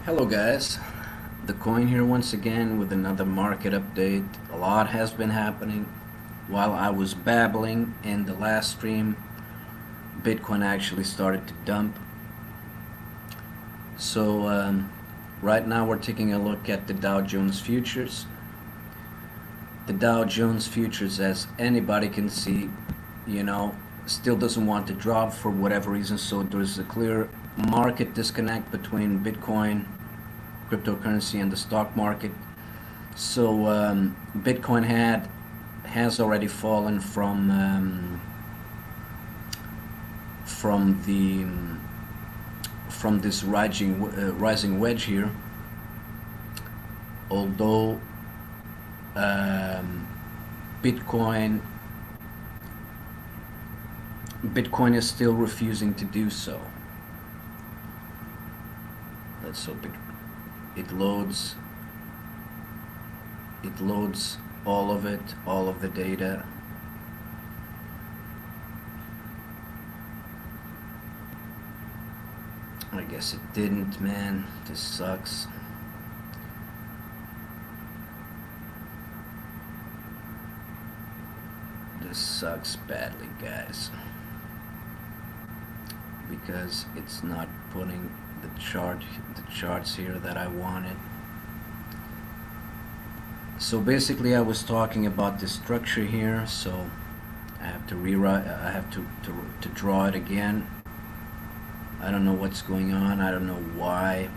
Hello guys, the coin here once again with another market update. A lot has been happening. While I was babbling in the last stream, Bitcoin actually started to dump. So right now we're taking a look at the Dow Jones futures. The Dow Jones futures, as anybody can see, you know, still doesn't want to drop for whatever reason. So there's a clear market disconnect between Bitcoin, cryptocurrency, and the stock market. So Bitcoin has already fallen from the from this rising wedge here. Although um, Bitcoin Bitcoin is still refusing to do so. Let's hope it loads. It loads all of it, all of the data. I guess it didn't, man. This sucks. This sucks badly, guys. Because it's not putting the charts here that I wanted. So basically I was talking about this structure here, so I have to rewrite, I have to draw it again. I don't know what's going on, I don't know why.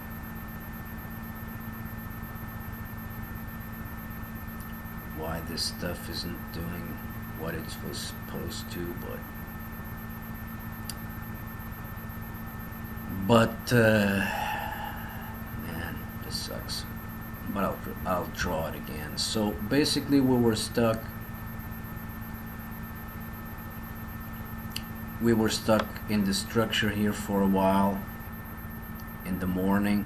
Why this stuff isn't doing what it was supposed to, but man, this sucks. But I'll draw it again. So basically we were stuck in the structure here for a while in the morning.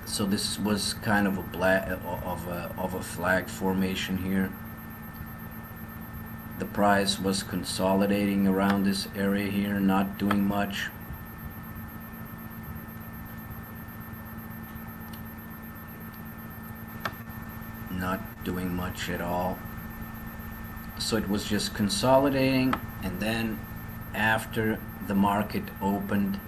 So this was kind of a flag formation here. The price was consolidating around this area here, not doing much. Not doing much at all. So it was just consolidating, and then after the market opened,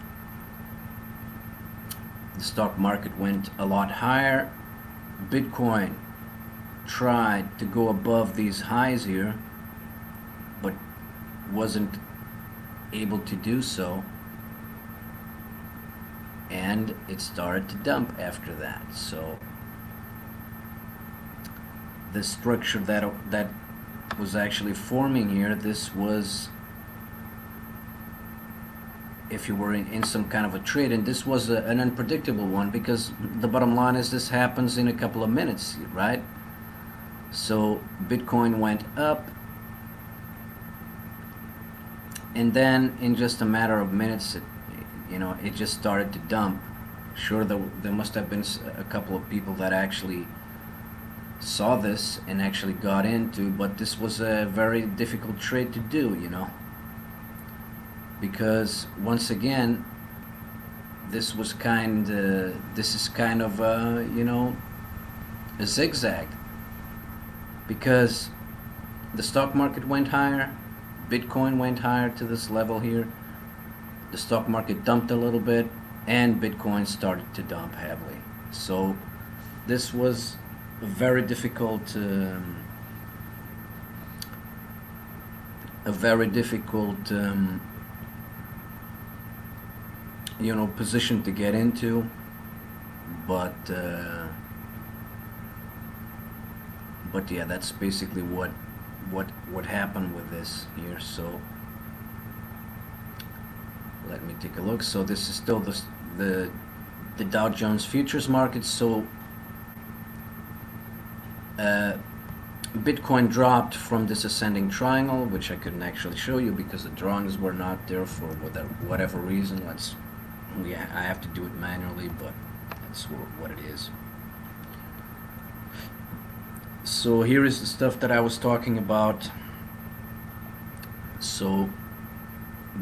the stock market went a lot higher. Bitcoin tried to go above these highs here, but wasn't able to do so, and it started to dump after that. So the structure that was actually forming here, this was, if you were in some kind of a trade, and this was an unpredictable one, because the bottom line is this happens in a couple of minutes, right? So Bitcoin went up, and then in just a matter of minutes, it just started to dump. Sure, there must have been a couple of people that actually saw this and actually got into, but this was a very difficult trade to do, because once again, this is kind of a zigzag, because the stock market went higher, Bitcoin went higher to this level here, the stock market dumped a little bit, and Bitcoin started to dump heavily. So this was a very difficult position to get into, but yeah, that's basically what happened with this here. So let me take a look. So this is still the Dow Jones futures market. So Bitcoin dropped from this ascending triangle, which I couldn't actually show you because the drawings were not there for whatever reason. I have to do it manually, but that's what it is. So here is the stuff that I was talking about. So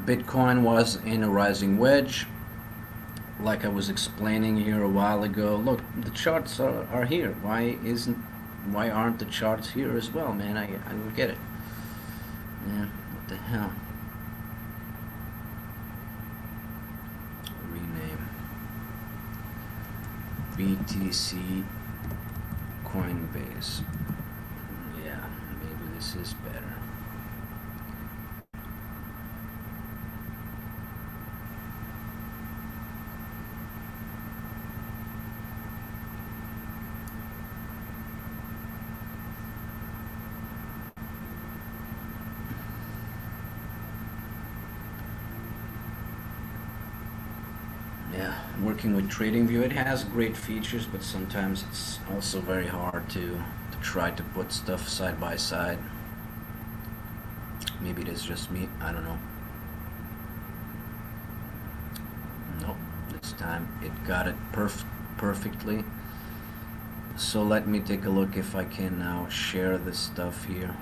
Bitcoin was in a rising wedge, like I was explaining here a while ago. Look, the charts are here. Why aren't the charts here as well, man? I don't get it. Yeah, what the hell? Rename BTC Coinbase. Yeah, maybe this is better. Yeah, working with TradingView, it has great features, but sometimes it's also very hard to try to put stuff side by side. Maybe it is just me, I don't know. Nope, this time it got it perfectly. So let me take a look if I can now share this stuff here.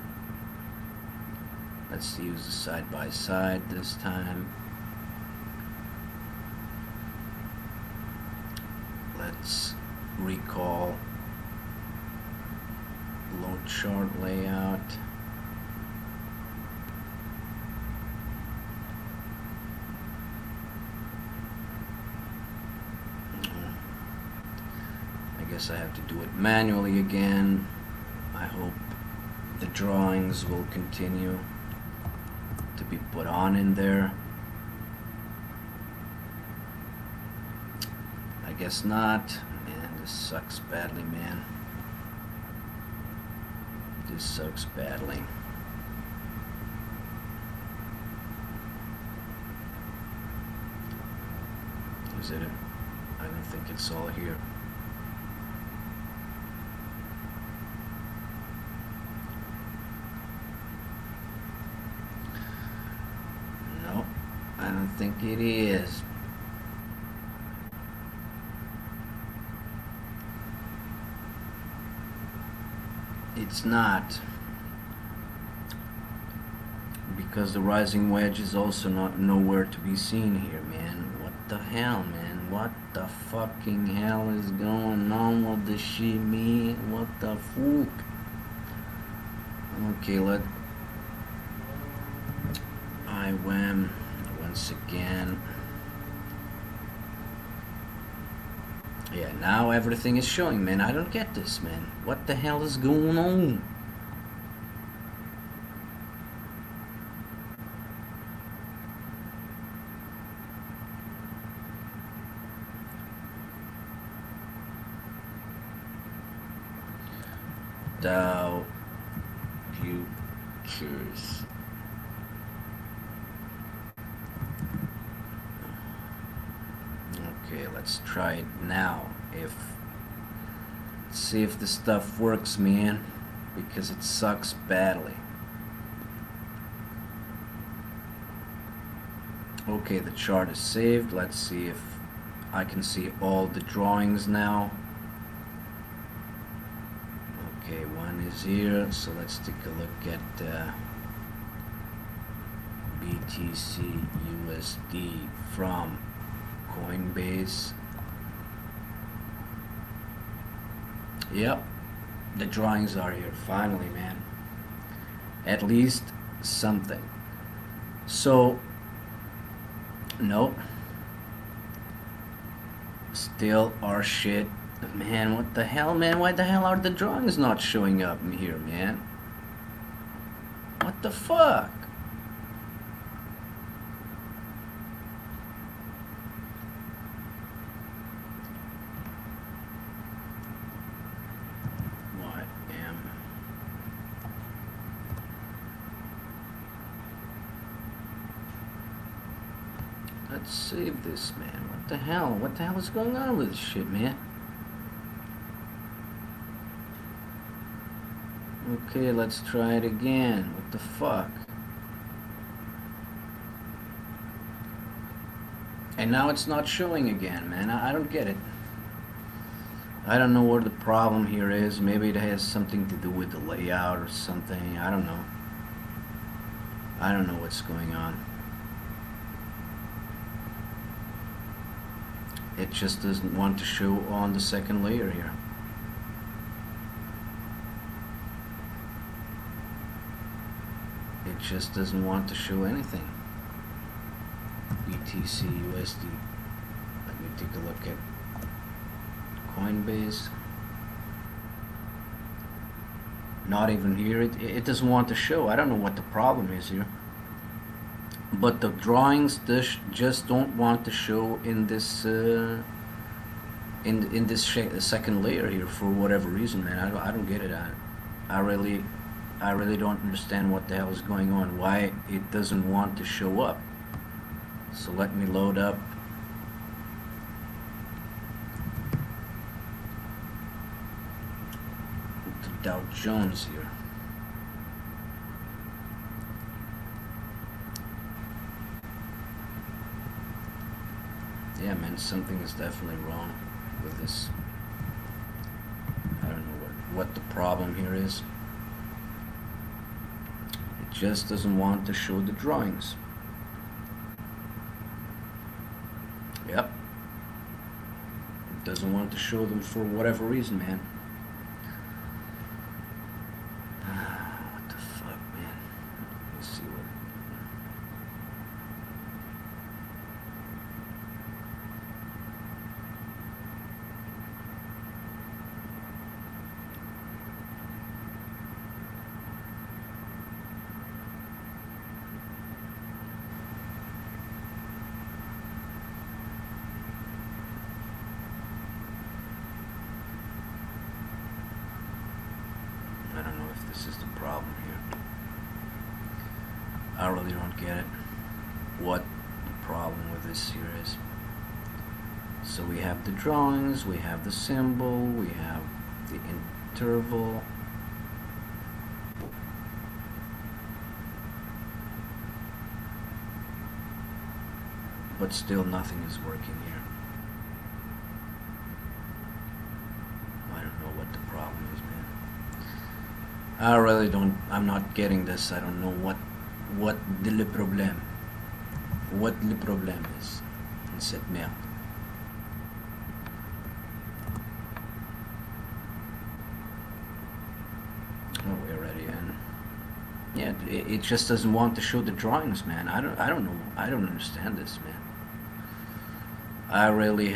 Let's use the side by side this time. Let's recall load chart layout. I guess I have to do it manually again. I hope the drawings will continue to be put on in there. I guess not. Man, this sucks badly, man. This sucks badly. Is it? I don't think it's all here. Nope, I don't think it is. It's not, because the rising wedge is also not nowhere to be seen here, man. What the hell, man? What the fucking hell is going on with this shit, man? What the fuck? Okay, IWM once again. Yeah, now everything is showing, man. I don't get this, man. What the hell is going on? Dow futures. Okay, let's try it now. See if the stuff works, man, because it sucks badly. Okay, the chart is saved. Let's see if I can see all the drawings now. Okay, one is here, so let's take a look at BTC USD from Coinbase. Yep, the drawings are here finally, man. At least something. So, nope. Still our shit. Man, what the hell, man? Why the hell are the drawings not showing up here, man? What the fuck? Let's save this, man. What the hell? What the hell is going on with this shit, man? Okay, let's try it again. What the fuck? And now it's not showing again, man. I don't get it. I don't know what the problem here is. Maybe it has something to do with the layout or something. I don't know. I don't know what's going on. It just doesn't want to show on the second layer here. It just doesn't want to show anything. BTC USD. Let me take a look at Coinbase. Not even here. It doesn't want to show. I don't know what the problem is here. But the drawings just don't want to show in this in this second layer here for whatever reason, man. I don't get it. I really don't understand what the hell is going on. Why it doesn't want to show up. So let me load up the Dow Jones here. Yeah, man, something is definitely wrong with this. I don't know what the problem here is. It just doesn't want to show the drawings. Yep. It doesn't want to show them for whatever reason, man. What the fuck, man? Let's see what... I don't know if this is the problem here. I really don't get it. What the problem with this here is. So we have the drawings, we have the symbol, we have the interval. But still nothing is working here. I don't know what the problem is, man. I really don't, I'm not getting this. I don't know what le problème. What le problème is in cette merde. Oh, we're already in. Yeah, it just doesn't want to show the drawings, man. I don't know. I don't understand this, man. I'm really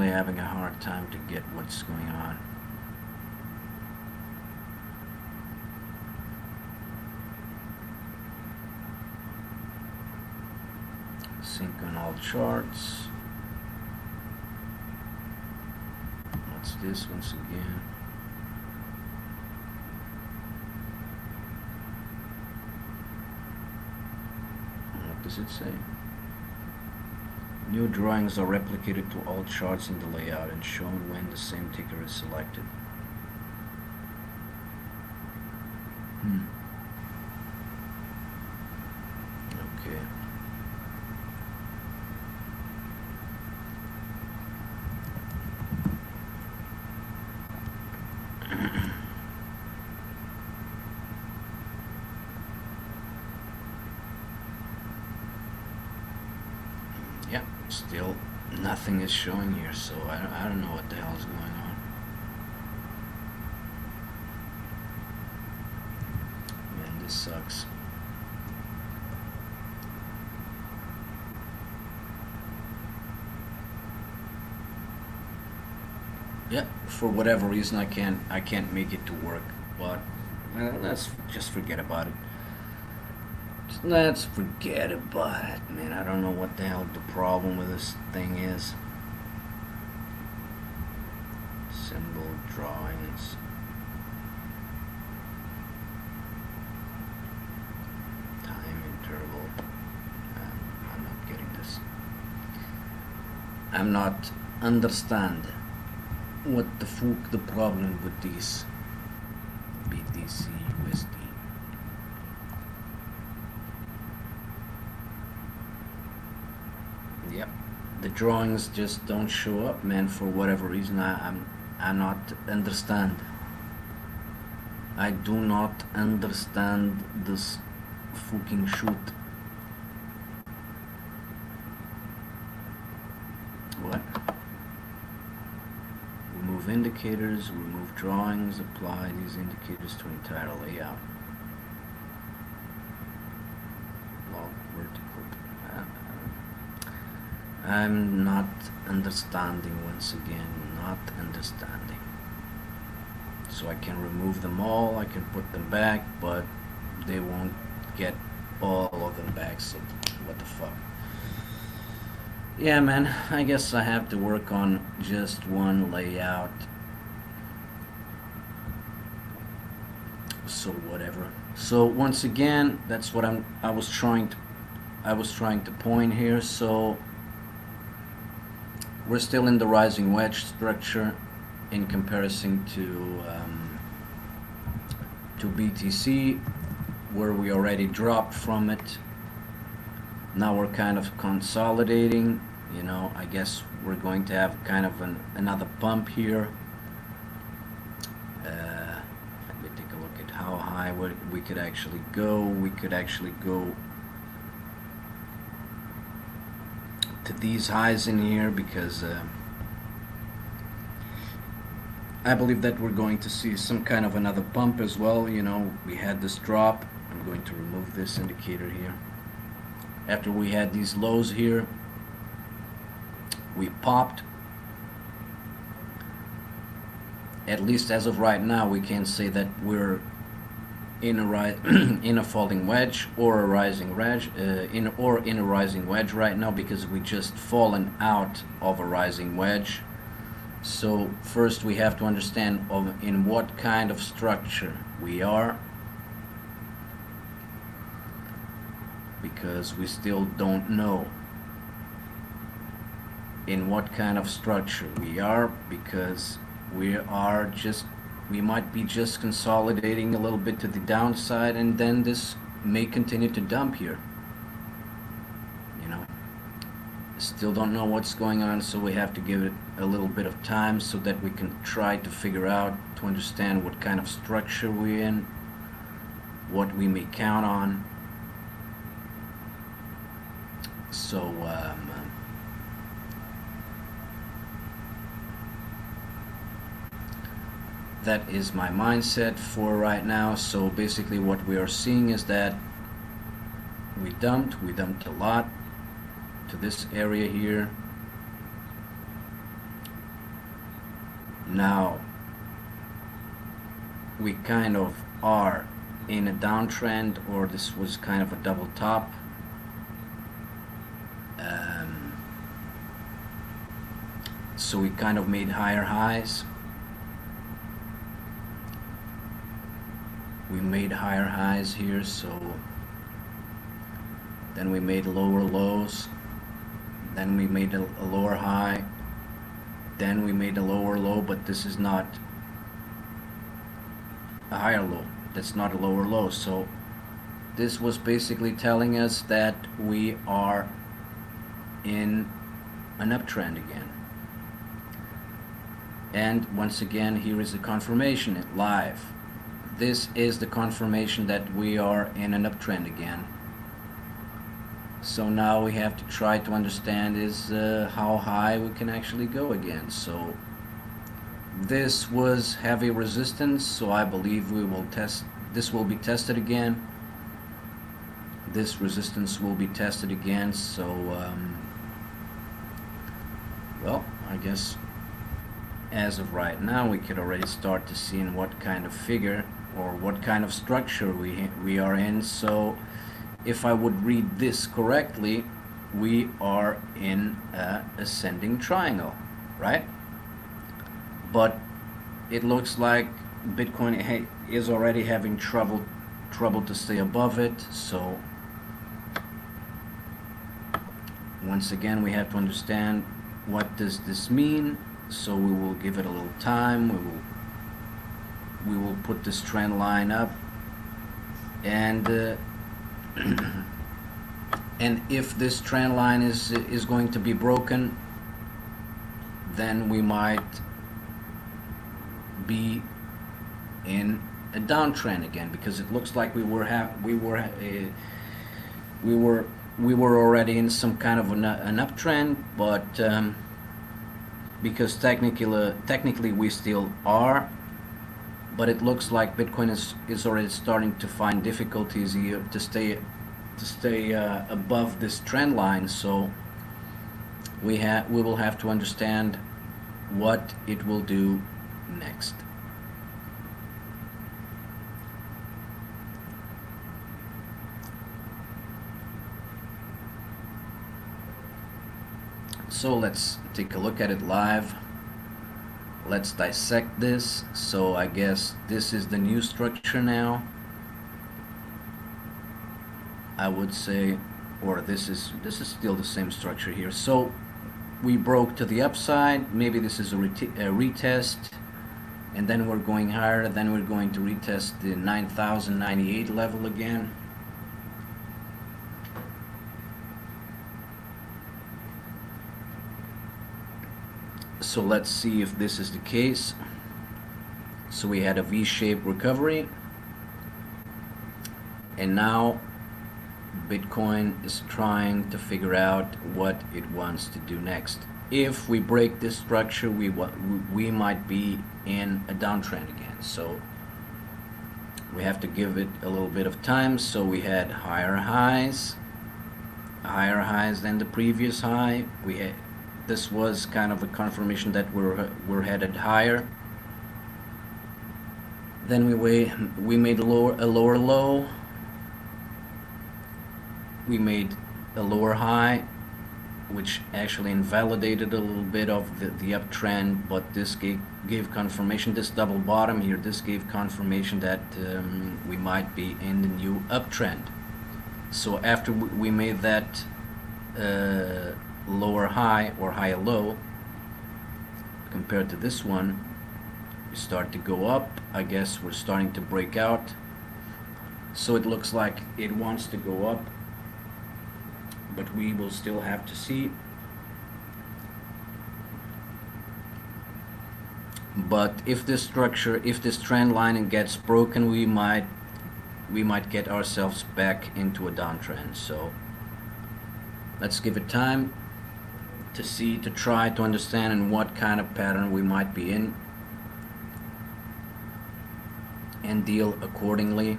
having a hard time to get what's going on. Sync on all charts. What's this once again? What does it say? New drawings are replicated to all charts in the layout and shown when the same ticker is selected. Okay. Yeah, still nothing is showing here, so I don't know what the hell is going on. Man, this sucks. Yeah, for whatever reason I can't make it to work, but let's just forget about it. Let's forget about it, man. I don't know what the hell the problem with this thing is. Symbol drawings. Time interval. I'm not getting this. I'm not understand what the fuck the problem with these BTC USD. Yep, the drawings just don't show up, man, for whatever reason. I'm not understand. I do not understand this fucking shoot. What? remove indicators, remove drawings, apply these indicators to entire layout. Log vertical. I'm not understanding, once again, not understanding. So I can remove them all, I can put them back, but they won't get all of them back, so what the fuck. Yeah, man, I guess I have to work on just one layout. So whatever. So once again, that's what I was trying to point here. So we're still in the rising wedge structure in comparison to BTC, where we already dropped from it. Now we're kind of consolidating, you know. I guess we're going to have kind of another pump here. Let me take a look at how high we could actually go. We could actually go to these highs in here, because I believe that we're going to see some kind of another pump as well. You know, we had this drop. I'm going to remove this indicator here. After we had these lows here, we popped. At least as of right now, we can say that we're in a falling wedge or a rising wedge, in a rising wedge right now, because we just fallen out of a rising wedge. So first we have to understand in what kind of structure we are, because we still don't know in what kind of structure we are, because we might be just consolidating a little bit to the downside, and then this may continue to dump here, you know. Still don't know what's going on, so we have to give it a little bit of time so that we can try to figure out, to understand what kind of structure we're in, what we may count on. So that is my mindset for right now. So basically what we are seeing is that we dumped a lot to this area here. Now we kind of are in a downtrend, or this was kind of a double top. So we kind of made higher highs. We made higher highs here, so then we made lower lows, then we made a lower high, then we made a lower low, but this is not a higher low, that's not a lower low. So this was basically telling us that we are in an uptrend again. And once again, here is the confirmation live. This is the confirmation that we are in an uptrend again. So now we have to try to understand is how high we can actually go again. So this was heavy resistance, so I believe this will be tested again. This resistance will be tested again. So well, I guess as of right now we could already start to see in what kind of figure or what kind of structure we are in. So if I would read this correctly, we are in a ascending triangle, right? But it looks like Bitcoin is already having trouble to stay above it. So once again, we have to understand what does this mean. So we will give it a little time. We will put this trend line up, and and if this trend line is going to be broken, then we might be in a downtrend again, because it looks like we were already in some kind of an uptrend, but because technically we still are, but it looks like Bitcoin is already starting to find difficulties here to stay above this trend line. So we will have to understand what it will do next. So let's take a look at it live. Let's dissect this. So I guess this is the new structure now, I would say, or this is still the same structure here. So we broke to the upside. Maybe this is a retest, and then we're going higher. Then we're going to retest the 9,098 level again. So let's see if this is the case. So we had a V-shaped recovery, and now Bitcoin is trying to figure out what it wants to do next. If we break this structure, we might be in a downtrend again. So we have to give it a little bit of time. So we had higher highs than the previous high. This was kind of a confirmation that we're headed higher. Then we made a lower low. We made a lower high, which actually invalidated a little bit of the uptrend, but this gave confirmation. This double bottom here, this gave confirmation that we might be in the new uptrend. So after we made that lower high or higher low, compared to this one, we start to go up. I guess we're starting to break out. So it looks like it wants to go up, but we will still have to see. But if this trend line gets broken, we might get ourselves back into a downtrend. So let's give it time to try to understand in what kind of pattern we might be in, and deal accordingly.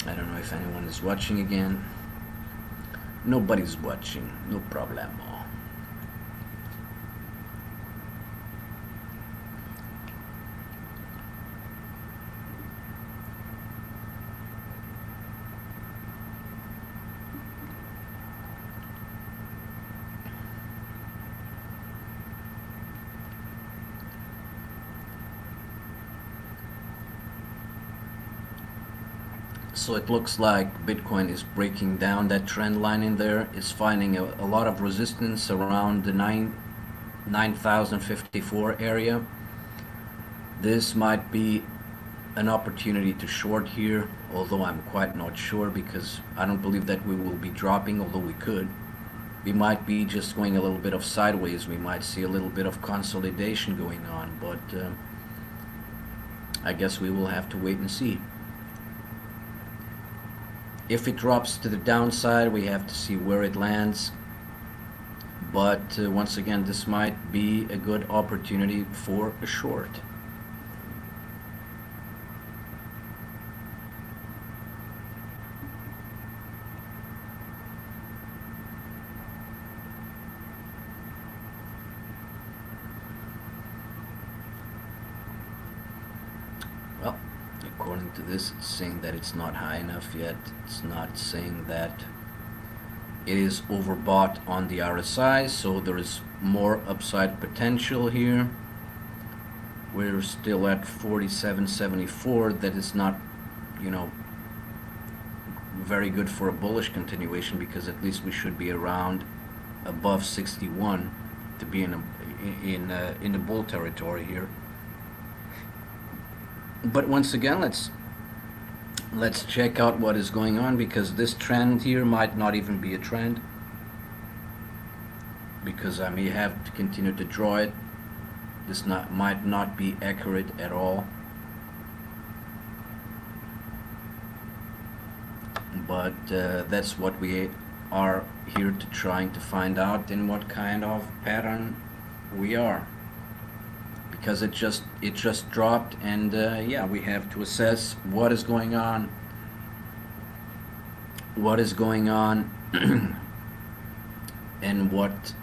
I don't know if anyone is watching again. Nobody's watching, no problemo. So it looks like Bitcoin is breaking down that trend line in there. It's finding a lot of resistance around the 9,054 area. This might be an opportunity to short here, although I'm quite not sure, because I don't believe that we will be dropping, although we could. We might be just going a little bit of sideways. We might see a little bit of consolidation going on, but I guess we will have to wait and see. If it drops to the downside, we have to see where it lands. But once again, this might be a good opportunity for a short. Well, according to this, it's saying that it's not high enough yet. It's not saying that it is overbought on the RSI, so there is more upside potential here. We're still at 47.74. That is not, very good for a bullish continuation, because at least we should be around above 61 to be in the bull territory here. But once again, let's check out what is going on, because this trend here might not even be a trend, because I may have to continue to draw it. This might not be accurate at all. but that's what we are here to trying to find out in what kind of pattern we are, because it just dropped, and yeah, we have to assess what is going on and what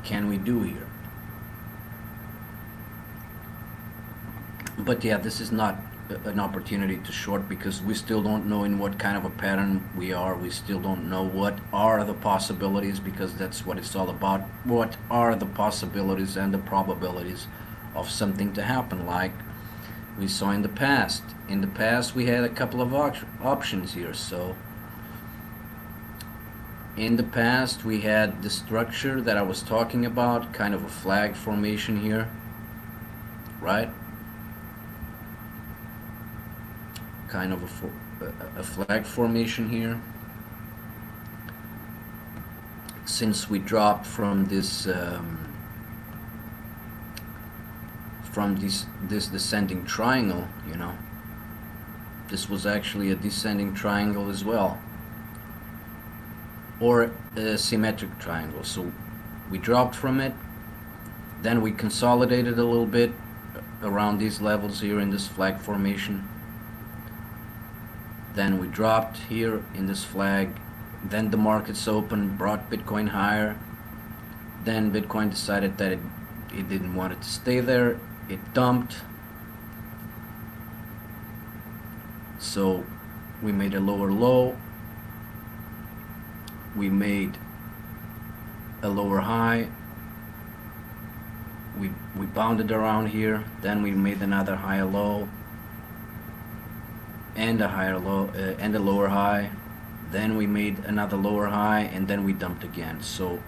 can we do here. But yeah, this is not an opportunity to short, because we still don't know in what kind of a pattern we are. We still don't know what are the possibilities, because that's what it's all about. What are the possibilities and the probabilities of something to happen, like we saw in the past. In the past, we had a couple of options here. So in the past, we had the structure that I was talking about, kind of a flag formation here, right? Kind of a flag formation here. Since we dropped from this descending triangle, this was actually a descending triangle as well, or a symmetric triangle. So we dropped from it, then we consolidated a little bit around these levels here in this flag formation. Then we dropped here in this flag. Then the markets opened, brought Bitcoin higher. Then Bitcoin decided that it didn't want it to stay there. It dumped. So we made a lower low. We made a lower high. We bounded around here. Then we made another higher low, and a higher low, and a lower high. Then we made another lower high, and then we dumped again. So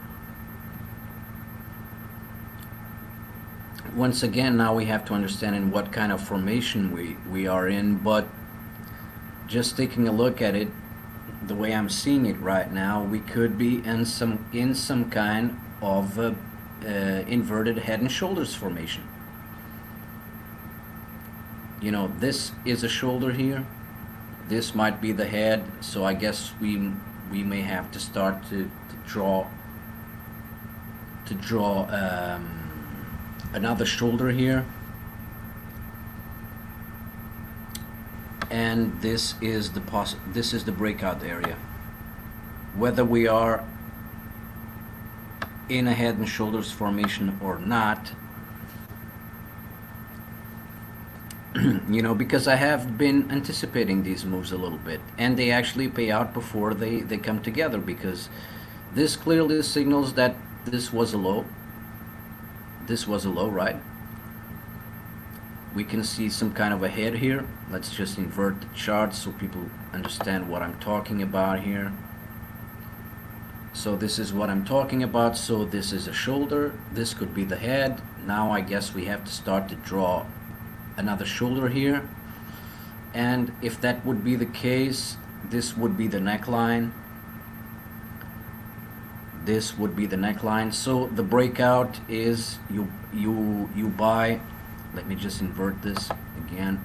once again, now we have to understand in what kind of formation we are in. But just taking a look at it, the way I'm seeing it right now, we could be in some kind of inverted head and shoulders formation. This is a shoulder here. This might be the head. So I guess we may have to start to draw another shoulder here. And this is the breakout area. Whether we are in a head and shoulders formation or not, because I have been anticipating these moves a little bit, and they actually pay out before they come together, because this clearly signals that this was a low. This was a low, right? We can see some kind of a head here. Let's just invert the chart so people understand what I'm talking about here. So this is what I'm talking about. So this is a shoulder. This could be the head. Now I guess we have to start to draw another shoulder here. And if that would be the case, this would be the neckline. This would be the neckline. So the breakout is you buy. Let me just invert this again.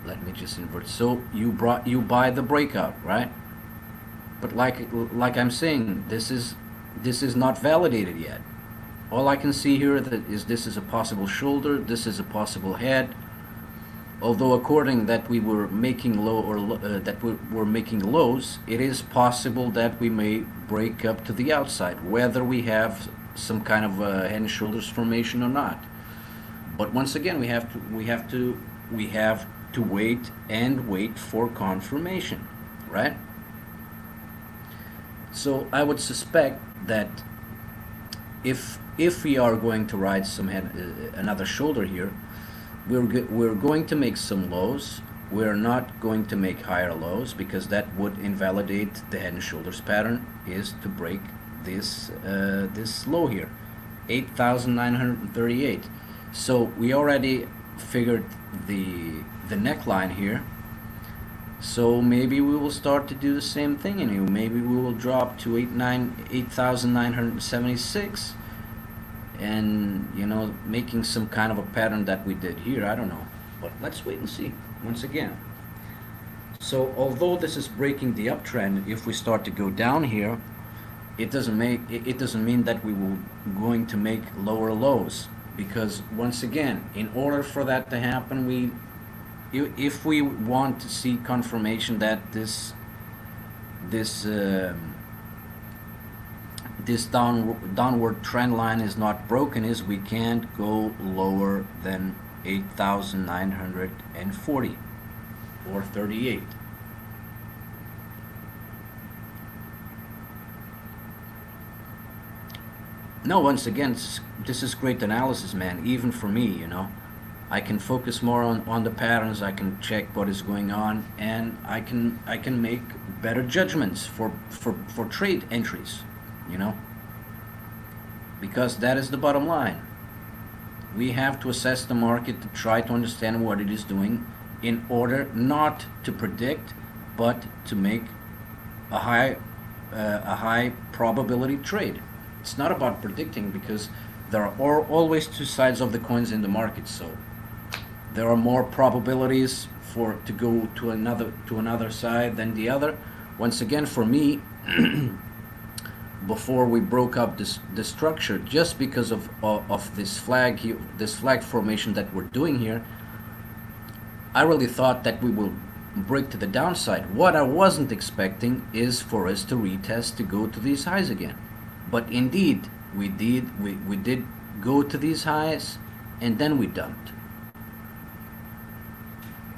Let me just invert. So you buy the breakout, right? But like I'm saying, this is not validated yet. All I can see here is this is a possible shoulder. This is a possible head. Although according that we were making making lows, it is possible that we may break up to the outside, whether we have some kind of a head and shoulders formation or not. But once again, we have to wait for confirmation, right? So I would suspect that if we are going to ride some another shoulder here, we're going to make some lows. We're not going to make higher lows, because that would invalidate the head and shoulders pattern, is to break this low here, 8,938. So we already figured the neckline here. So maybe we will start to do the same thing, and maybe we will drop to 8,976, and making some kind of a pattern that we did here. I don't know. But let's wait and see once again. So although this is breaking the uptrend, if we start to go down here, it doesn't mean that we will going to make lower lows, because once again, in order for that to happen, if we want to see confirmation that this this downward trend line is not broken, is we can't go lower than 8,940 or 38. No, once again, this is great analysis, man, even for me, you know. I can focus more on the patterns, I can check what is going on, and I can make better judgments for trade entries, you know. Because that is the bottom line. We have to assess the market to try to understand what it is doing in order not to predict, but to make a high probability trade. It's not about predicting, because there are always two sides of the coins in the market. So there are more probabilities for to go to another side than the other. Once again, for me, before we broke up this structure, just because of this flag here, this flag formation that we're doing here, I really thought that we will break to the downside. What I wasn't expecting is for us to retest to go to these highs again. But indeed, we did go to these highs, and then we dumped.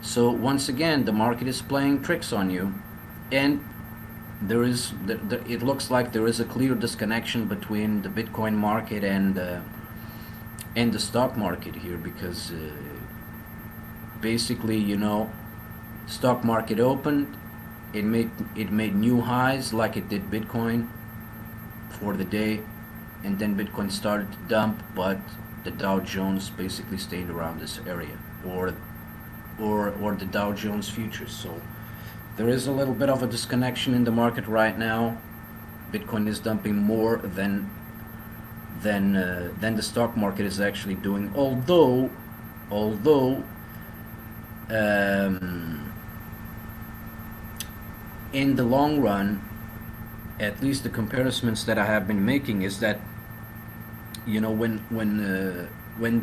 So once again, the market is playing tricks on you, and it looks like there is a clear disconnection between the Bitcoin market and the stock market here, because basically, you know, stock market opened, it made new highs like it did Bitcoin for the day, and then Bitcoin started to dump, but the Dow Jones basically stayed around this area, or the Dow Jones futures. So there is a little bit of a disconnection in the market right now. Bitcoin is dumping more than the stock market is actually doing. Although in the long run, at least the comparisons that I have been making is that, you know, when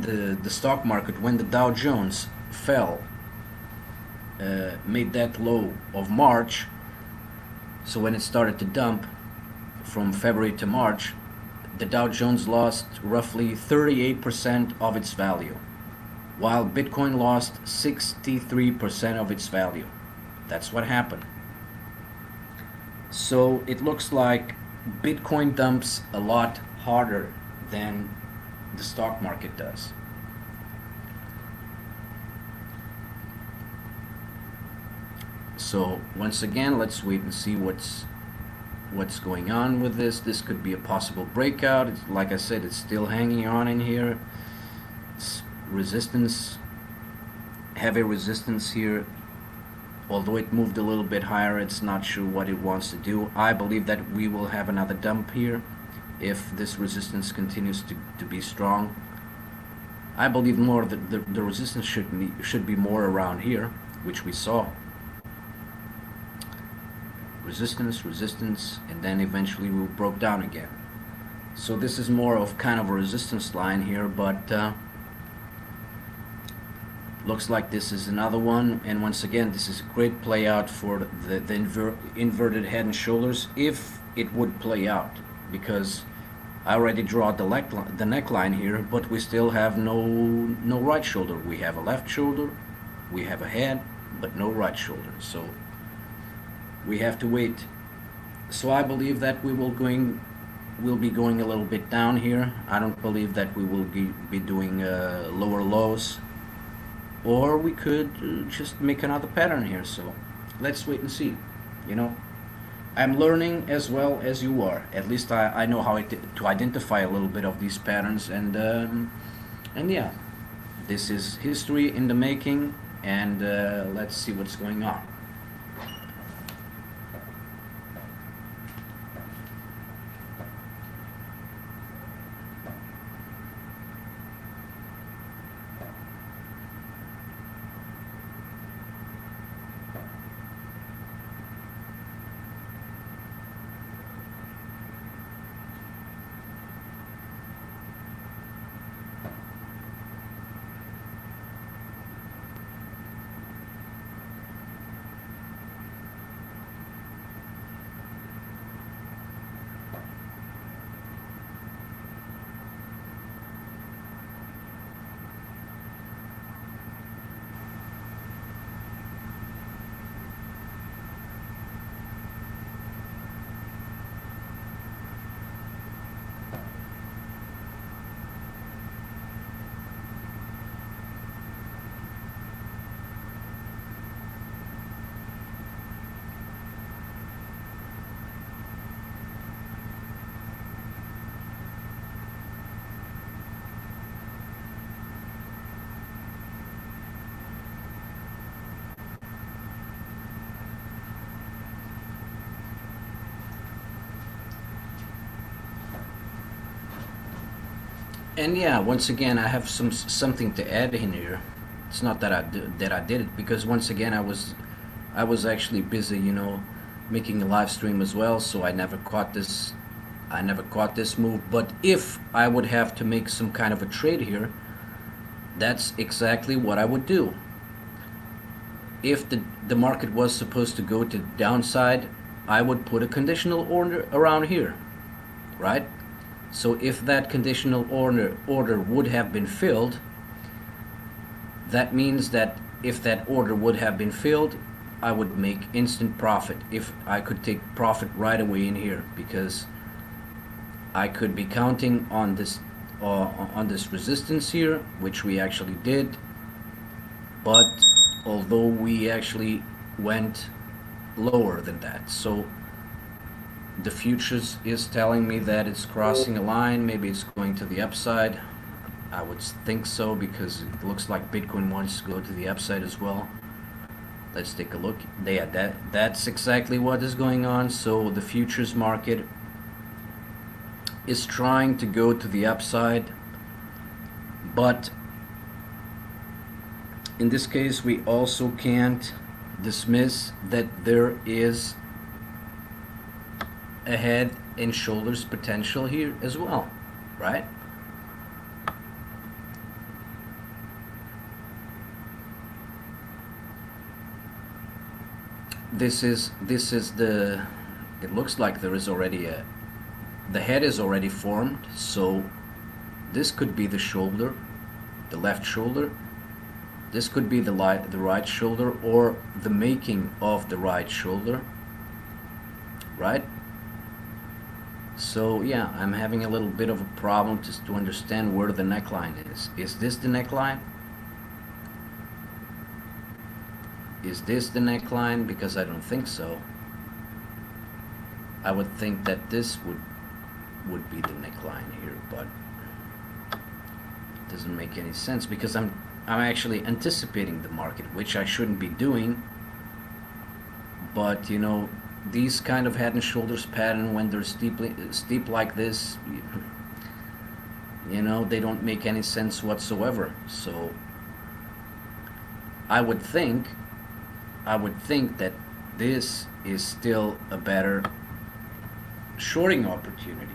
the stock market, when the Dow Jones fell, made that low of March, so when it started to dump from February to March, the Dow Jones lost roughly 38% of its value, while Bitcoin lost 63% of its value. That's what happened. So it looks like Bitcoin dumps a lot harder than the stock market does. So once again, let's wait and see what's going on with this. This could be a possible breakout. It's, like I said, it's still hanging on in here. It's resistance, heavy resistance here. Although it moved a little bit higher, it's not sure what it wants to do. I believe that we will have another dump here if this resistance continues to be strong. I believe more that the resistance should be more around here, which we saw. Resistance, and then eventually we broke down again. So this is more of kind of a resistance line here, but looks like this is another one. And once again, this is a great play out for the inverted head and shoulders, if it would play out, because I already draw the neckline here, but we still have no right shoulder. We have a left shoulder, we have a head, but no right shoulder. So we have to wait. So I believe that we'll be going a little bit down here. I don't believe that we will be doing lower lows, or we could just make another pattern here. So let's wait and see. You know, I'm learning as well as you are. At least I know how to identify a little bit of these patterns, and yeah, this is history in the making, and let's see what's going on. And yeah, once again, I have something to add in here. It's not that that I did it, because once again I was actually busy, making a live stream as well, so I never caught this move. But if I would have to make some kind of a trade here, that's exactly what I would do. If the market was supposed to go to the downside, I would put a conditional order around here, right? So if that conditional order would have been filled, that means that if that order would have been filled, I would make instant profit. If I could take profit right away in here, because I could be counting on this resistance here, which we actually did. But although we actually went lower than that, so the futures is telling me that it's crossing a line. Maybe it's going to the upside. I would think so, because it looks like Bitcoin wants to go to the upside as well. Let's take a look. Yeah, that's exactly what is going on. So the futures market is trying to go to the upside, but in this case we also can't dismiss that there is a head and shoulders potential here as well, right? This is the, it looks like there is already the head is already formed, so this could be the shoulder, the left shoulder. This could be the right shoulder, or the making of the right shoulder, right? So yeah, I'm having a little bit of a problem just to understand where the neckline is. Is this the neckline? Is this the neckline? Because I don't think so. I would think that this would be the neckline here, but it doesn't make any sense, because I'm actually anticipating the market, which I shouldn't be doing. But these kind of head and shoulders pattern, when they're steep like this, they don't make any sense whatsoever. So I would think that this is still a better shorting opportunity,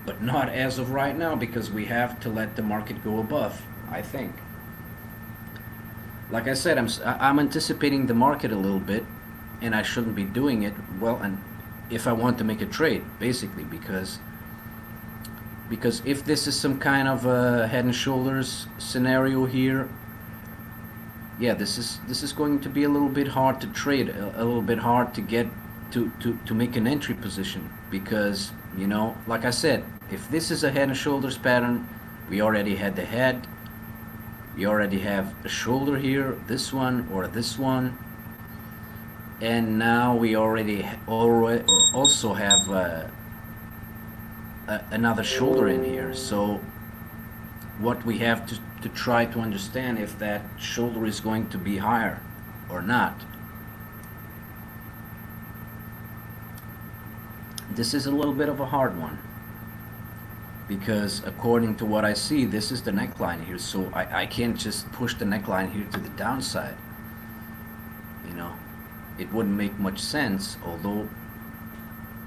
but not as of right now, because we have to let the market go above, I think. Like I said, I'm anticipating the market a little bit, and I shouldn't be doing it. Well, and if I want to make a trade, basically, because if this is some kind of a head and shoulders scenario here, yeah, this is going to be a little bit hard to trade, a little bit hard to get to make an entry position, because like I said, if this is a head and shoulders pattern, we already had the head, we already have a shoulder here, this one or this one, and now we already also have another shoulder in here. So what we have to try to understand if that shoulder is going to be higher or not. This is a little bit of a hard one, because according to what I see, this is the neckline here, so I can't just push the neckline here to the downside. It wouldn't make much sense, although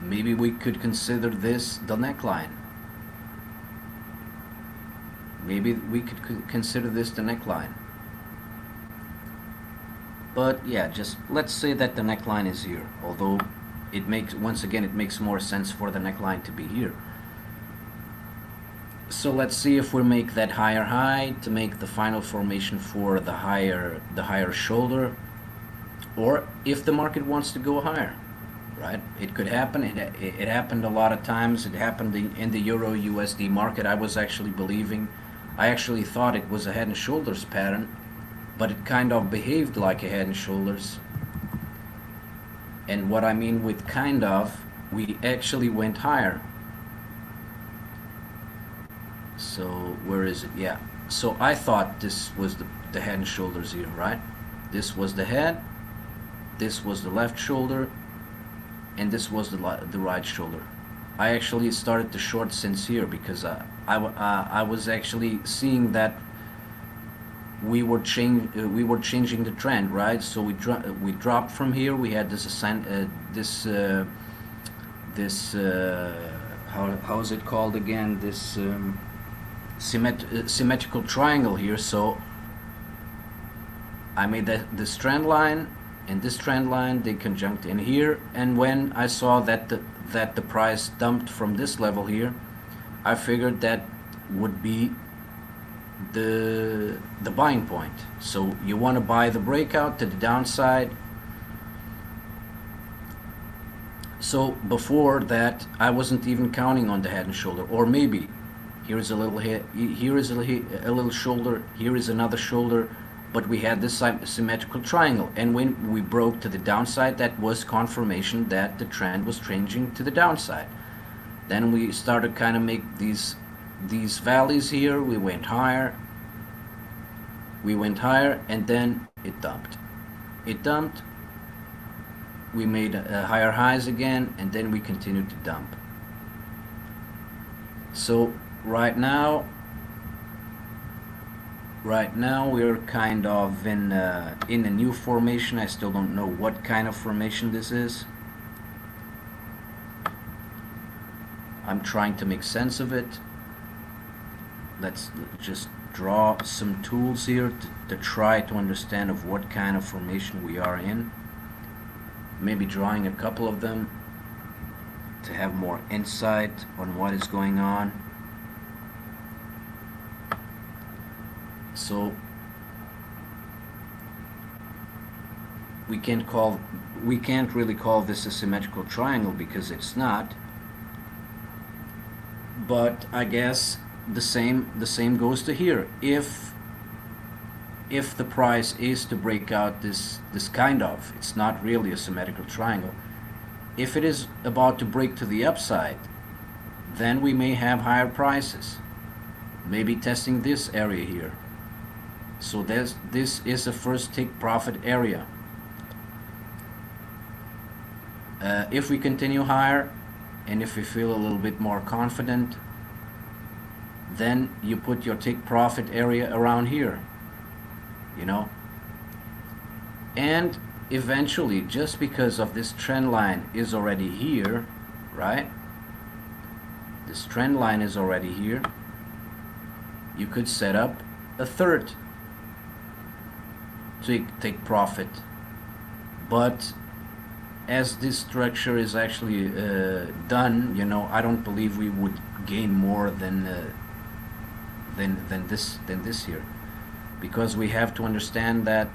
maybe we could consider this the neckline. Maybe we could consider this the neckline. But yeah, just let's say that the neckline is here, although it makes more sense for the neckline to be here. So let's see if we make that higher high to make the final formation for the higher shoulder, or if the market wants to go higher, right? It could happen. It happened a lot of times. It happened in the Euro USD market. I actually thought it was a head and shoulders pattern, but it kind of behaved like a head and shoulders. And what I mean with kind of, we actually went higher. So where is it? Yeah. So I thought this was the head and shoulders here, right? This was the head, this was the left shoulder, and this was the right shoulder. I actually started to short since here, because I was actually seeing that we were changing the trend, right? So we dropped from here. We had this ascent, this how is it called again? This symmetrical triangle here. So I made this trend line and this trend line, they conjunct in here, and when I saw that the price dumped from this level here, I figured that would be the buying point. So you want to buy the breakout to the downside. So before that, I wasn't even counting on the head and shoulder, or maybe here is a little head, here is a little shoulder, here is another shoulder, but we had this symmetrical triangle, and when we broke to the downside, that was confirmation that the trend was changing to the downside. Then we started kind of make these valleys here. We went higher, and then it dumped. We made higher highs again, and then we continued to dump. So right now we're kind of in a new formation. I still don't know what kind of formation this is. I'm trying to make sense of it. Let's just draw some tools here to try to understand of what kind of formation we are in. Maybe drawing a couple of them to have more insight on what is going on. So we can't really call this a symmetrical triangle because it's not. But I guess the same goes to here. If the price is to break out this kind of, it's not really a symmetrical triangle. If it is about to break to the upside, then we may have higher prices, maybe testing this area here. So this is a first take profit area. If we continue higher, and if we feel a little bit more confident, then you put your take profit area around here, you know. And eventually, just because of this trend line is already here, right? This trend line is already here. You could set up a third take profit, but as this structure is actually done, you know, I don't believe we would gain more than this here, because we have to understand that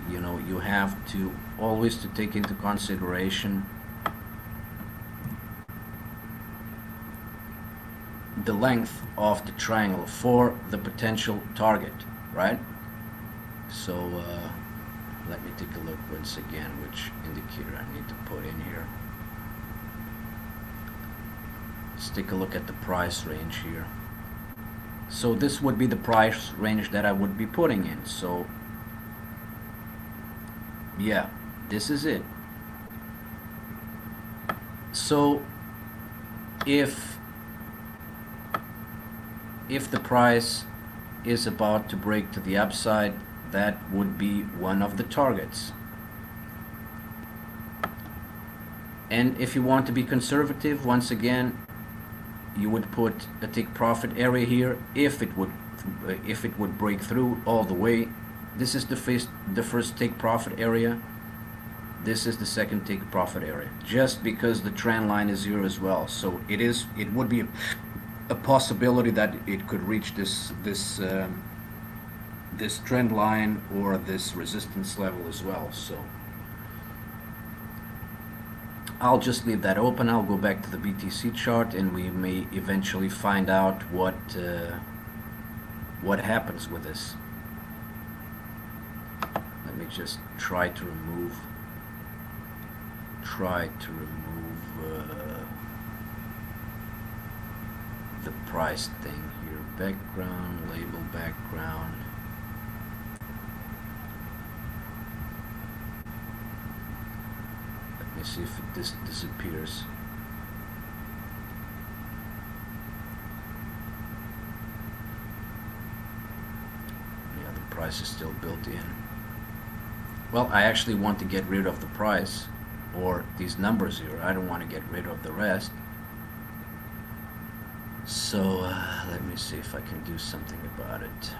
you know, you have to always to take into consideration the length of the triangle for the potential target, right? So let me take a look once again which indicator I need to put in here. Let's take a look at the price range here. So this would be the price range that I would be putting in. So yeah, this is it. So if the price is about to break to the upside, that would be one of the targets. And if you want to be conservative, once again, you would put a take profit area here. If it would break through all the way, this is the first take profit area. This is the second take profit area, just because the trend line is here as well. So it would be a possibility that it could reach this trend line or this resistance level as well. So I'll just leave that open. I'll go back to the BTC chart, and we may eventually find out what happens with this. Let me just try to remove the price thing here. Background, label background. me see if this disappears. Yeah, the price is still built in. Well, I actually want to get rid of the price, or these numbers here. I don't want to get rid of the rest. So let me see if I can do something about it.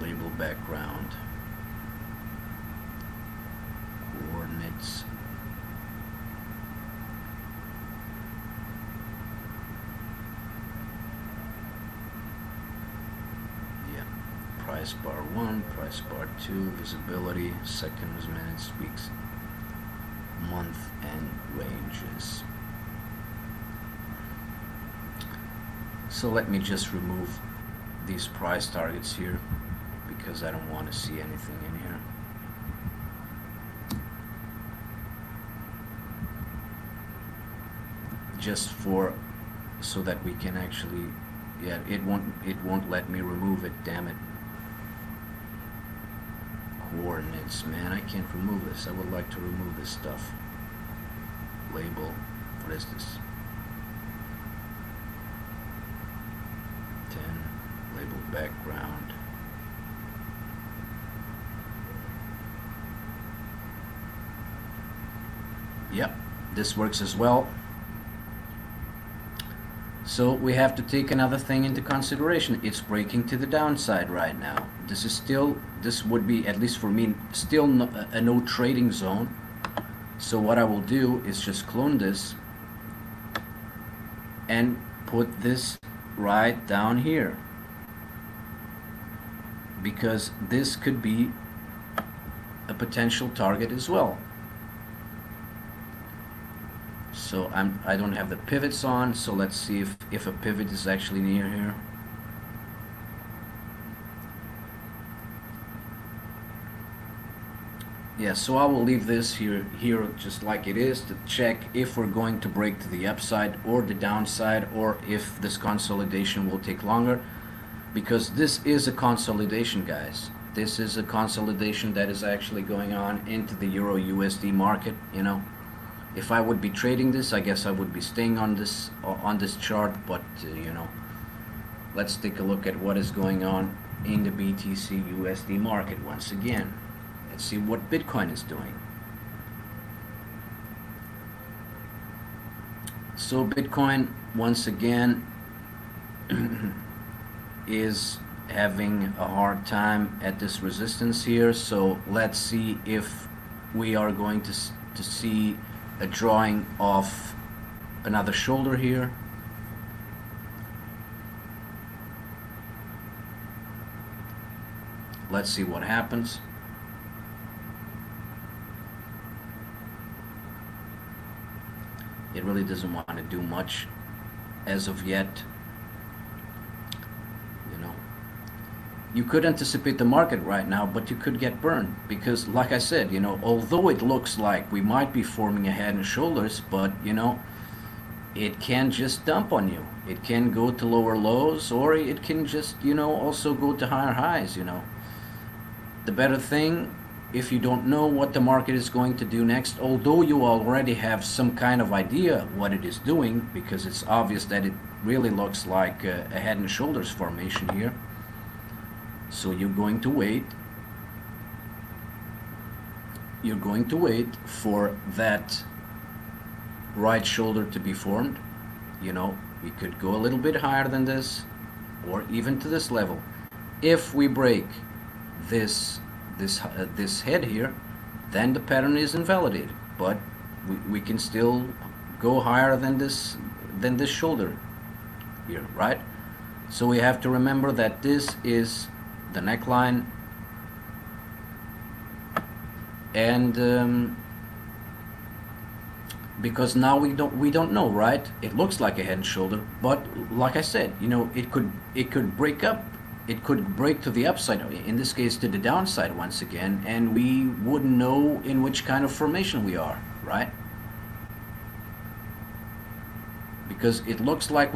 Label background. Coordinates. Yeah. Price bar 1, price bar 2, visibility, seconds, minutes, weeks, month, and ranges. So let me just remove these price targets here because I don't want to see anything in here. Just so that we can actually, yeah, it won't let me remove it, damn it. Coordinates, man, I can't remove this. I would like to remove this stuff. Label, what is this? 10, label background. Yep, this works as well. So we have to take another thing into consideration. It's breaking to the downside right now. This would be, at least for me, still a no trading zone. So what I will do is just clone this and put this right down here, because this could be a potential target as well. So I don't have the pivots on, so let's see if a pivot is actually near here. Yeah, so I will leave this here just like it is to check if we're going to break to the upside or the downside, or if this consolidation will take longer, because this is a consolidation, guys. This is a consolidation that is actually going on into the Euro USD market, you know. If I would be trading this, I guess I would be staying on this chart, but you know, let's take a look at what is going on in the BTC USD market once again. Let's see what Bitcoin is doing. So Bitcoin once again is having a hard time at this resistance here. So let's see if we are going to see a drawing of another shoulder here. Let's see what happens. It really doesn't want to do much as of yet. You know, you could anticipate the market right now, but you could get burned, because like I said, you know, although it looks like we might be forming a head and shoulders, but you know, it can just dump on you. It can go to lower lows, or it can just, you know, also go to higher highs. You know, the better thing, if you don't know what the market is going to do next, although you already have some kind of idea what it is doing, because it's obvious that it really looks like a head and shoulders formation here. So you're going to wait. You're going to wait for that right shoulder to be formed. You know, we could go a little bit higher than this, or even to this level. If we break this head here, then the pattern is invalidated. But we can still go higher than this shoulder here, right? So we have to remember that this is the neckline, and because now we don't know, right? It looks like a head and shoulder, but like I said, you know, it could break up. It could break to the upside, in this case to the downside once again, and we wouldn't know in which kind of formation we are, right? Because it looks like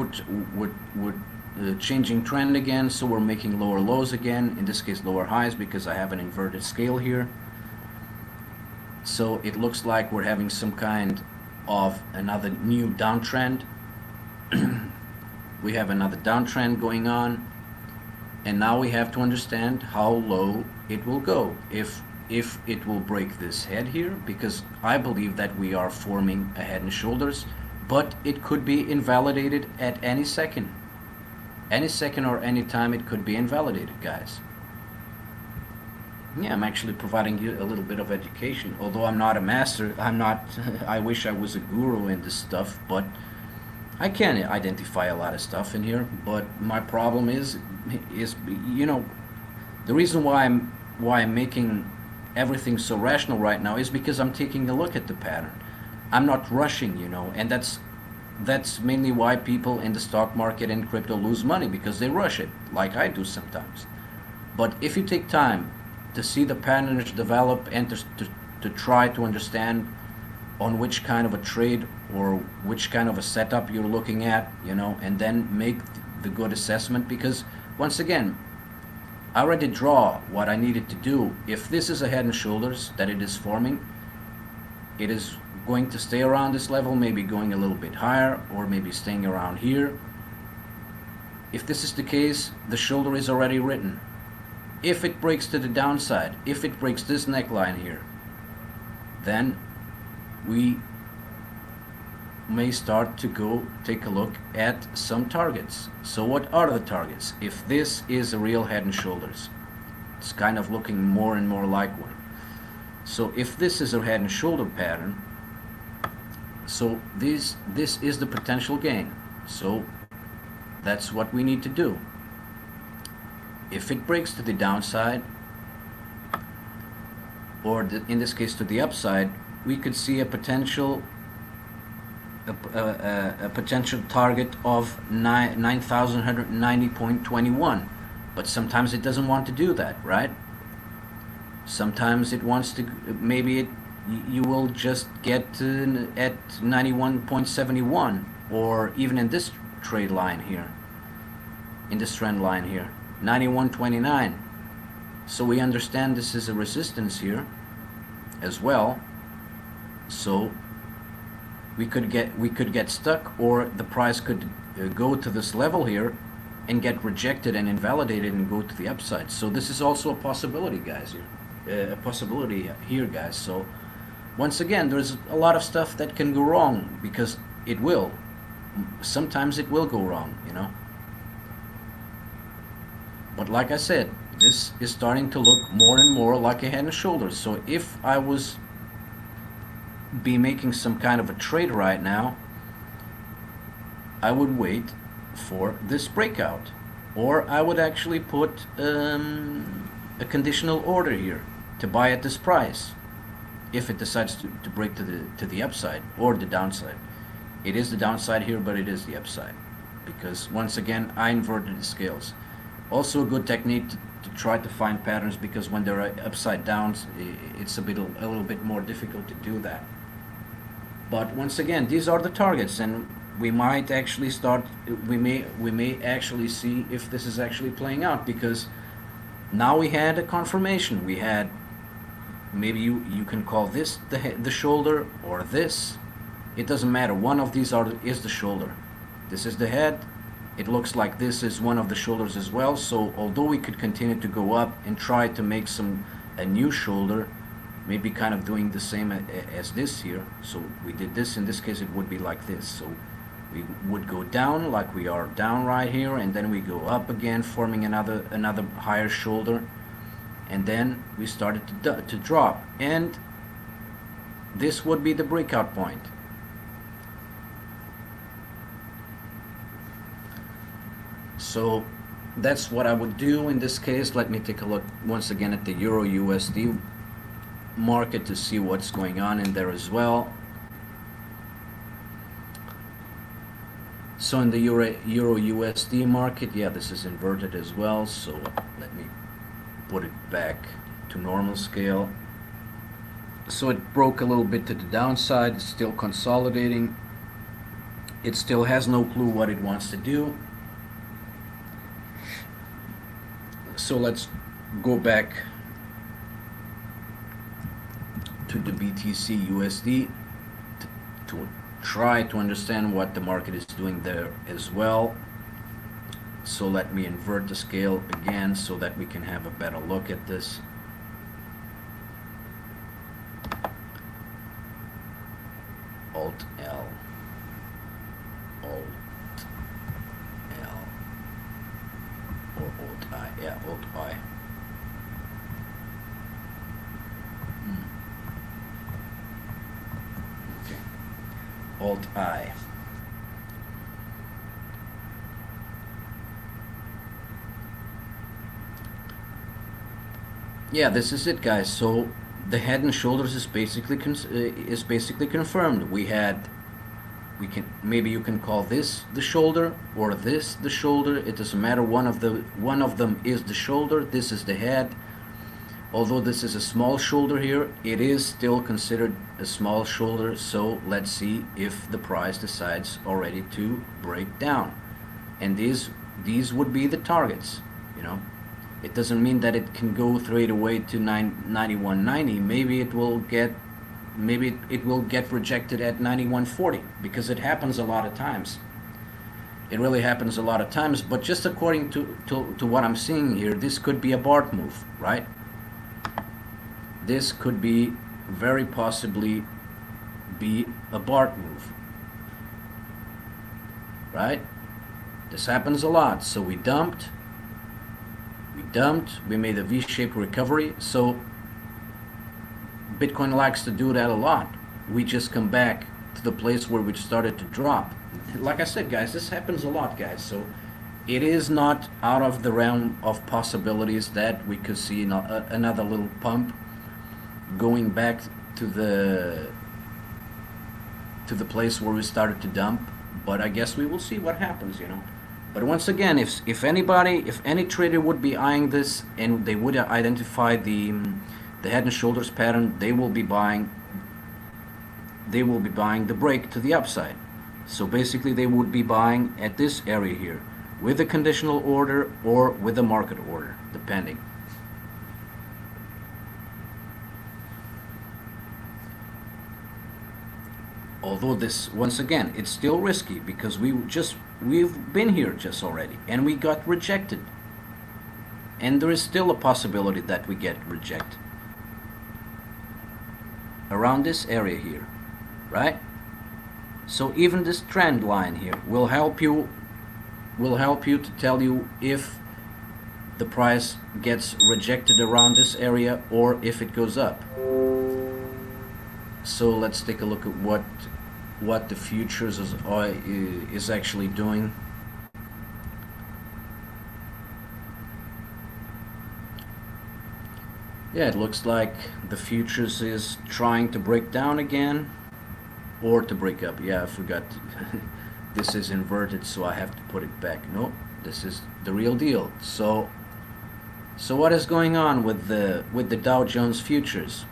changing trend again, so we're making lower lows again, in this case lower highs because I have an inverted scale here. So it looks like we're having some kind of another new downtrend. We have another downtrend going on, and now we have to understand how low it will go, if it will break this head here, because I believe that we are forming a head and shoulders, but it could be invalidated at any second. Any second or any time it could be invalidated, guys. Yeah, I'm actually providing you a little bit of education. Although I'm not a master, I'm not, I wish I was a guru in this stuff, but I can identify a lot of stuff in here. But my problem is, you know, the reason why I'm making everything so rational right now is because I'm taking a look at the pattern. I'm not rushing, you know, and that's mainly why people in the stock market and crypto lose money, because they rush it, like I do sometimes. But if you take time to see the patterns develop and to try to understand on which kind of a trade or which kind of a setup you're looking at, you know, and then make the good assessment, because once again, I already draw what I needed to do. If this is a head and shoulders that it is forming, it is going to stay around this level, maybe going a little bit higher, or maybe staying around here. If this is the case, the shoulder is already written. If it breaks to the downside, if it breaks this neckline here, then we may start to go take a look at some targets. So what are the targets? If this is a real head and shoulders, it's kind of looking more and more like one. So if this is a head and shoulder pattern, so this is the potential gain. So that's what we need to do. If it breaks to the downside, or in this case to the upside, we could see a potential target of 9,190.21. But sometimes it doesn't want to do that, right? Sometimes it wants to, maybe you will just get at 91.71, or even in this trade line here, in this trend line here, 91.29. So we understand this is a resistance here as well. So we could get stuck, or the price could go to this level here and get rejected and invalidated and go to the upside. So this is also a possibility, guys, here. A possibility here, guys. So once again, there's a lot of stuff that can go wrong, because it will. Sometimes it will go wrong, you know. But like I said, this is starting to look more and more like a head and shoulders. So if I was be making some kind of a trade right now, I would wait for this breakout, or I would actually put a conditional order here to buy at this price if it decides to break to the upside or the downside. It is the downside here, but it is the upside, because once again I inverted the scales. Also a good technique to try to find patterns, because when there are upside downs, it's a little bit more difficult to do that. But once again, these are the targets, and we might actually start, we may actually see if this is actually playing out, because now we had a confirmation. We had, maybe you can call this the shoulder, or this. It doesn't matter. One of these is the shoulder. This is the head. It looks like this is one of the shoulders as well. So although we could continue to go up and try to make a new shoulder, maybe kind of doing the same as this here. So we did this. In this case, it would be like this. So we would go down like we are down right here, and then we go up again, forming another higher shoulder, and then we started to drop, and this would be the breakout point. So that's what I would do in this case. Let me take a look once again at the Euro USD market to see what's going on in there as well. So in the Euro USD market, yeah, this is inverted as well. So let me put it back to normal scale. So it broke a little bit to the downside. It's still consolidating. It still has no clue what it wants to do. So let's go back to the BTC USD to try to understand what the market is doing there as well. So let me invert the scale again so that we can have a better look at this. Alt L, Alt L, or Alt I, yeah, Alt I. Okay, Alt I. Yeah, this is it, guys. So the head and shoulders is basically confirmed. We can, maybe you can call this the shoulder or this the shoulder. It doesn't matter. One of them is the shoulder. This is the head. Although this is a small shoulder here, it is still considered a small shoulder. So let's see if the price decides already to break down, and these would be the targets. You know. It doesn't mean that it can go straight away to 91.90. Maybe it will get rejected at 91.40, because it happens a lot of times. It really happens a lot of times. But just according to what I'm seeing here, this could be a BART move, right? This could be very possibly be a BART move, right? This happens a lot. So we dumped, we made a V-shaped recovery. So Bitcoin likes to do that a lot. We just come back to the place where we started to drop. Like I said, guys, this happens a lot, guys. So it is not out of the realm of possibilities that we could see another little pump going back to the place where we started to dump. But I guess we will see what happens, you know. But once again, if any trader would be eyeing this and they would identify the head and shoulders pattern, they will be buying the break to the upside. So basically they would be buying at this area here with a conditional order or with a market order, depending. Although this, once again, it's still risky because we've been here just already and we got rejected, and there is still a possibility that we get rejected around this area here, right? So even this trend line here will help you to tell you if the price gets rejected around this area or if it goes up. So let's take a look at what the futures is actually doing. Yeah, it looks like the futures is trying to break down again or to break up. Yeah, I forgot. This is inverted, so I have to put it back. No, this is the real deal. So what is going on with the Dow Jones futures?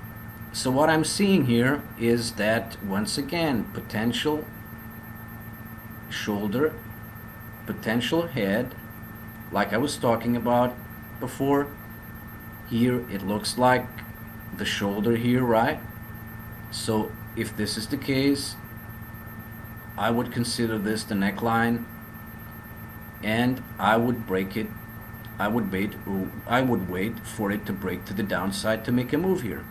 So what I'm seeing here is that, once again, potential shoulder, potential head, like I was talking about before. Here it looks like the shoulder here, right? So if this is the case, I would consider this the neckline, and I would break it. I would wait for it to break to the downside to make a move here.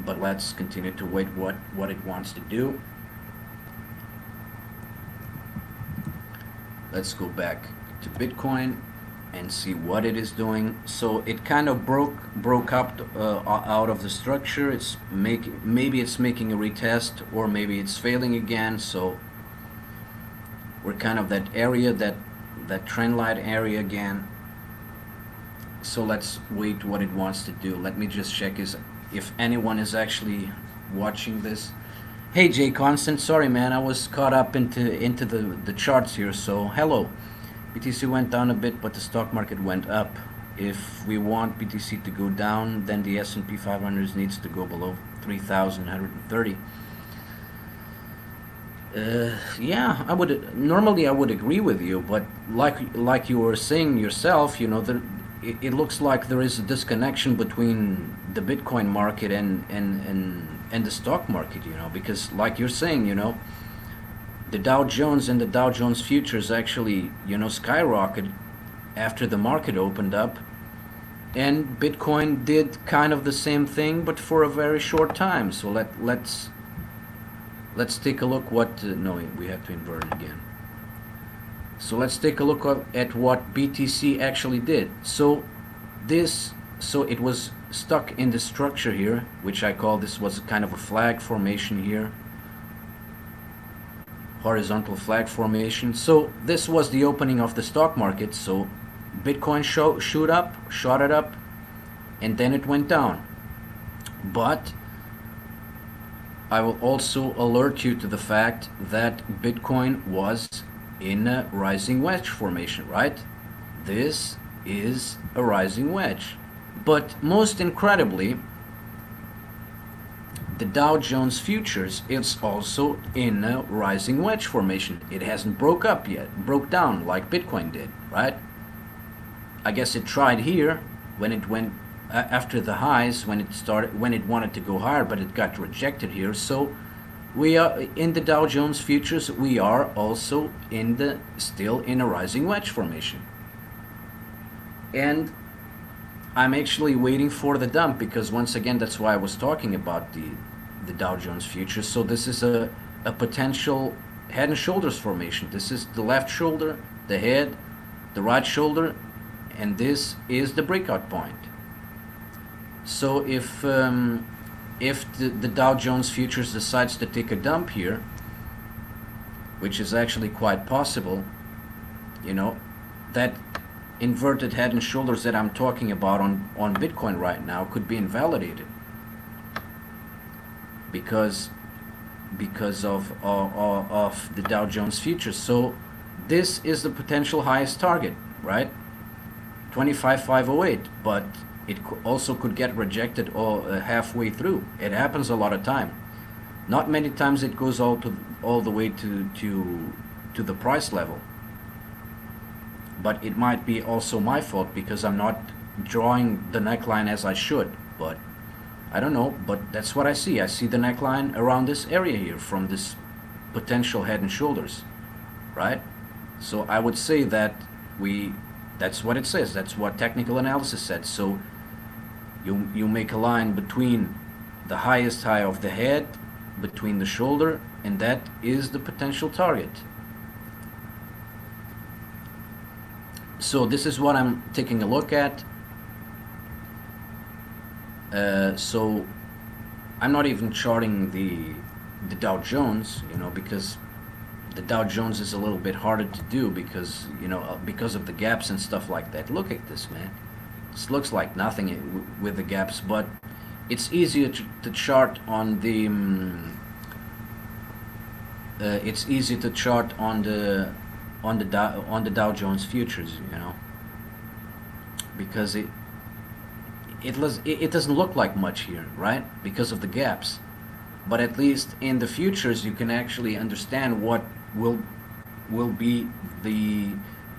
But let's continue to wait what it wants to do. Let's go back to Bitcoin and see what it is doing. So it kind of broke up out of the structure. Maybe it's making a retest, or maybe it's failing again. So we're kind of that area, that trend line area again. So let's wait what it wants to do. Let me just check if anyone is actually watching this. Hey Jay Constant, sorry man, I was caught up into the charts here. So hello. BTC went down a bit, but the stock market went up. If we want BTC to go down, then the S&P 500 needs to go below 3,130. Yeah, I would agree with you, but like you were saying yourself, it looks like there is a disconnection between the Bitcoin market and the stock market, because like you're saying, the Dow Jones and the Dow Jones futures actually, skyrocketed after the market opened up, and Bitcoin did kind of the same thing, but for a very short time. So let's take a look what no, we have to invert it again. So let's take a look at what BTC actually did. So it was stuck in the structure here, which I call this was kind of a flag formation here, horizontal flag formation. So this was the opening of the stock market. So Bitcoin shot it up, and then it went down. But I will also alert you to the fact that Bitcoin was in a rising wedge formation, right? This is a rising wedge. But most incredibly, the Dow Jones futures is also in a rising wedge formation. It hasn't broke down like Bitcoin did, right? I guess it tried here when it went after the highs, when it wanted to go higher, but it got rejected here. So we are in the Dow Jones futures, we are also still in a rising wedge formation. And I'm actually waiting for the dump, because once again, that's why I was talking about the Dow Jones futures. So this is a potential head and shoulders formation. This is the left shoulder, the head, the right shoulder, and this is the breakout point. So if the Dow Jones futures decides to take a dump here, which is actually quite possible, that inverted head and shoulders that I'm talking about on Bitcoin right now could be invalidated because of the Dow Jones futures. So this is the potential highest target, right? 25,508, but it also could get rejected halfway through. It happens a lot of time. Not many times it goes all the way to the price level. But it might be also my fault because I'm not drawing the neckline as I should. But I don't know, but that's what I see. I see the neckline around this area here from this potential head and shoulders, right? So I would say that that's what it says. That's what technical analysis said. So you make a line between the highest high of the head, between the shoulder, and that is the potential target. So this is what I'm taking a look at. So I'm not even charting the Dow Jones, because the Dow Jones is a little bit harder to do because of the gaps and stuff like that. Look at this, man. This looks like nothing with the gaps, but it's easier to chart on the it's easy to chart on the Dow Jones futures, because it doesn't look like much here, right? Because of the gaps. But at least in the futures, you can actually understand what will be the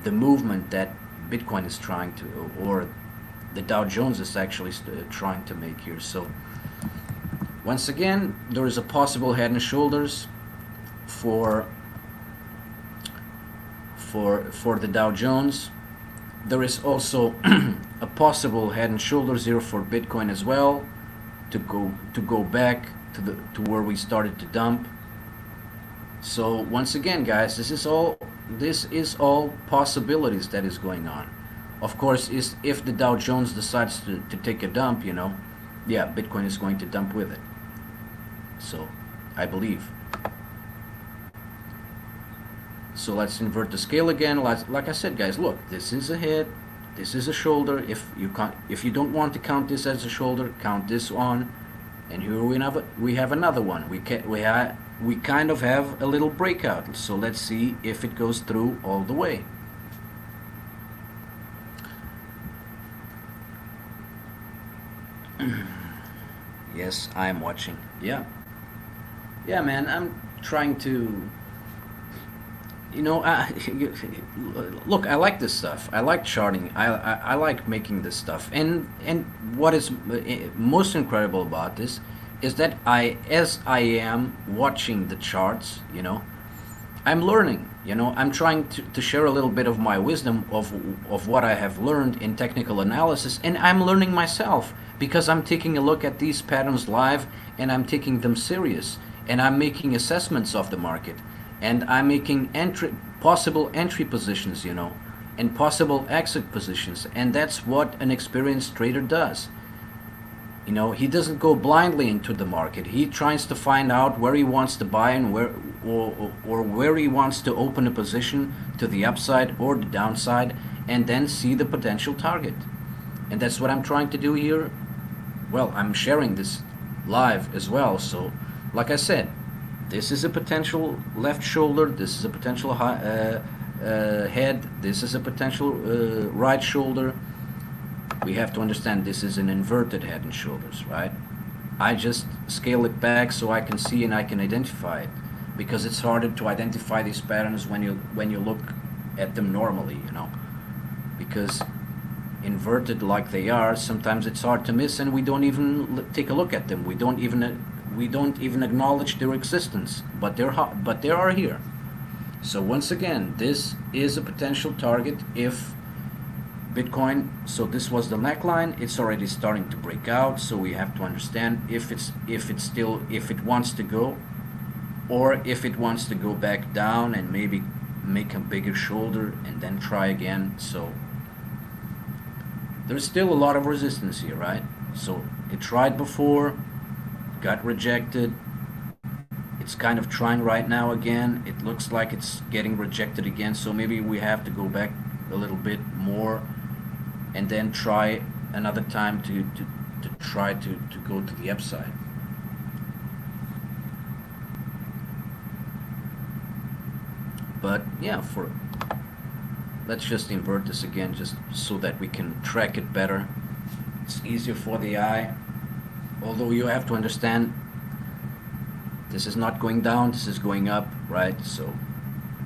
movement that Bitcoin is trying to, or the Dow Jones is actually trying to make here. So once again, there is a possible head and shoulders for the Dow Jones. There is also a possible head and shoulders here for Bitcoin as well, to go back to where we started to dump. So once again, guys, this is all possibilities that is going on. Of course, if the Dow Jones decides to take a dump, yeah, Bitcoin is going to dump with it. So I believe. So let's invert the scale again. Like I said, guys, look, this is a head, this is a shoulder. If you don't want to count this as a shoulder, count this on, and here we have another one. We kind of have a little breakout. So let's see if it goes through all the way. Yes, I am watching. Yeah, man, I'm trying to You know, look, I like this stuff. I like charting. I like making this stuff. And what is most incredible about this is that as I am watching the charts, you know, I'm learning. You know, I'm trying to share a little bit of my wisdom of what I have learned in technical analysis, and I'm learning myself because I'm taking a look at these patterns live and I'm taking them serious and I'm making assessments of the market and I'm making possible entry positions, you know, and possible exit positions, and that's what an experienced trader does. You know, he doesn't go blindly into the market. He tries to find out where he wants to buy and where or where he wants to open a position to the upside or the downside and then see the potential target. And that's what I'm trying to do here. Well, I'm sharing this live as well. So, like I said, this is a potential left shoulder, this is a potential head, this is a potential right shoulder. We have to understand this is an inverted head and shoulders, right? I just scale it back so I can see and I can identify it, because it's harder to identify these patterns when you look at them normally, you know, because inverted like they are, sometimes it's hard to miss, and we don't even take a look at them. We don't even acknowledge their existence, but they are here. So once again, this is a potential target if Bitcoin, so this was the neckline, it's already starting to break out, so we have to understand if it wants to go, or if it wants to go back down and maybe make a bigger shoulder and then try again. So there's still a lot of resistance here, right? So it tried before, got rejected, it's kind of trying right now again, it looks like it's getting rejected again, so maybe we have to go back a little bit more and then try another time to try to go to the upside. But yeah, let's just invert this again just so that we can track it better. It's easier for the eye, although you have to understand this is not going down, this is going up, right? So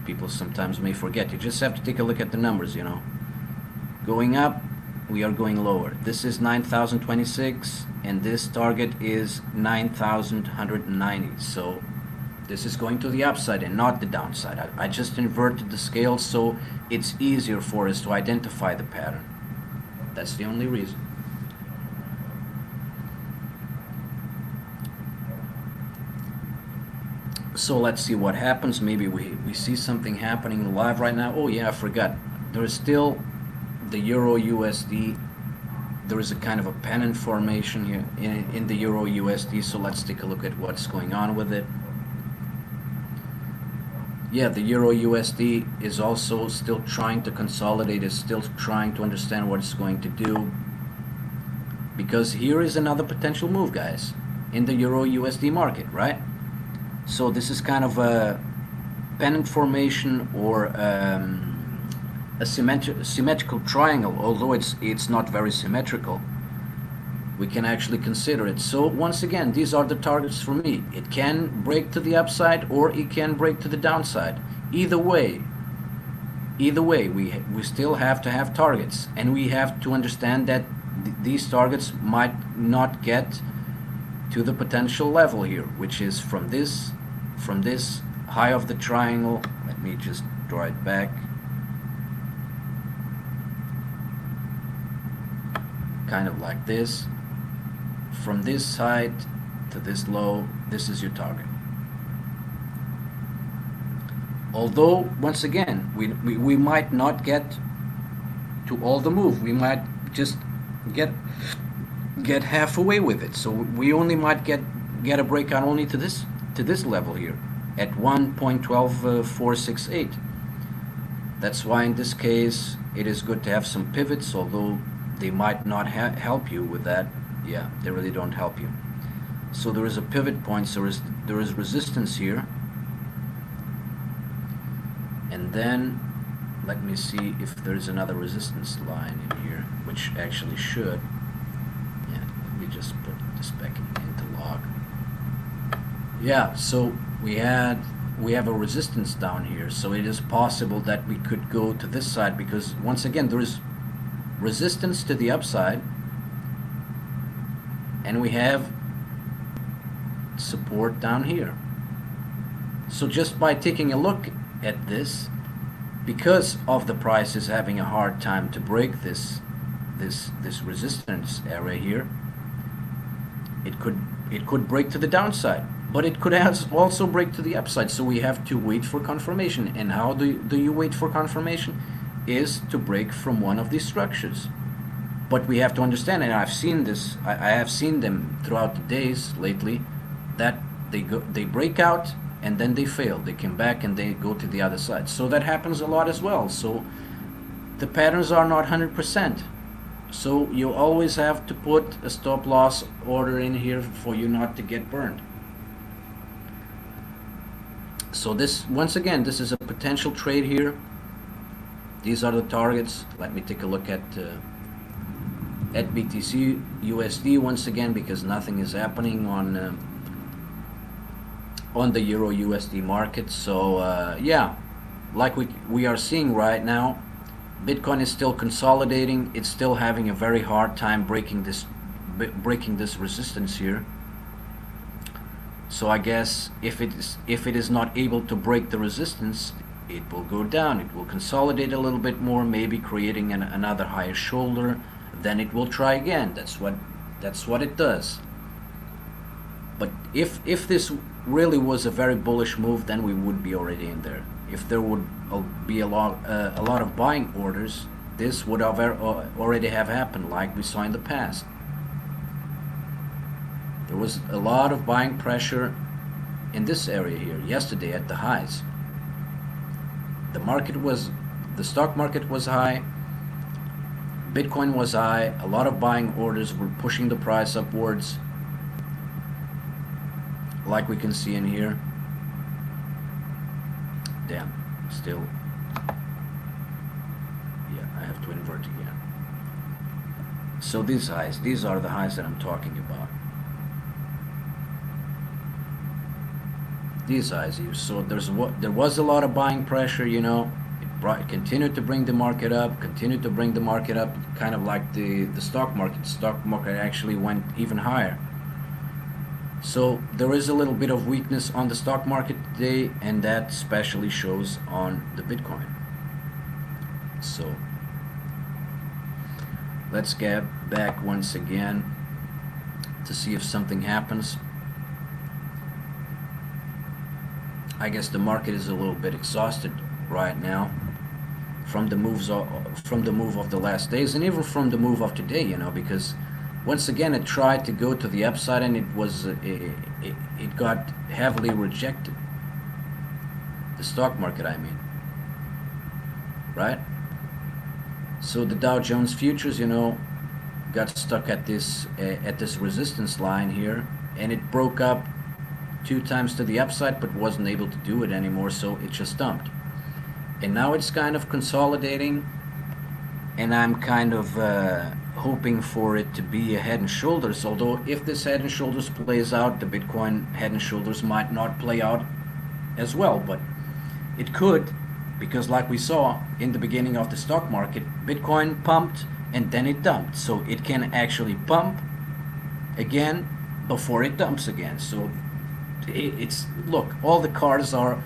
people sometimes may forget. You just have to take a look at the numbers, you know. Going up, we are going lower. This is 9,026 and this target is 9,190. So this is going to the upside and not the downside. I just inverted the scale so it's easier for us to identify the pattern. That's the only reason. So let's see what happens. Maybe we see something happening live right now. Oh yeah, I forgot. There is still the Euro USD. There is a kind of a pennant formation here in the Euro USD. So let's take a look at what's going on with it. Yeah, the Euro USD is also still trying to consolidate, is still trying to understand what it's going to do. Because here is another potential move, guys, in the Euro USD market, right? So this is kind of a pennant formation or a symmetrical triangle, although it's not very symmetrical. We can actually consider it. So once again, these are the targets for me. It can break to the upside or it can break to the downside. Either way, we still have to have targets, and we have to understand that these targets might not get to the potential level here, which is from this high of the triangle. Let me just draw it back. Kind of like this. From this side to this low, this is your target. Although, once again, we might not get to all the move. We might just get halfway with it. So we only might get a breakout only to this level here at 1.12468. That's why in this case it is good to have some pivots, although they might not help you with that. Yeah, they really don't help you. So there is a pivot point, so there is resistance here. And then let me see if there's another resistance line in here, which actually should. Yeah, let me just put this back into log. Yeah, so we had we have a resistance down here, so it is possible that we could go to this side, because once again there is resistance to the upside, and we have support down here. So just by taking a look at this, because of the price is having a hard time to break this resistance area here, it could break to the downside, but it could also break to the upside. So we have to wait for confirmation. And how do you wait for confirmation? Is to break from one of these structures. But we have to understand, and I've seen this, I have seen them throughout the days lately, that they break out and then they fail. They come back and they go to the other side. So that happens a lot as well. So the patterns are not 100%. So you always have to put a stop loss order in here for you not to get burned. So this, once again, this is a potential trade here. These are the targets. Let me take a look at BTC USD once again, because nothing is happening on the Euro USD market. So yeah, like we are seeing right now, Bitcoin is still consolidating. It's still having a very hard time breaking this resistance here. So I guess if it is not able to break the resistance, it will go down. It will consolidate a little bit more, maybe creating another higher shoulder. Then it will try again. That's what it does. But if this really was a very bullish move, then we would be already in there. If there would be a lot of buying orders, this would have already have happened, like we saw in the past. There was a lot of buying pressure in this area here yesterday at the highs. The stock market was high, Bitcoin was high, a lot of buying orders were pushing the price upwards, like we can see in here. Damn, still, yeah, I have to invert again. So these highs, these are the highs that I'm talking about. These highs here. So there was a lot of buying pressure, you know. It continued to bring the market up, kind of like the stock market. The stock market actually went even higher. So there is a little bit of weakness on the stock market today, and that especially shows on the Bitcoin. So let's get back once again to see if something happens. I guess the market is a little bit exhausted right now from the move of the last days, and even from the move of today, you know, because once again it tried to go to the upside, and it got heavily rejected. The stock market, I mean, right? So the Dow Jones futures, you know, got stuck at this resistance line here, and it broke up 2 times to the upside, but wasn't able to do it anymore, so it just dumped. And now it's kind of consolidating, and I'm kind of hoping for it to be a head and shoulders, although if this head and shoulders plays out, the Bitcoin head and shoulders might not play out as well, but it could, because like we saw in the beginning of the stock market, Bitcoin pumped and then it dumped, so it can actually pump again before it dumps again. So it's, look, all the cards are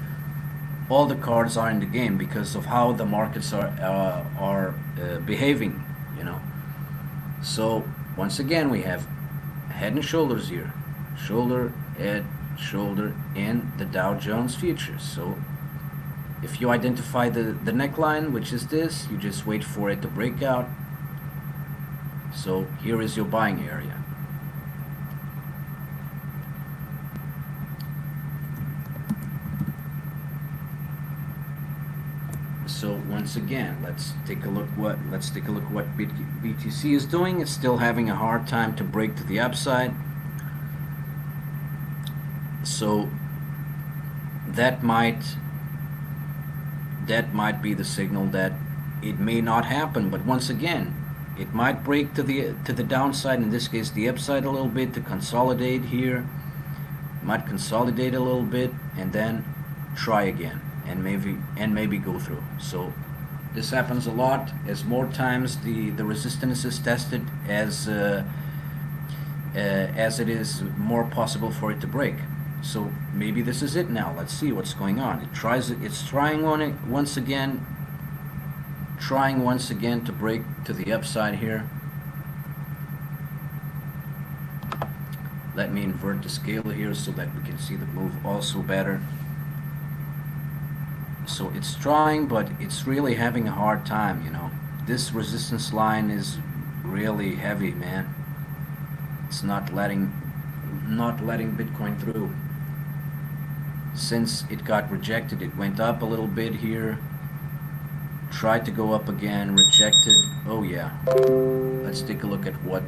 in the game because of how the markets are behaving, you know. So once again we have head and shoulders here, shoulder, head, shoulder in the Dow Jones futures. So if you identify the neckline, which is this, you just wait for it to break out. So here is your buying area. So once again, let's take a look what BTC is doing. It's still having a hard time to break to the upside. So that might be the signal that it may not happen. But once again, it might break to the downside. In this case, the upside a little bit to consolidate here. Might consolidate a little bit and then try again and maybe go through. So this happens a lot. As more times the resistance is tested, as it is more possible for it to break. So maybe this is it now. Let's see what's going on. It's trying on it once again, trying once again to break to the upside here. Let me invert the scale here so that we can see the move also better. So it's trying, but it's really having a hard time, you know. This resistance line is really heavy, man. It's not letting Bitcoin through. Since it got rejected, it went up a little bit here, tried to go up again, rejected. Oh yeah. Let's take a look at what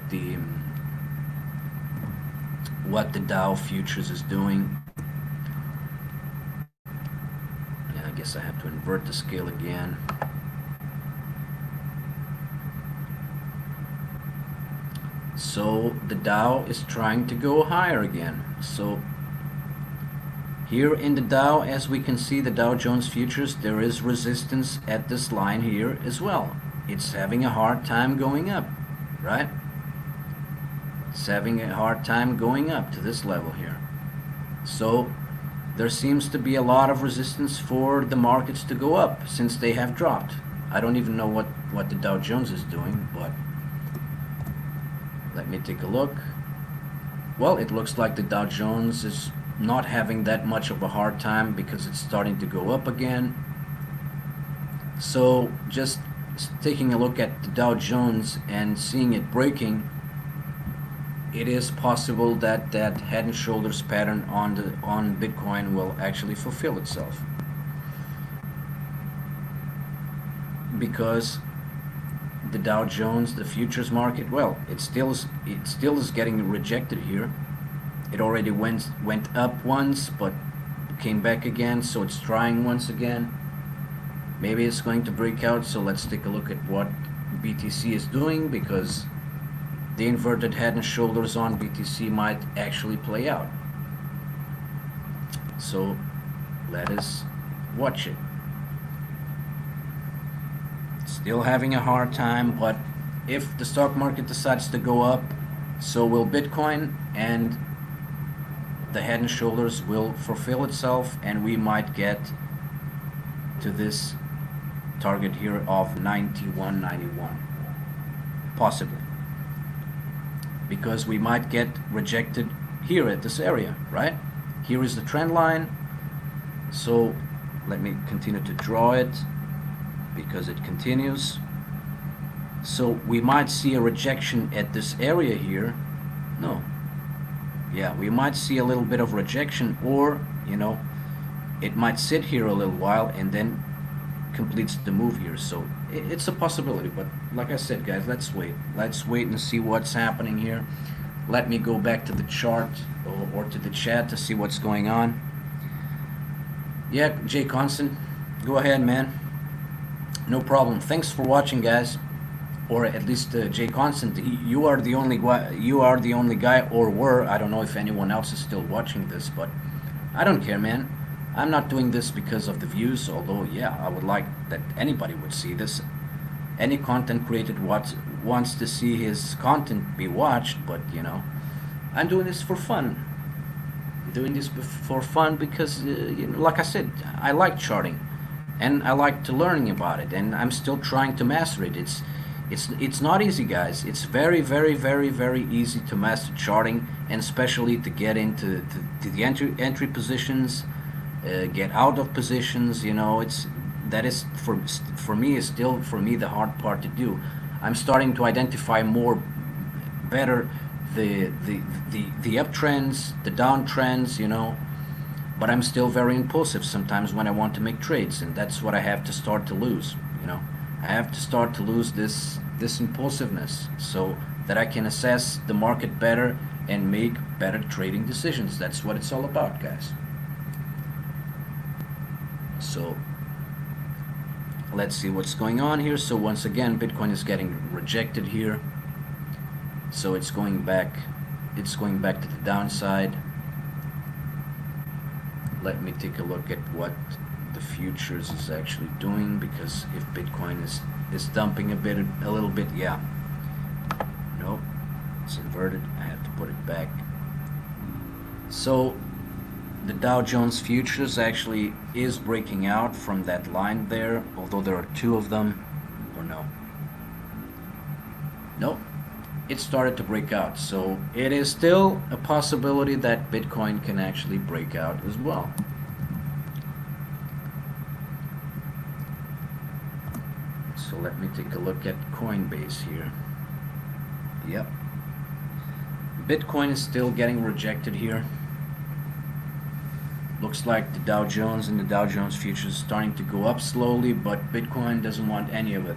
the Dow futures is doing. Yeah, I guess I have to invert the scale again. So the Dow is trying to go higher again. So here in the Dow, as we can see, the Dow Jones futures, there is resistance at this line here as well. It's having a hard time going up, right? It's having a hard time going up to this level here. So there seems to be a lot of resistance for the markets to go up since they have dropped. I don't even know what the Dow Jones is doing, but let me take a look. Well, it looks like the Dow Jones is not having that much of a hard time because it's starting to go up again. So just taking a look at the Dow Jones and seeing it breaking, it is possible that that head and shoulders pattern on Bitcoin will actually fulfill itself, because the Dow Jones, the futures market, well, it still is getting rejected here. It already went up once, but came back again, so it's trying once again. Maybe it's going to break out. So let's take a look at what BTC is doing, because the inverted head and shoulders on BTC might actually play out. So let us watch it. Still having a hard time, but if the stock market decides to go up, so will Bitcoin, and the head and shoulders will fulfill itself, and we might get to this target here of 91.91, possibly, because we might get rejected here at this area, right? Here is the trend line. So let me continue to draw it, because it continues. So we might see a rejection at this area here. No. Yeah, we might see a little bit of rejection, or, you know, it might sit here a little while and then completes the move here. So it's a possibility, but like I said, guys, let's wait and see what's happening here. Let me go back to the chart or to the chat to see what's going on. Yeah, Jay Constant, go ahead, man. No problem. Thanks for watching, guys. Or at least Jay Constant, you are the only guy, or were. I don't know if anyone else is still watching this, but I don't care, man. I'm not doing this because of the views, although yeah, I would like that anybody would see this. Any content created wants to see his content be watched, but you know, I'm doing this for fun. I'm doing this for fun because, you know, like I said, I like charting, and I like to learning about it, and I'm still trying to master it. It's not easy, guys. It's very, very, very, very easy to master charting, and especially to get into the entry positions, get out of positions. You know, that is for me is still for me the hard part to do. I'm starting to identify more better the uptrends, the downtrends, you know, but I'm still very impulsive sometimes when I want to make trades, and that's what I have to start to lose, you know. I have to start to lose this impulsiveness so that I can assess the market better and make better trading decisions. That's what it's all about, guys. So let's see what's going on here. So once again, Bitcoin is getting rejected here. So it's going back to the downside. let me take a look at what the futures is actually doing, because if Bitcoin is dumping a little bit, yeah. Nope, it's inverted. I have to put it back. So the Dow Jones futures actually is breaking out from that line there, although there are two of them. Or no? Nope. It started to break out, so it is still a possibility that Bitcoin can actually break out as well. So let me take a look at Coinbase here. Yep. Bitcoin is still getting rejected here. Looks like the Dow Jones and the Dow Jones futures starting to go up slowly, but Bitcoin doesn't want any of it.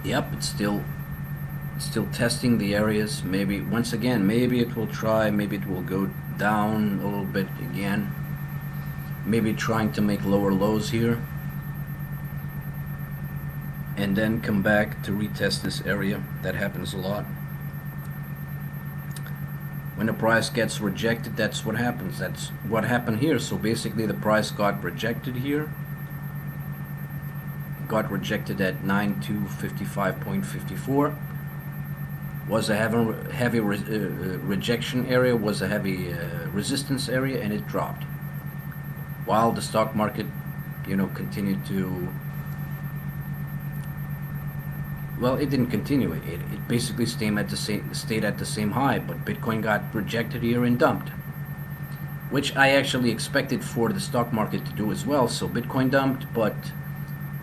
Yep, it's still testing the areas. Maybe once again, maybe it will try, maybe it will go down a little bit again. Maybe trying to make lower lows here, and then come back to retest this area. That happens a lot. When the price gets rejected, that's what happens. That's what happened here. So basically the price got rejected here. Got rejected at 9255.54. Was a heavy rejection area, was a heavy resistance area, and it dropped. While the stock market, continued to, well, it didn't continue. It basically stayed at the same high, but Bitcoin got rejected here and dumped, which I actually expected for the stock market to do as well. So Bitcoin dumped, but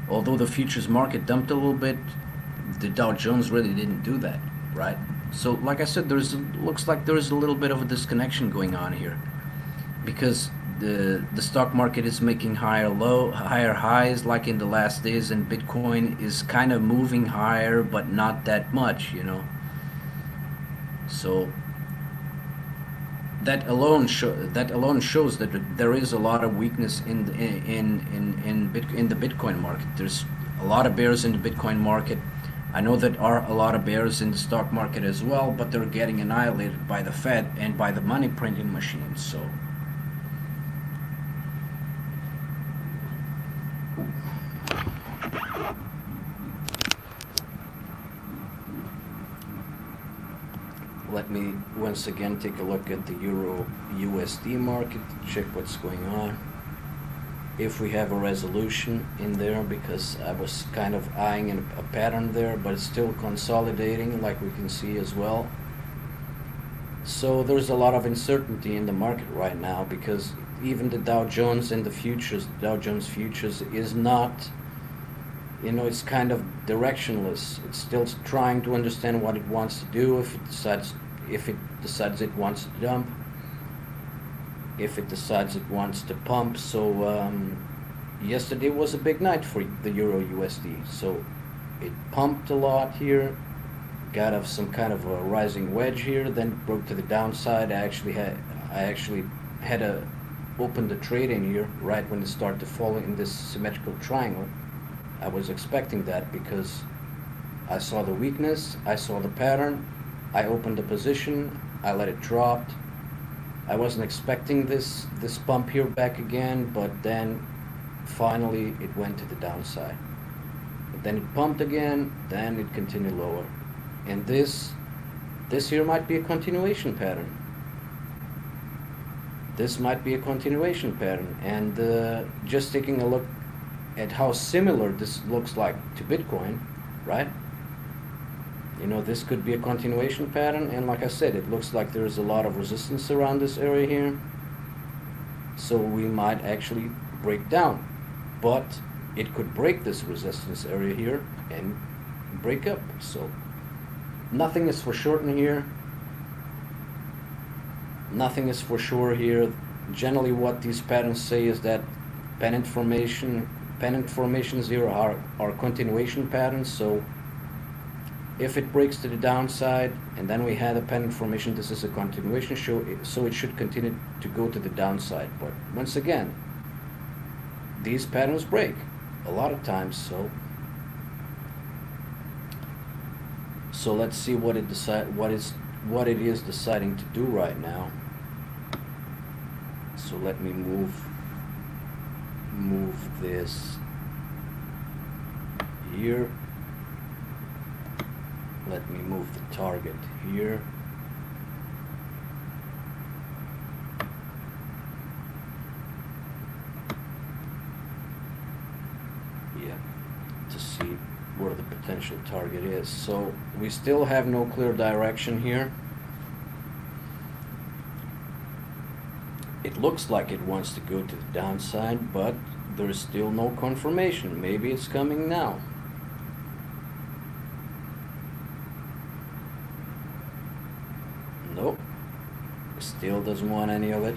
although the futures market dumped a little bit, the Dow Jones really didn't do that, right? So like I said, looks like there is a little bit of a disconnection going on here, because the stock market is making higher highs like in the last days, and Bitcoin is kind of moving higher, but not that much, So that alone shows that there is a lot of weakness in the Bitcoin market. There's a lot of bears in the Bitcoin market. I know that are a lot of bears in the stock market as well, but they're getting annihilated by the Fed and by the money printing machines. So let me once again take a look at the Euro USD market to check what's going on. If we have a resolution in there, because I was kind of eyeing a pattern there, but it's still consolidating like we can see as well. So there's a lot of uncertainty in the market right now, because even the Dow Jones and the Dow Jones futures is not, it's kind of directionless. It's still trying to understand what it wants to do, if it decides it wants to dump, if it decides it wants to pump. So yesterday was a big night for the Euro USD. So it pumped a lot here, got off some kind of a rising wedge here, then broke to the downside. I actually had to open the trade in here right when it started to fall in this symmetrical triangle. I was expecting that, because I saw the weakness, I saw the pattern, I opened the position, I let it drop. I wasn't expecting this bump here back again, but then finally it went to the downside. But then it pumped again, then it continued lower. And this here might be a continuation pattern. This might be a continuation pattern. And just taking a look at how similar this looks like to Bitcoin, right? You know, this could be a continuation pattern, and like I said, it looks like there's a lot of resistance around this area here. So we might actually break down. But it could break this resistance area here and break up. So nothing is for sure in here. Nothing is for sure here. Generally what these patterns say is that pennant formations here are continuation patterns. So if it breaks to the downside and then we had a pennant formation, this is a continuation so it should continue to go to the downside. But once again, these patterns break a lot of times. So let's see what it is deciding to do right now. So let me move this here. Let me move the target here. Yeah, to see where the potential target is. So we still have no clear direction here. It looks like it wants to go to the downside, but there's still no confirmation. Maybe it's coming now. Nope. Still doesn't want any of it.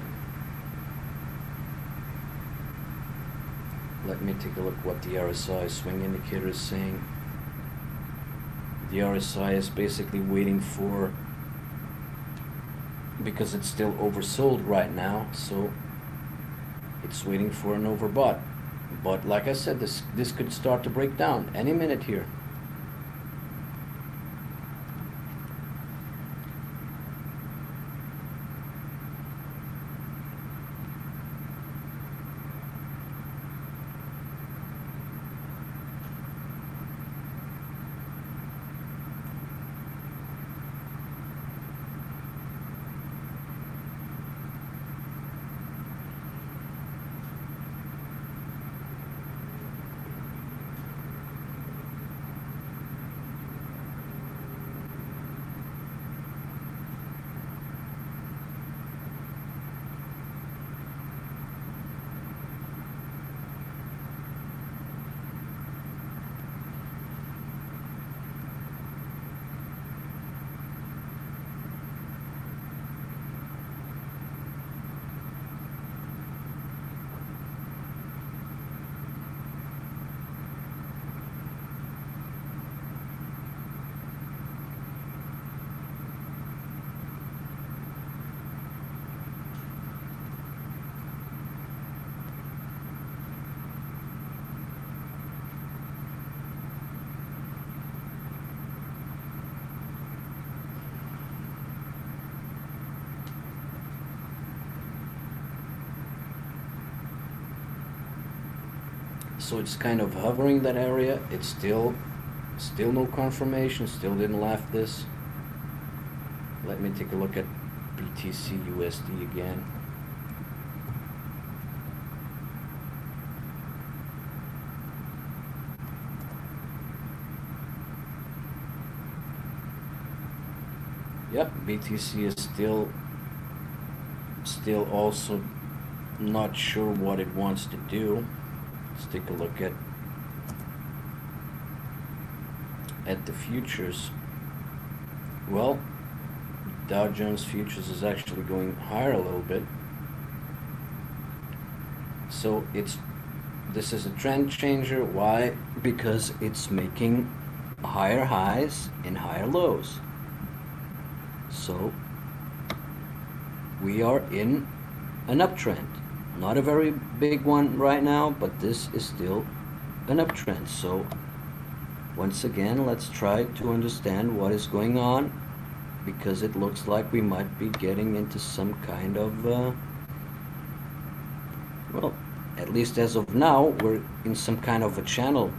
Let me take a look what the RSI swing indicator is saying. The RSI is basically waiting for, because it's still oversold right now, so it's waiting for an overbought. But like I said, this could start to break down any minute here. So it's kind of hovering that area. It's still no confirmation, still didn't left this. Let me take a look at BTC USD again. Yep, BTC is still also not sure what it wants to do. Let's take a look at the futures. Well, Dow Jones futures is actually going higher a little bit. So this is a trend changer. Why? Because it's making higher highs and higher lows. So we are in an uptrend. Not a very big one right now, but this is still an uptrend. So once again, let's try to understand what is going on because it looks like we might be getting into some kind of well, at least as of now, we're in some kind of a channel.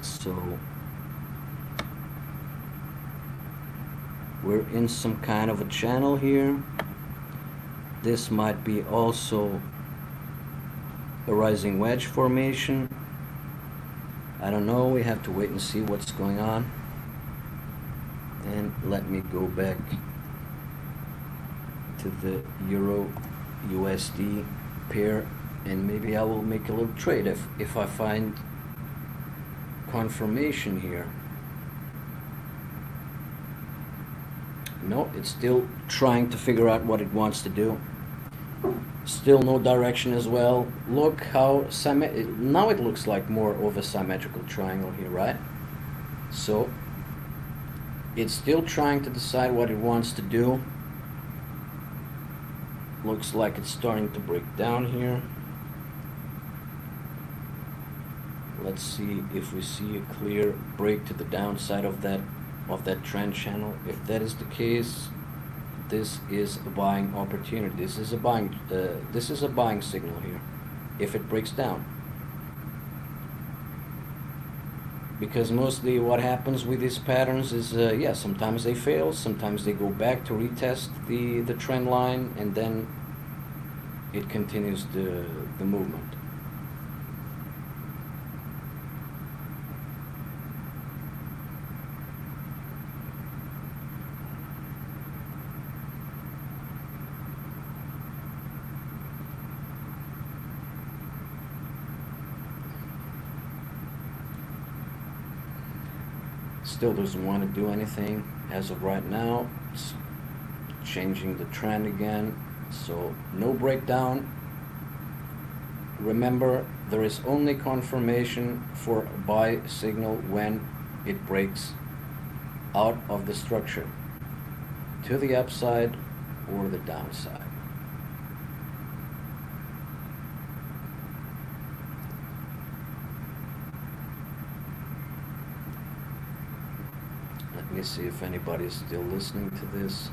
So we're in some kind of a channel here. This might be also a rising wedge formation. I don't know, we have to wait and see what's going on. And let me go back to the Euro USD pair, and maybe I will make a little trade if I find confirmation here. No, it's still trying to figure out what it wants to do. Still no direction as well. Look how now it looks like more of a symmetrical triangle here, right? So it's still trying to decide what it wants to do. Looks like it's starting to break down here. Let's see if we see a clear break to the downside of that trend channel. If that is the case, this is a buying opportunity. This is a buying signal here. If it breaks down, because mostly what happens with these patterns is yeah, sometimes they fail, sometimes they go back to retest the trend line, and then it continues the movement. Still doesn't want to do anything as of right now. It's changing the trend again, so no breakdown. Remember, there is only confirmation for a buy signal when it breaks out of the structure to the upside or the downside. Let me see if anybody's still listening to this.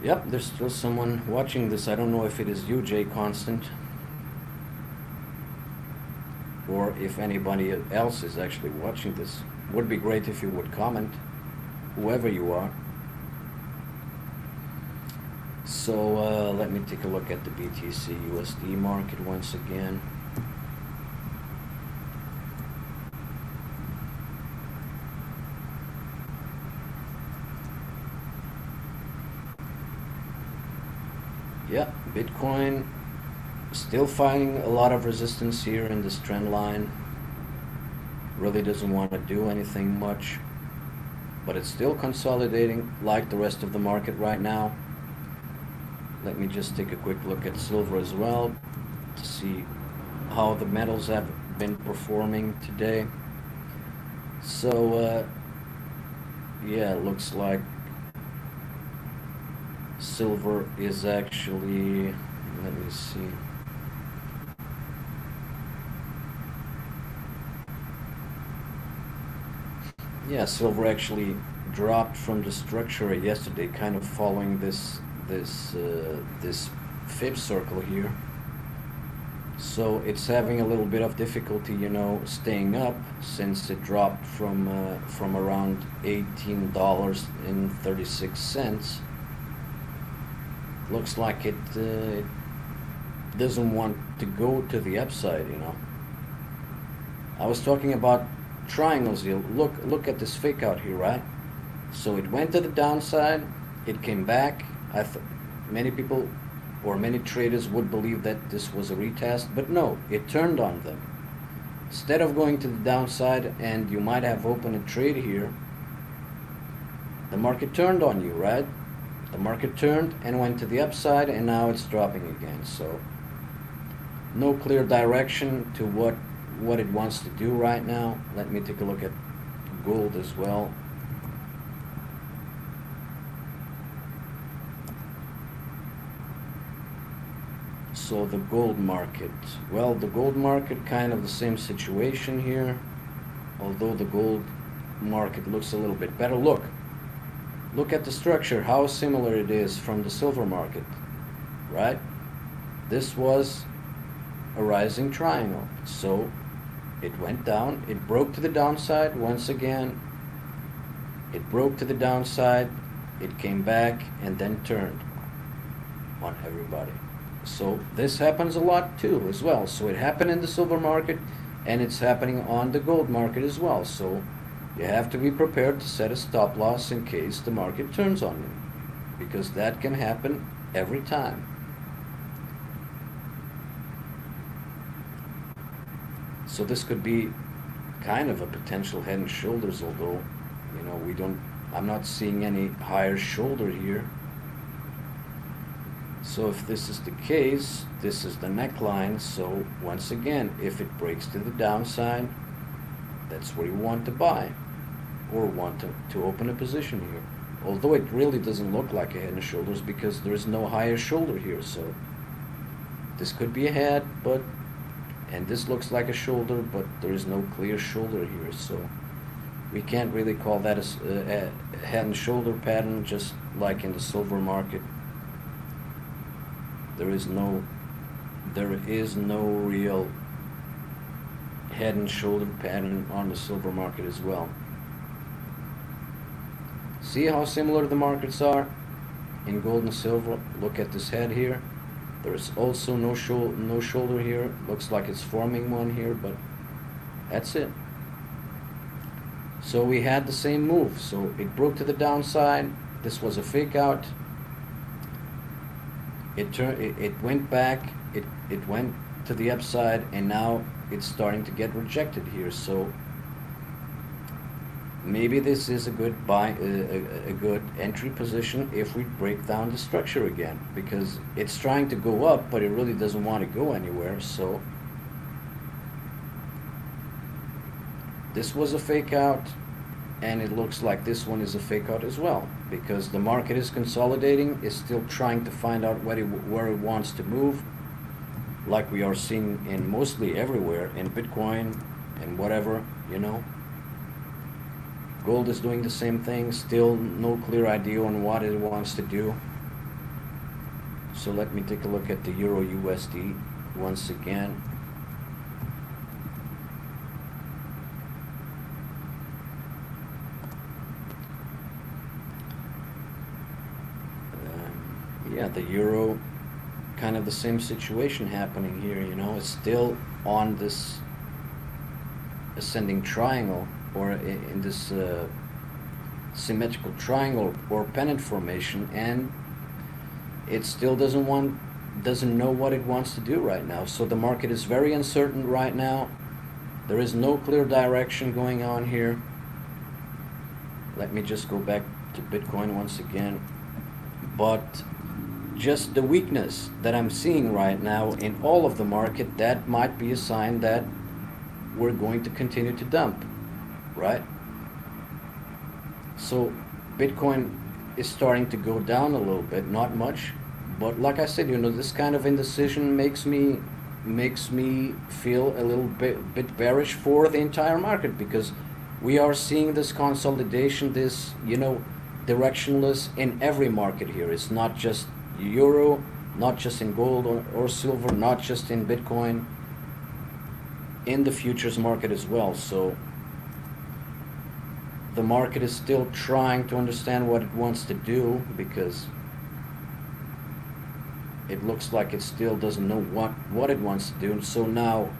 Yep, there's still someone watching this. I don't know if it is you, Jay Constant, or if anybody else is actually watching this. Would be great if you would comment, whoever you are. So let me take a look at the BTC USD market once again. Yeah, Bitcoin still finding a lot of resistance here in this trend line. Really doesn't want to do anything much, but it's still consolidating like the rest of the market right now. Let me just take a quick look at silver as well to see how the metals have been performing today. So yeah, it looks like silver is actually, let me see. Yeah, silver actually dropped from the structure yesterday, kind of following this fib circle here. So it's having a little bit of difficulty, you know, staying up, since it dropped from around $18.36. Looks like it doesn't want to go to the upside, you know. I was talking about triangles here. Look at this fake out here, right? So it went to the downside, it came back. Many people or many traders would believe that this was a retest, but no, it turned on them. Instead of going to the downside, and you might have opened a trade here, the market turned on you, right? The market turned and went to the upside, and now it's dropping again. So no clear direction to what it wants to do right now. Let me take a look at gold as well. So the gold market, well, the gold market, kind of the same situation here. although the gold market looks a little bit better. Look at the structure, how similar it is from the silver market, right? This was a rising triangle, so it went down, it broke to the downside once again, it broke to the downside, it came back and then turned on everybody. So this happens a lot too as well. So it happened in the silver market and it's happening on the gold market as well. So you have to be prepared to set a stop loss in case the market turns on you, because that can happen every time. So this could be kind of a potential head and shoulders, although, I'm not seeing any higher shoulder here. So if this is the case, this is the neckline. So once again, if it breaks to the downside, that's where you want to buy or want to open a position here. Although it really doesn't look like a head and shoulders because there is no higher shoulder here. So this could be a head, and this looks like a shoulder, but there is no clear shoulder here. So we can't really call that a head and shoulder pattern, just like in the silver market. There is no real head and shoulder pattern on the silver market as well. See how similar the markets are in gold and silver? Look at this head here. There is also no shoulder here. Looks like it's forming one here, but that's it. So we had the same move. So it broke to the downside. This was a fake out. It went back, it went to the upside, and now it's starting to get rejected here. So maybe this is a good buy, a good entry position if we break down the structure again, because it's trying to go up, but it really doesn't want to go anywhere. So this was a fake out, and it looks like this one is a fake out as well, because the market is consolidating, is still trying to find out where it wants to move, like we are seeing in mostly everywhere, in Bitcoin and whatever, Gold is doing the same thing, still no clear idea on what it wants to do. So let me take a look at the Euro USD once again. Yeah, the euro, kind of the same situation happening here, it's still on this ascending triangle, or in this symmetrical triangle or pennant formation, and it still doesn't know what it wants to do right now. So the market is very uncertain right now. There is no clear direction going on here. Let me just go back to Bitcoin once again. But just the weakness that I'm seeing right now in all of the market, that might be a sign that we're going to continue to dump, right? So Bitcoin is starting to go down a little bit, not much, but like I said, this kind of indecision makes me feel a little bit bearish for the entire market, because we are seeing this consolidation, this directionless in every market here. It's not just euro, not just in gold or silver, not just in Bitcoin, in the futures market as well. So the market is still trying to understand what it wants to do, because it looks like it still doesn't know what it wants to do. And so now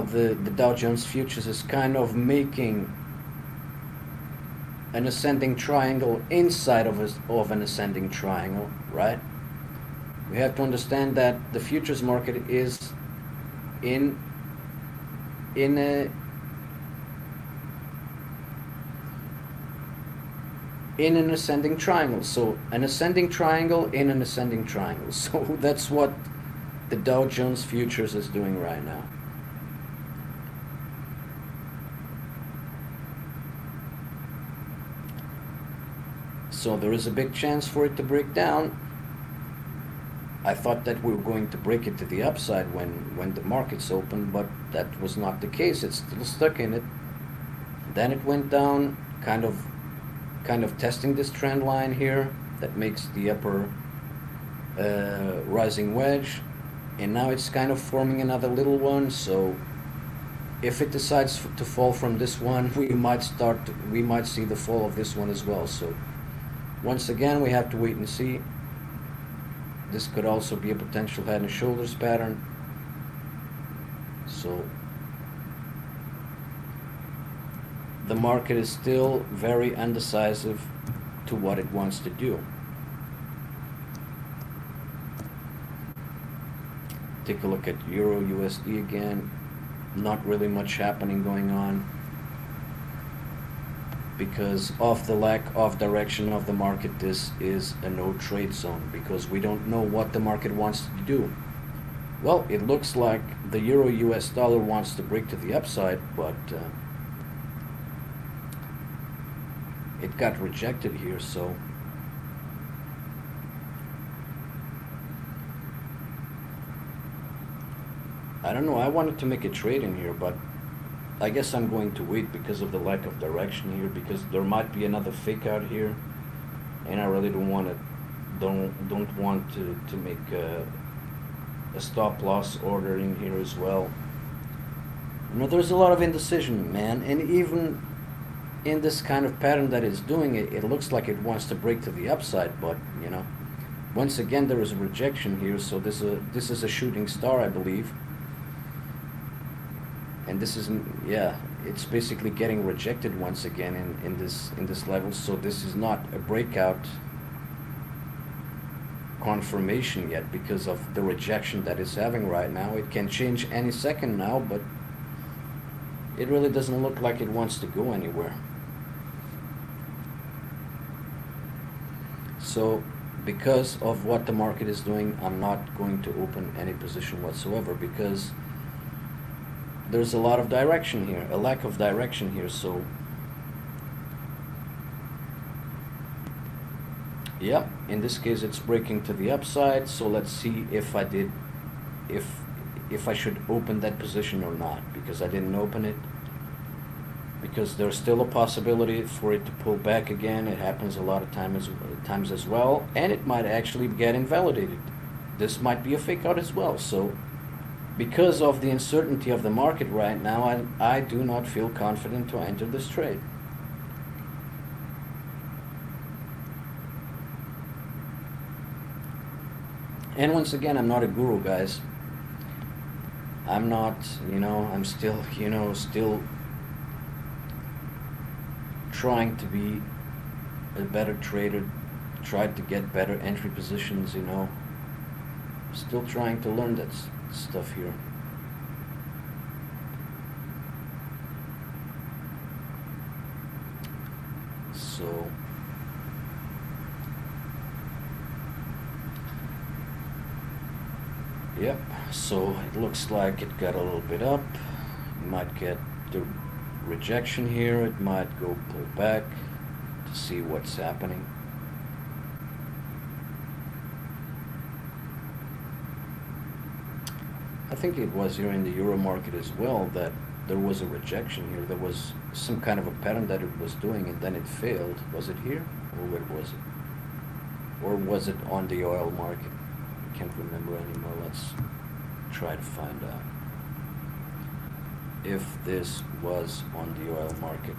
the Dow Jones futures is kind of making an ascending triangle inside of an ascending triangle, right? We have to understand that the futures market is in an ascending triangle. So an ascending triangle in an ascending triangle. So that's what the Dow Jones futures is doing right now. So there is a big chance for it to break down. I thought that we were going to break it to the upside when the markets opened, but that was not the case. It's still stuck in it. Then it went down, kind of testing this trend line here that makes the upper rising wedge, and now it's kind of forming another little one. So if it decides to fall from this one, we might see the fall of this one as well. So once again, we have to wait and see. This could also be a potential head and shoulders pattern. So the market is still very undecisive to what it wants to do. Take a look at Euro USD again. Not really much happening going on because of the lack of direction of the market. This is a no trade zone because we don't know what the market wants to do. Well, it looks like the Euro US dollar wants to break to the upside, but it got rejected here, so I don't know. I wanted to make a trade in here, but I guess I'm going to wait because of the lack of direction here, because there might be another fake out here, and I really don't want to make a stop loss order in here as well. You know, there's a lot of indecision, man, and even in this kind of pattern that it's doing, it looks like it wants to break to the upside, but you know, once again there is a rejection here, so this is a shooting star, I believe. And this is, yeah, it's basically getting rejected once again in this level. So this is not a breakout confirmation yet because of the rejection that it's having right now. It can change any second now, but it really doesn't look like it wants to go anywhere. So because of what the market is doing, I'm not going to open any position whatsoever because there's a lot of direction here, a lack of direction here. So yeah, in this case it's breaking to the upside. So let's see if I should open that position or not, because I didn't open it, because there's still a possibility for it to pull back again. It happens a lot of times as well, and it might actually get invalidated. This might be a fake out as well. So because of the uncertainty of the market right now, I do not feel confident to enter this trade. And once again, I'm not a guru, guys. I'm not, I'm still, still trying to be a better trader, tried to get better entry positions, still trying to learn that stuff here. So yep, so it looks like it got a little bit up. It might get the rejection here. It might go pull back to see what's happening. I think it was here in the euro market as well that there was a rejection here. There was some kind of a pattern that it was doing, and then it failed. Was it here, or where was it? Or was it on the oil market? I can't remember anymore. Let's try to find out if this was on the oil market.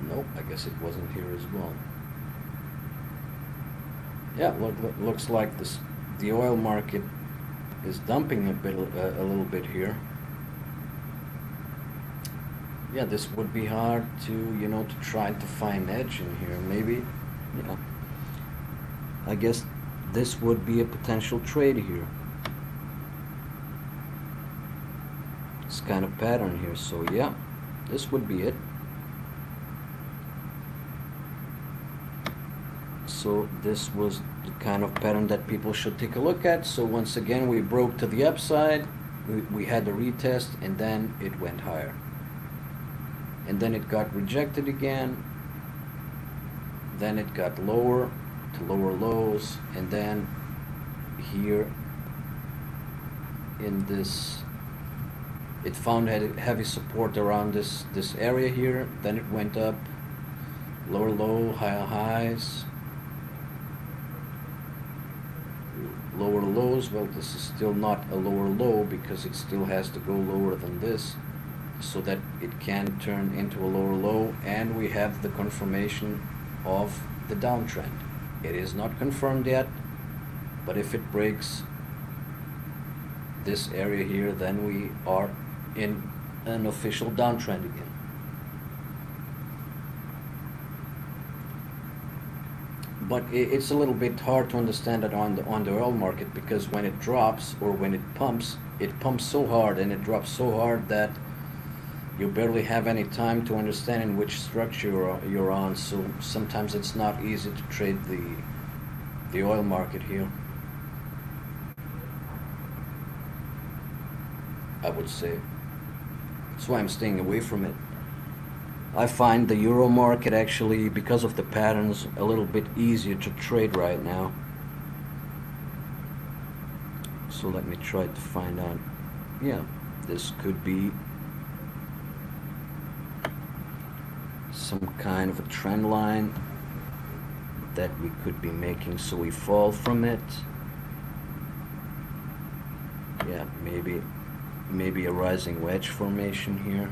Nope, I guess it wasn't here as well. Yeah, looks like the oil market is dumping a little bit here. Yeah, this would be hard to to try to find edge in here. Maybe, I guess this would be a potential trade here. This kind of pattern here. So yeah, this would be it. So this was the kind of pattern that people should take a look at. So once again, we broke to the upside, we had the retest, and then it went higher. And then it got rejected again. Then it got lower to lower lows, and then here in this, it found heavy support around this area here. Then it went up, lower low, higher highs, lower lows. Well, this is still not a lower low because it still has to go lower than this so that it can turn into a lower low, and we have the confirmation of the downtrend. It is not confirmed yet, but if it breaks this area here, then we are in an official downtrend again. But it's a little bit hard to understand it on the oil market, because when it drops or when it pumps so hard and it drops so hard that you barely have any time to understand in which structure you're on. So sometimes it's not easy to trade the oil market here, I would say. That's why I'm staying away from it. I find the euro market actually, because of the patterns, a little bit easier to trade right now. So let me try to find out. Yeah, this could be some kind of a trend line that we could be making, so we fall from it. Yeah, maybe a rising wedge formation here.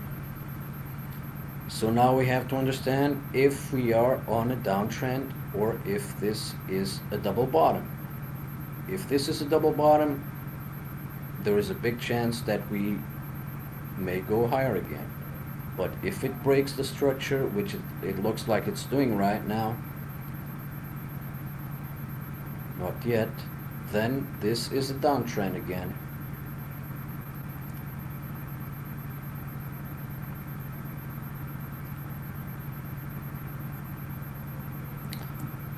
So now we have to understand if we are on a downtrend or if this is a double bottom. If this is a double bottom, there is a big chance that we may go higher again. But if it breaks the structure, which it looks like it's doing right now, not yet, then this is a downtrend again.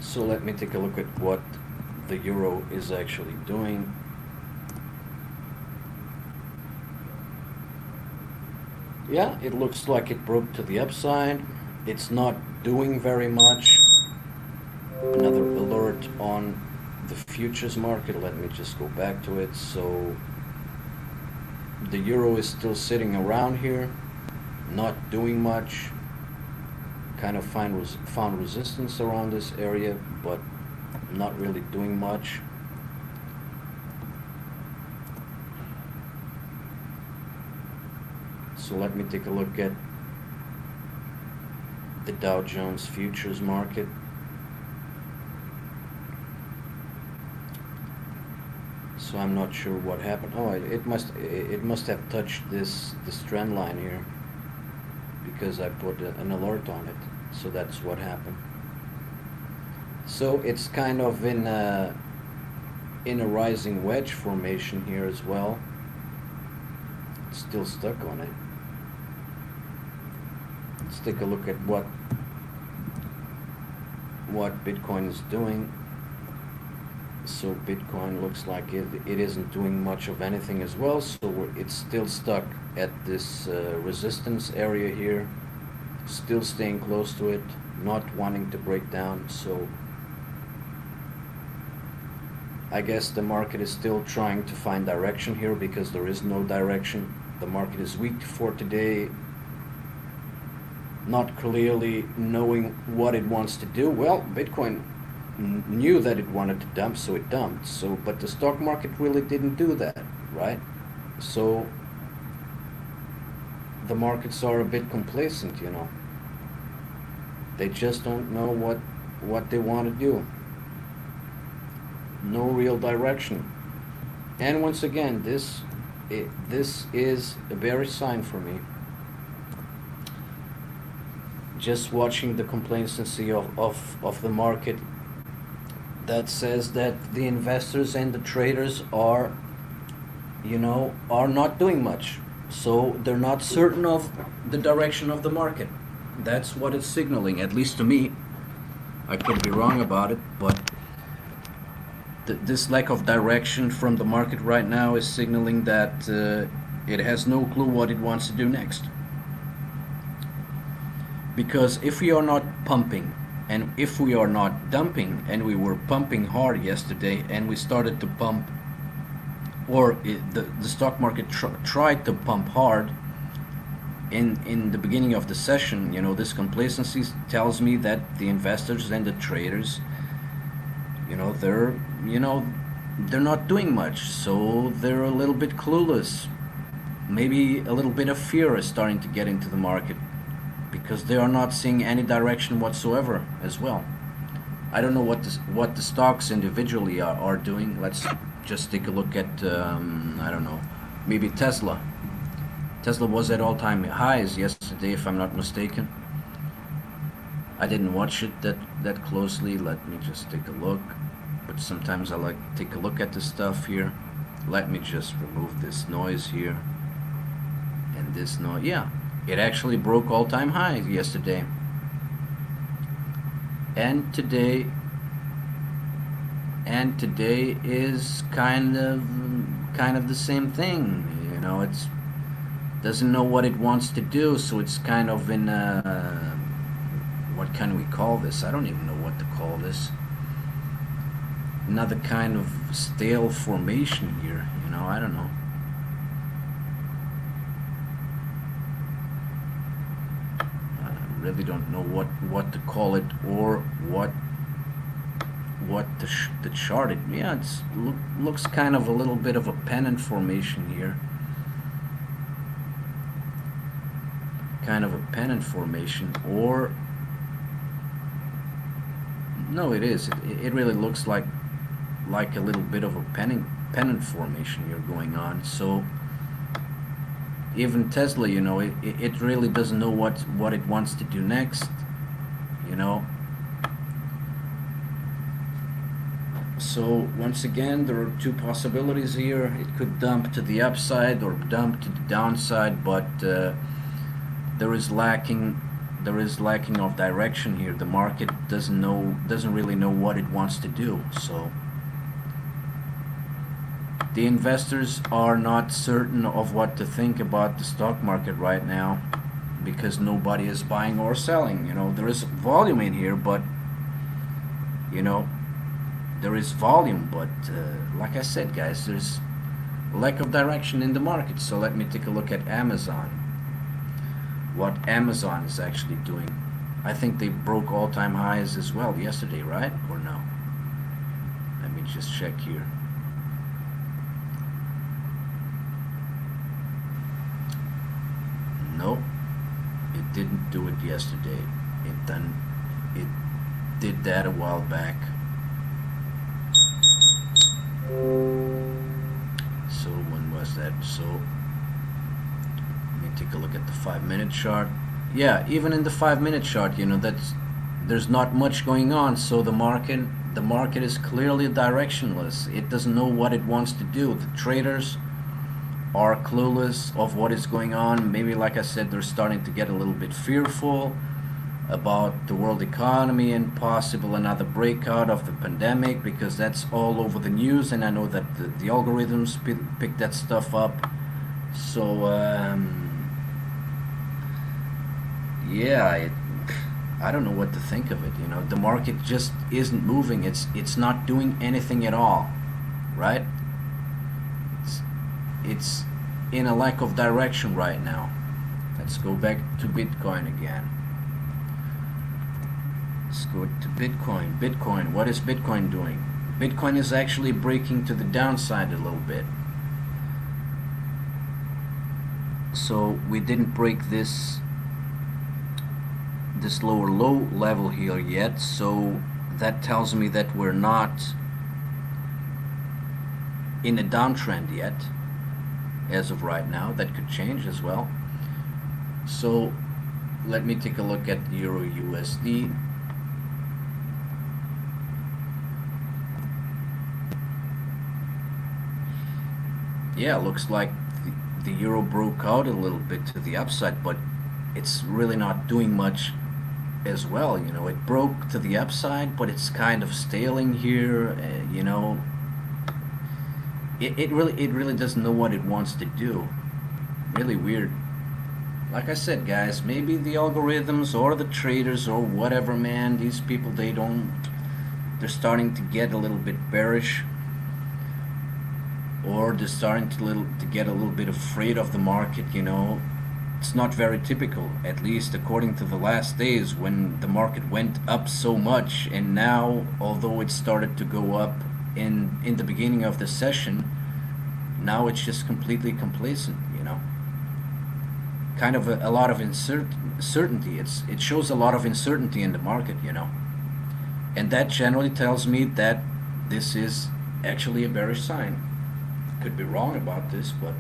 So let me take a look at what the euro is actually doing. Yeah, it looks like it broke to the upside. It's not doing very much. Another alert on the futures market. Let me just go back to it. So the euro is still sitting around here, not doing much. Kind of found resistance around this area, but not really doing much. So let me take a look at the Dow Jones futures market. So I'm not sure what happened. Oh, it must have touched this trend line here, because I put an alert on it. So that's what happened. So it's kind of in a rising wedge formation here as well. It's still stuck on it. Let's take a look at what Bitcoin is doing. So Bitcoin looks like it isn't doing much of anything as well. So it's still stuck at this resistance area here, still staying close to it, not wanting to break down. So I guess the market is still trying to find direction here, because there is no direction. The market is weak for today, not clearly knowing what it wants to do. Well, Bitcoin knew that it wanted to dump, so it dumped. So, but the stock market really didn't do that, right? So the markets are a bit complacent, you know. They just don't know what they want to do. No real direction. And once again, this is a bearish sign for me. Just watching the complacency of the market, that says that the investors and the traders are not doing much. So they're not certain of the direction of the market. That's what it's signaling, at least to me. I could be wrong about it, but this lack of direction from the market right now is signaling that it has no clue what it wants to do next. Because if we are not pumping, and if we are not dumping, and we were pumping hard yesterday, and we started to pump, or the stock market tried to pump hard in the beginning of the session, this complacency tells me that the investors and the traders, they're not doing much, so they're a little bit clueless. Maybe a little bit of fear is starting to get into the market because they are not seeing any direction whatsoever as well. I don't know what the stocks individually are doing. Let's just take a look at I don't know, maybe Tesla. Tesla was at all-time highs yesterday, if I'm not mistaken. I didn't watch it that closely. Let me just take a look. But sometimes I like to take a look at the stuff here. Let me just remove this noise here. And this noise, yeah, it actually broke all-time highs yesterday. And today is kind of the same thing. It's doesn't know what it wants to do, so it's kind of in what can we call this? I don't even know what to call this. Another kind of stale formation here, I don't know. I really don't know what to call it or what the chart it. Yeah, it's looks kind of a little bit of a pennant formation here. Kind of a pennant formation, or no, it is. It really looks like a little bit of a pennant formation here going on. So even Tesla, it really doesn't know what it wants to do next. So once again, there are two possibilities here. It could dump to the upside or dump to the downside, but there is lacking of direction here. The market doesn't really know what it wants to do. So the investors are not certain of what to think about the stock market right now because nobody is buying or selling. There is volume in here, but there is volume, but like I said, guys, there's lack of direction in the market. So let me take a look at Amazon. What Amazon is actually doing. I think they broke all-time highs as well yesterday, right? Or no? Let me just check here. No, it didn't do it yesterday. It did that a while back. So when was that? So take a look at the 5-minute chart. Yeah, even in the 5-minute chart, there's not much going on. So the market is clearly directionless. It doesn't know what it wants to do. The traders are clueless of what is going on. Maybe, like I said, they're starting to get a little bit fearful about the world economy and possible another breakout of the pandemic, because that's all over the news, and I know that the algorithms pick that stuff up. So yeah, I don't know what to think of it. The market just isn't moving. It's not doing anything at all, right? It's in a lack of direction right now. Let's go back to Bitcoin again. Let's go to Bitcoin. Bitcoin, what is Bitcoin doing? Bitcoin is actually breaking to the downside a little bit. So we didn't break this lower low level here yet, so that tells me that we're not in a downtrend yet as of right now. That could change as well. So let me take a look at Euro USD. Yeah, looks like the euro broke out a little bit to the upside, but it's really not doing much as well. You know, it broke to the upside, but it's kind of staling here. You know, it really doesn't know what it wants to do. Really weird. Like I said, guys, maybe the algorithms or the traders or whatever, man, these people, they're starting to get a little bit bearish, or they're starting to get a little bit afraid of the market, you know. It's not very typical, at least according to the last days when the market went up so much, and now, although it started to go up in the beginning of the session, now it's just completely complacent, you know. Kind of a lot of uncertainty. It shows a lot of uncertainty in the market, you know. And that generally tells me that this is actually a bearish sign. Could be wrong about this, but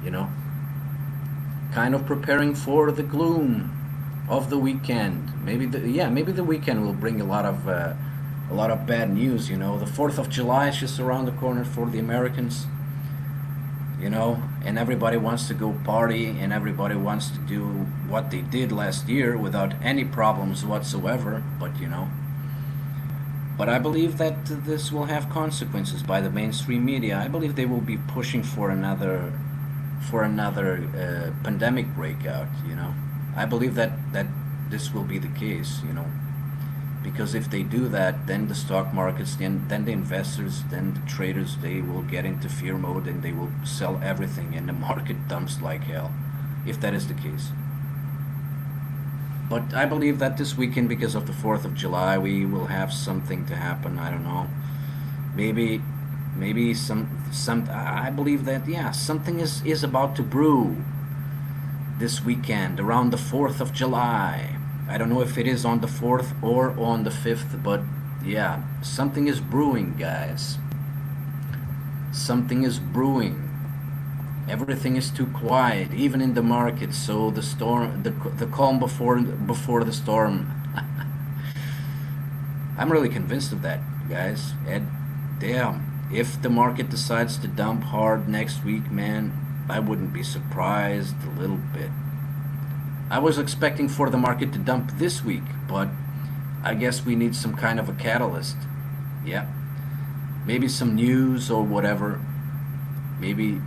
you know, kind of preparing for the gloom of the weekend. Maybe the weekend will bring a lot of bad news. You know, the 4th of July is just around the corner for the Americans. You know, and everybody wants to go party, and everybody wants to do what they did last year without any problems whatsoever. But you know, but I believe that this will have consequences by the mainstream media. I believe they will be pushing for another pandemic breakout. You know, I believe that this will be the case. You know, because if they do that, then the stock markets, then the investors, then the traders, they will get into fear mode and they will sell everything, and the market dumps like hell, if that is the case. But I believe that this weekend, because of the 4th of July, we will have something to happen. I don't know. Maybe some. I believe that, yeah, something is about to brew this weekend around the 4th of July. I don't know if it is on the 4th or on the 5th, but yeah, something is brewing, guys. Something is brewing. Everything is too quiet, even in the market. So the calm before the storm. I'm really convinced of that, guys. And damn, if the market decides to dump hard next week, man, I wouldn't be surprised a little bit. I was expecting for the market to dump this week, but I guess we need some kind of a catalyst. Yeah, maybe some news or whatever. Maybe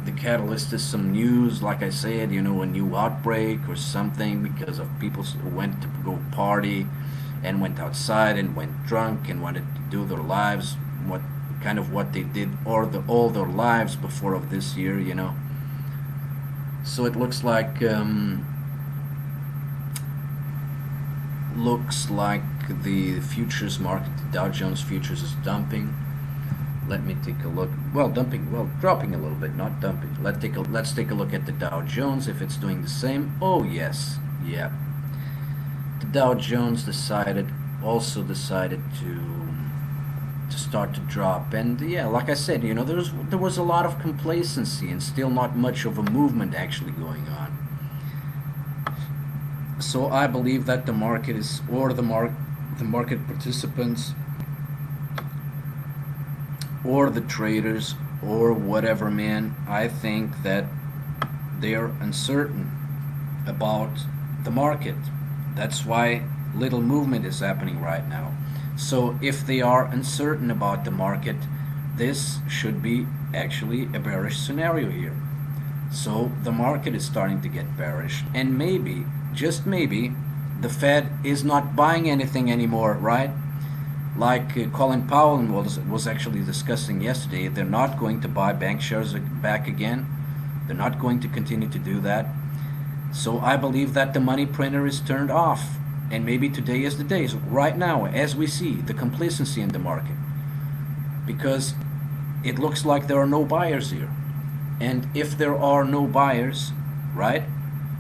the catalyst is some news, like I said, you know, a new outbreak or something, because of people who went to go party and went outside and went drunk and wanted to do their lives, what they did all their lives before of this year, you know. So it looks like the futures market, the Dow Jones futures, is dumping. Let me take a look. Well, dropping a little bit, not dumping. Let's take a look at the Dow Jones, if it's doing the same. Oh yes, yeah. The Dow Jones also decided to start to drop, and yeah, like I said, you know, there was a lot of complacency and still not much of a movement actually going on. So I believe that the market is, or the market participants, or the traders, or whatever, man, I think that they are uncertain about the market. That's why little movement is happening right now. So if they are uncertain about the market, this should be actually a bearish scenario here. So the market is starting to get bearish, and maybe, just maybe, the Fed is not buying anything anymore, right? Like Colin Powell was actually discussing yesterday, they're not going to buy bank shares back again. They're not going to continue to do that. So I believe that the money printer is turned off, and maybe today is the day. So right now, as we see the complacency in the market, because it looks like there are no buyers here. And if there are no buyers, right,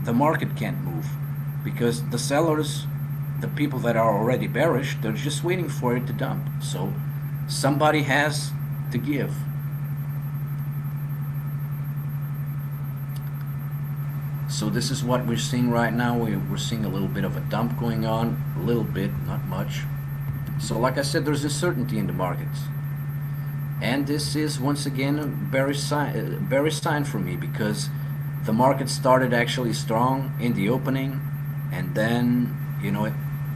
the market can't move, because the sellers, the people that are already bearish, they're just waiting for it to dump. So somebody has to give. So this is what we're seeing right now. We're seeing a little bit of a dump going on, a little bit, not much. So like I said, there's uncertainty in the markets. And this is once again a bearish sign for me, because the market started actually strong in the opening, and then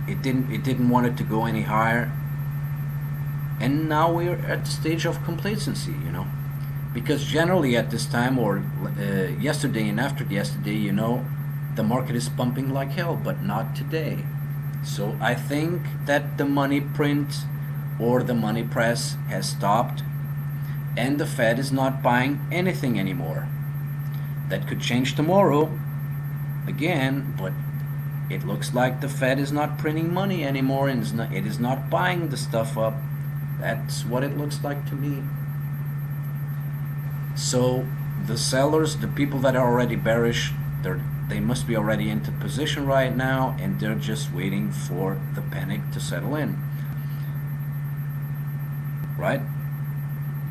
it didn't want it to go any higher, and now we're at the stage of complacency, because generally at this time, or yesterday and after yesterday, the market is pumping like hell, but not today. So I think that the money print or the money press has stopped, and the Fed is not buying anything anymore. That could change tomorrow again, but it looks like the Fed is not printing money anymore, and it is not buying the stuff up. That's what it looks like to me. So the sellers, the people that are already bearish, they must be already into position right now, and they're just waiting for the panic to settle in. Right?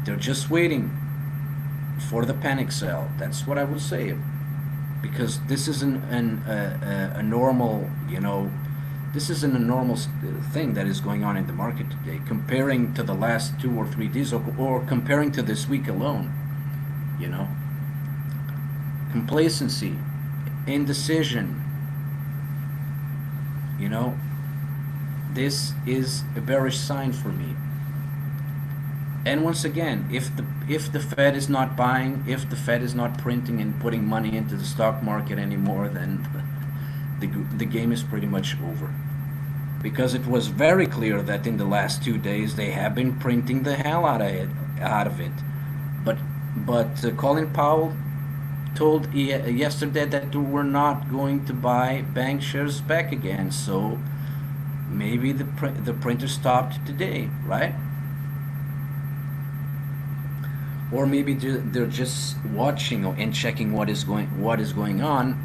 They're just waiting for the panic sell. That's what I would say. Because this isn't a normal, this isn't a normal thing that is going on in the market today, comparing to the last 2 or 3 days, or comparing to this week alone. Complacency, indecision. This is a bearish sign for me. And once again, if the Fed is not buying, if the Fed is not printing and putting money into the stock market anymore, then the game is pretty much over. Because it was very clear that in the last 2 days they have been printing the hell out of it. But Colin Powell told yesterday that we're not going to buy bank shares back again. So maybe the printer stopped today, right? Or maybe they're just watching and checking what is going on,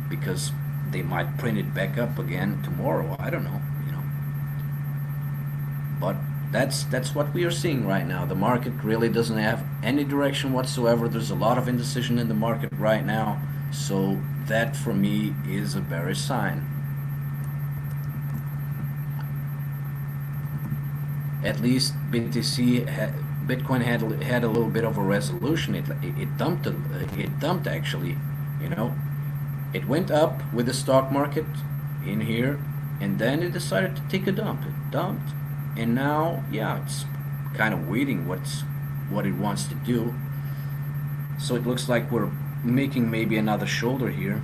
because they might print it back up again tomorrow. I don't know, But that's what we are seeing right now. The market really doesn't have any direction whatsoever. There's a lot of indecision in the market right now. So that for me is a bearish sign. At least Bitcoin had a little bit of a resolution. It dumped actually, It went up with the stock market in here, and then it decided to take a dump. It dumped, and now it's kind of waiting what it wants to do. So it looks like we're making maybe another shoulder here.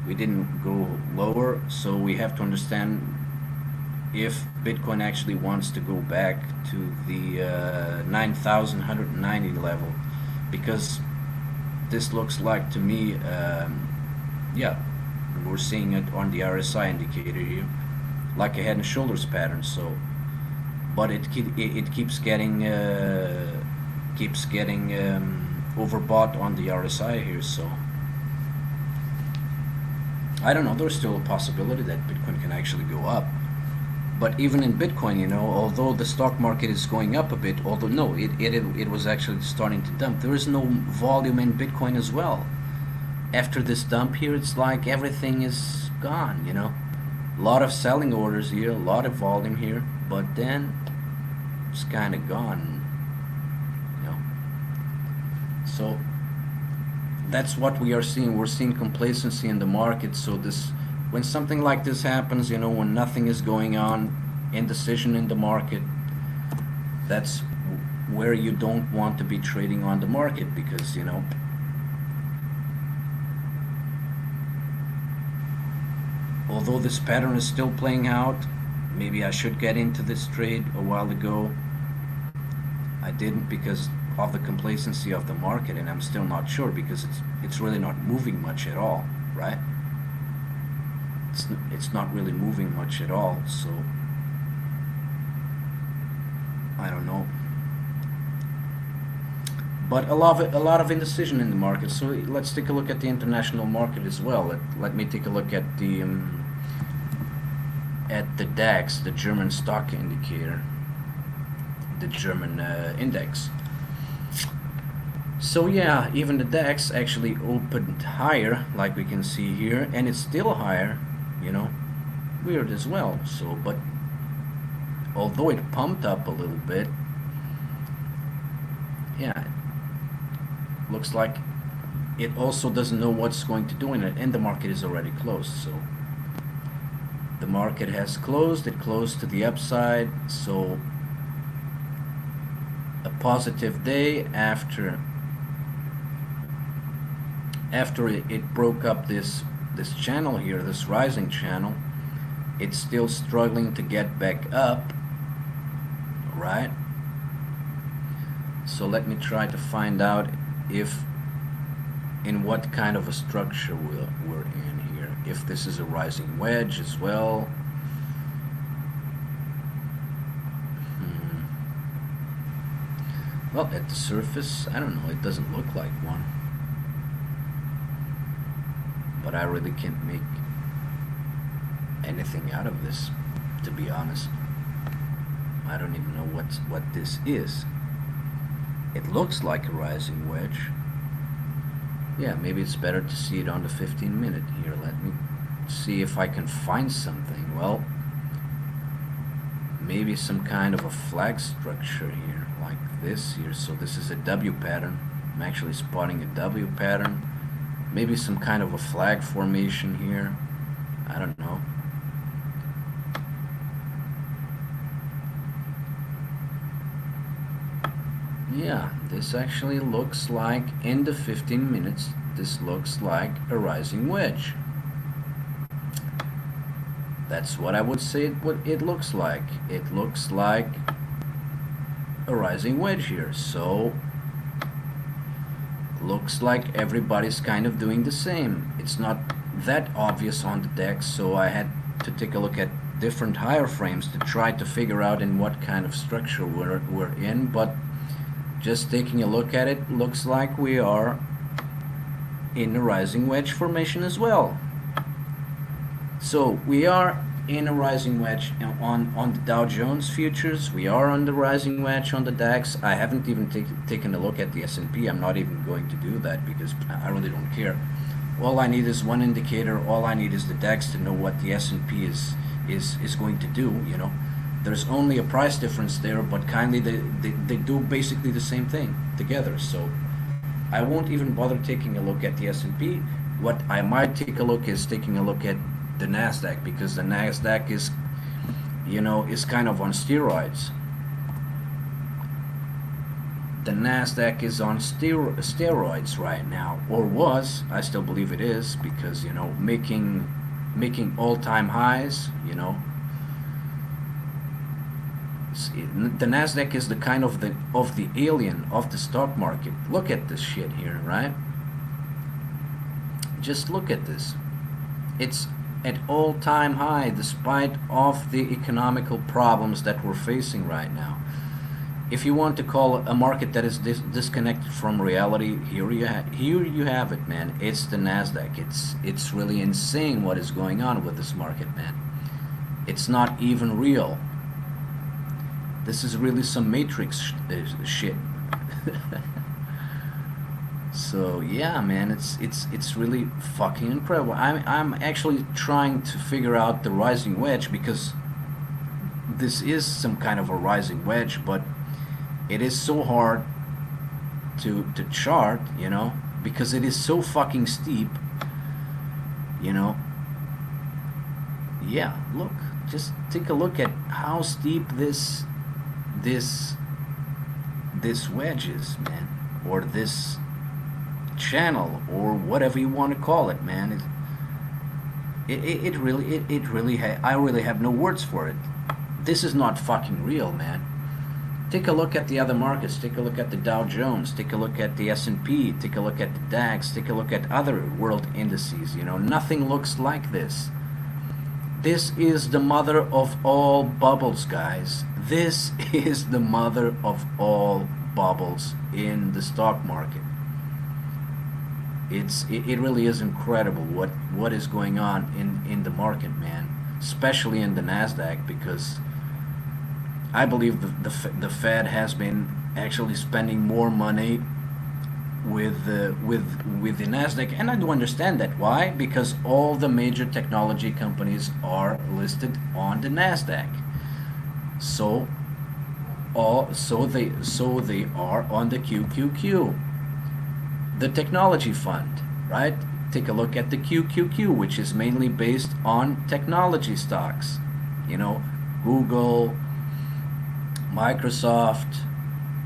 We didn't go lower, so we have to understand if Bitcoin actually wants to go back to the 9,190 level, because this looks like to me, we're seeing it on the RSI indicator here, like a head and shoulders pattern. So, but it keeps getting overbought on the RSI here. So I don't know. There's still a possibility that Bitcoin can actually go up. But even in Bitcoin, although the stock market is going up a bit, it was actually starting to dump. There is no volume in Bitcoin as well. After this dump here, it's like everything is gone, A lot of selling orders here, a lot of volume here, but then it's kind of gone, So that's what we are seeing. We're seeing complacency in the market. So when something like this happens, when nothing is going on, indecision in the market, that's where you don't want to be trading on the market, because, although this pattern is still playing out, maybe I should get into this trade a while ago. I didn't because of the complacency of the market, and I'm still not sure, because it's really not moving much at all, right? It's not really moving much at all, so I don't know. But a lot of indecision in the market. So let's take a look at the international market as well. Let me take a look at the DAX, the German stock indicator, the German index. So even the DAX actually opened higher, like we can see here, and it's still higher. Weird as well. So, but although it pumped up a little bit, looks like it also doesn't know what's going to do in it, and the market is already closed. So the market has closed. It closed to the upside. So a positive day after it broke up this channel here, this rising channel. It's still struggling to get back up, right? So let me try to find out in what kind of a structure we're in here. If this is a rising wedge as well. Well, at the surface, I don't know, it doesn't look like one. But I really can't make anything out of this, to be honest. I don't even know what this is. It looks like a rising wedge. Yeah, maybe it's better to see it on the 15-minute here. Let me see if I can find something. Well, maybe some kind of a flag structure here, like this here. So this is a W pattern. I'm actually spotting a W pattern. Maybe some kind of a flag formation here. I don't know. Yeah, this actually looks like, in the 15 minutes, this looks like a rising wedge. That's what I would say it looks like. It looks like a rising wedge here. So, looks like everybody's kind of doing the same. It's not that obvious on the DAX, so I had to take a look at different higher frames to try to figure out in what kind of structure we're in, but just taking a look at it, looks like we are in a rising wedge formation as well. So we are in a rising wedge on the Dow Jones futures. We are on the rising wedge on the DAX. I haven't even taken a look at the S&P. I'm not even going to do that because I really don't care. All I need is one indicator. All I need is the DAX to know what the S&P is going to do, you know. There's only a price difference there, but kindly they do basically the same thing together. So I won't even bother taking a look at the S&P. What I might take a look is taking a look at the Nasdaq, because the Nasdaq is, you know, is kind of on steroids. The Nasdaq is on steroids right now, or was. I still believe it is, because, you know, making all-time highs, you know. The Nasdaq is the kind of the alien of the stock market. Look at this shit here, right? Just look at this. It's at all-time high despite of the economical problems that we're facing right now. If you want to call a market that is disconnected from reality, here you have it, man. It's the Nasdaq. It's really insane what is going on with this market, man. It's not even real. This is really some Matrix shit. So yeah, man, it's really fucking incredible. I'm actually trying to figure out the rising wedge, because this is some kind of a rising wedge, but it is so hard to chart, you know, because it is so fucking steep, you know. Yeah, look, just take a look at how steep this wedge is, man, or this channel, or whatever you want to call it, man. It really I really have no words for it. This is not fucking real, man. Take a look at the other markets. Take a look at the Dow Jones. Take a look at the S&P. Take a look at the DAX. Take a look at other world indices. You know, nothing looks like this. This is the mother of all bubbles, guys. This is the mother of all bubbles in the stock market. It really is incredible what is going on in the market, man, especially in the Nasdaq, because I believe the Fed has been actually spending more money with the Nasdaq, and I do understand that. Why? Because all the major technology companies are listed on the Nasdaq, so they are on the QQQ. The technology fund, right? Take a look at the QQQ, which is mainly based on technology stocks. You know, Google, Microsoft,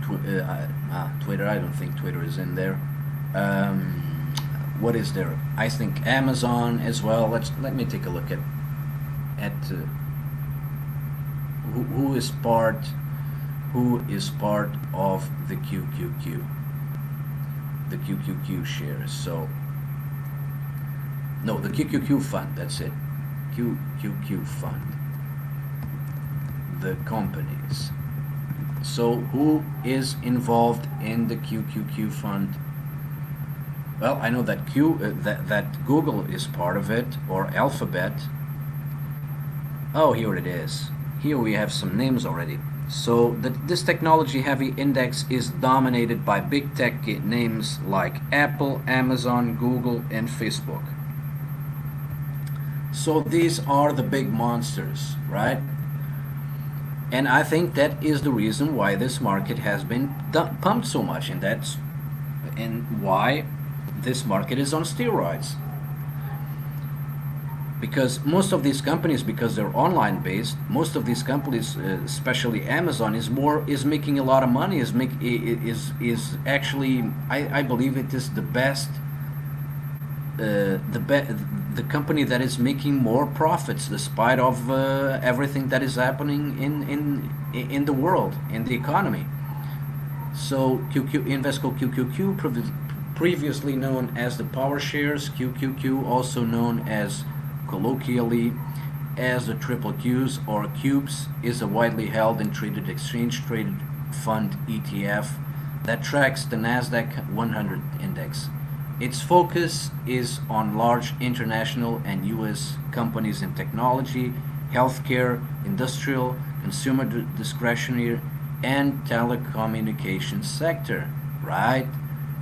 Twitter. I don't think Twitter is in there. What is there? I think Amazon as well. Let me take a look at who is part of the QQQ, the QQQ shares. So no, the QQQ fund. That's it. QQQ fund. The companies. So who is involved in the QQQ fund? Well, I know that that Google is part of it, or Alphabet. Oh, here it is. Here we have some names already. So this technology-heavy index is dominated by big tech names like Apple, Amazon, Google, and Facebook. So these are the big monsters, right? And I think that is the reason why this market has been pumped so much, and why this market is on steroids. Because most of these companies, because they're online based, most of these companies, especially Amazon, is making a lot of money. Is actually, I believe it is the best, the company that is making more profits despite of everything that is happening in the world, in the economy. So Invesco QQQ, previously known as the Power Shares, QQQ, also known as colloquially as the triple Qs or cubes, is a widely held and traded exchange traded fund ETF that tracks the Nasdaq 100 index. Its focus is on large international and US companies in technology, healthcare, industrial, consumer discretionary, and telecommunications sector, right?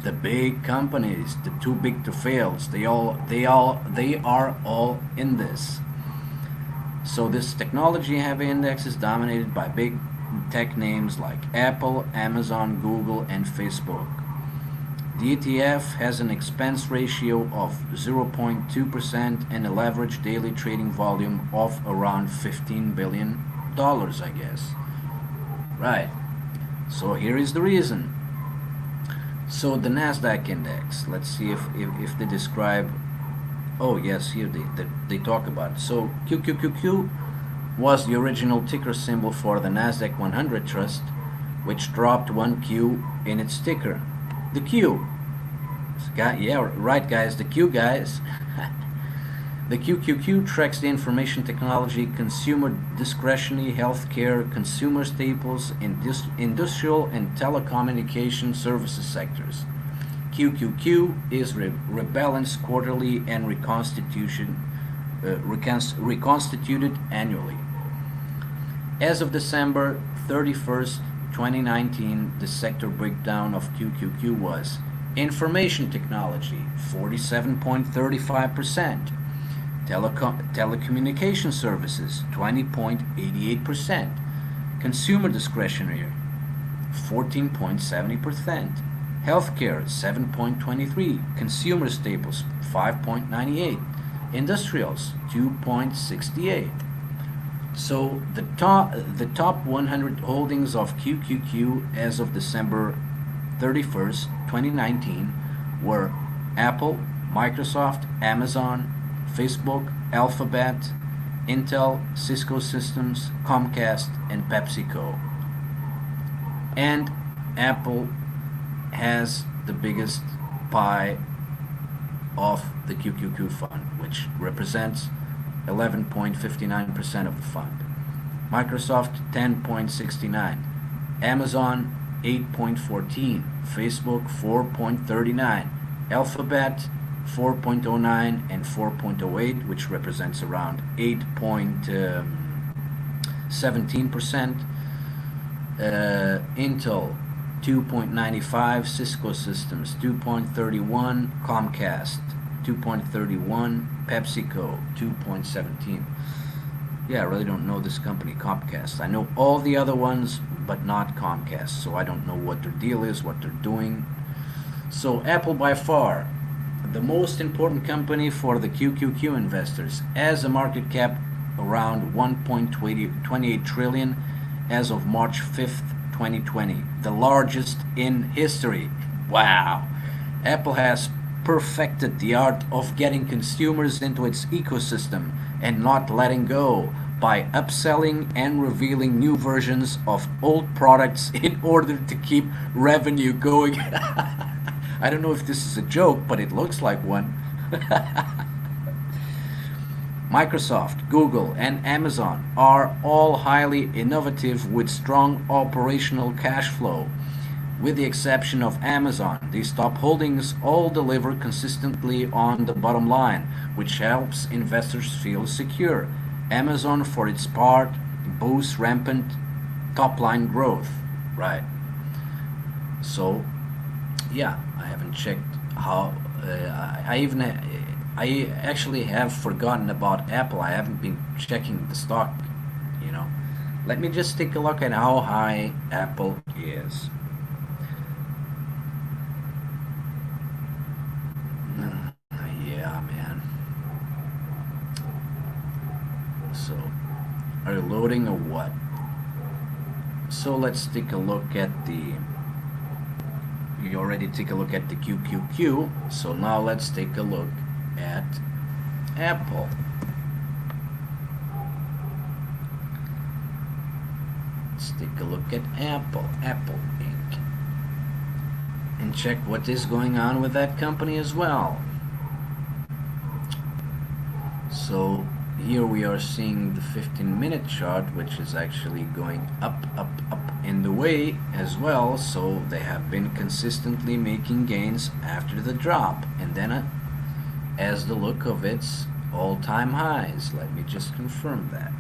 The big companies, the too big to fails, they are all in this. So this technology heavy index is dominated by big tech names like Apple, Amazon, Google, and Facebook. The ETF has an expense ratio of 0.2% and a leveraged daily trading volume of around $15 billion, I guess. Right. So here is the reason. So the Nasdaq index, let's see if they describe. Oh yes, here they talk about it. So QQQQ was the original ticker symbol for the Nasdaq 100 Trust, which dropped one Q in its ticker. The Q. Yeah, right, guys. The Q, guys. The QQQ tracks the information technology, consumer discretionary, healthcare, consumer staples, industrial, and telecommunication services sectors. QQQ is rebalanced quarterly and reconstituted annually. As of December 31st, 2019, the sector breakdown of QQQ was information technology, 47.35%. Telecommunication services, 20.88%. Consumer discretionary, 14.70%. Healthcare, 7.23%. Consumer staples, 5.98%. Industrials, 2.68%. So the top 100 holdings of QQQ as of December 31st, 2019 were Apple, Microsoft, Amazon, Facebook, Alphabet, Intel, Cisco Systems, Comcast, and PepsiCo. And Apple has the biggest pie of the QQQ fund, which represents 11.59% of the fund. Microsoft 10.69, Amazon 8.14, Facebook 4.39, Alphabet 4.09 and 4.08, which represents around 8.17%. Intel 2.95, Cisco Systems 2.31, Comcast 2.31, PepsiCo 2.17. Yeah, I really don't know this company, Comcast. I know all the other ones, but not Comcast, so I don't know what their deal is, what they're doing. So Apple by far the most important company for the QQQ investors, has a market cap around 1.28 trillion as of March 5th, 2020, the largest in history. Wow. Apple has perfected the art of getting consumers into its ecosystem and not letting go by upselling and revealing new versions of old products in order to keep revenue going. I don't know if this is a joke, but it looks like one. Microsoft, Google, and Amazon are all highly innovative with strong operational cash flow. With the exception of Amazon, these top holdings all deliver consistently on the bottom line, which helps investors feel secure. Amazon, for its part, boasts rampant top line growth. Right. So, yeah, I haven't checked how. I actually have forgotten about Apple. I haven't been checking the stock. You know, let me just take a look at how high Apple is. Yeah, man. So, are you loading or what? So let's take a look at the. You already take a look at the QQQ. So now let's take a look at Apple. Let's take a look at Apple Inc. And check what is going on with that company as well. So here we are seeing the 15-minute chart, which is actually going up, up, up in the way as well. So they have been consistently making gains after the drop, and then as the look of its all-time highs. Let me just confirm that.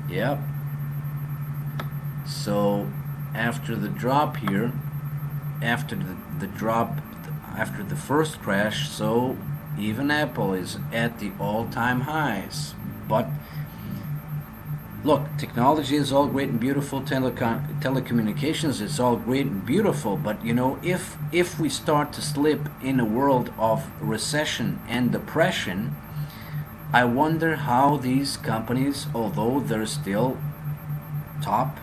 Yep. So after the drop here, after the drop, after the first crash, so even Apple is at the all-time highs. But look, technology is all great and beautiful. Telecommunications is all great and beautiful. But you know, if we start to slip in a world of recession and depression, I wonder how these companies, although they're still top,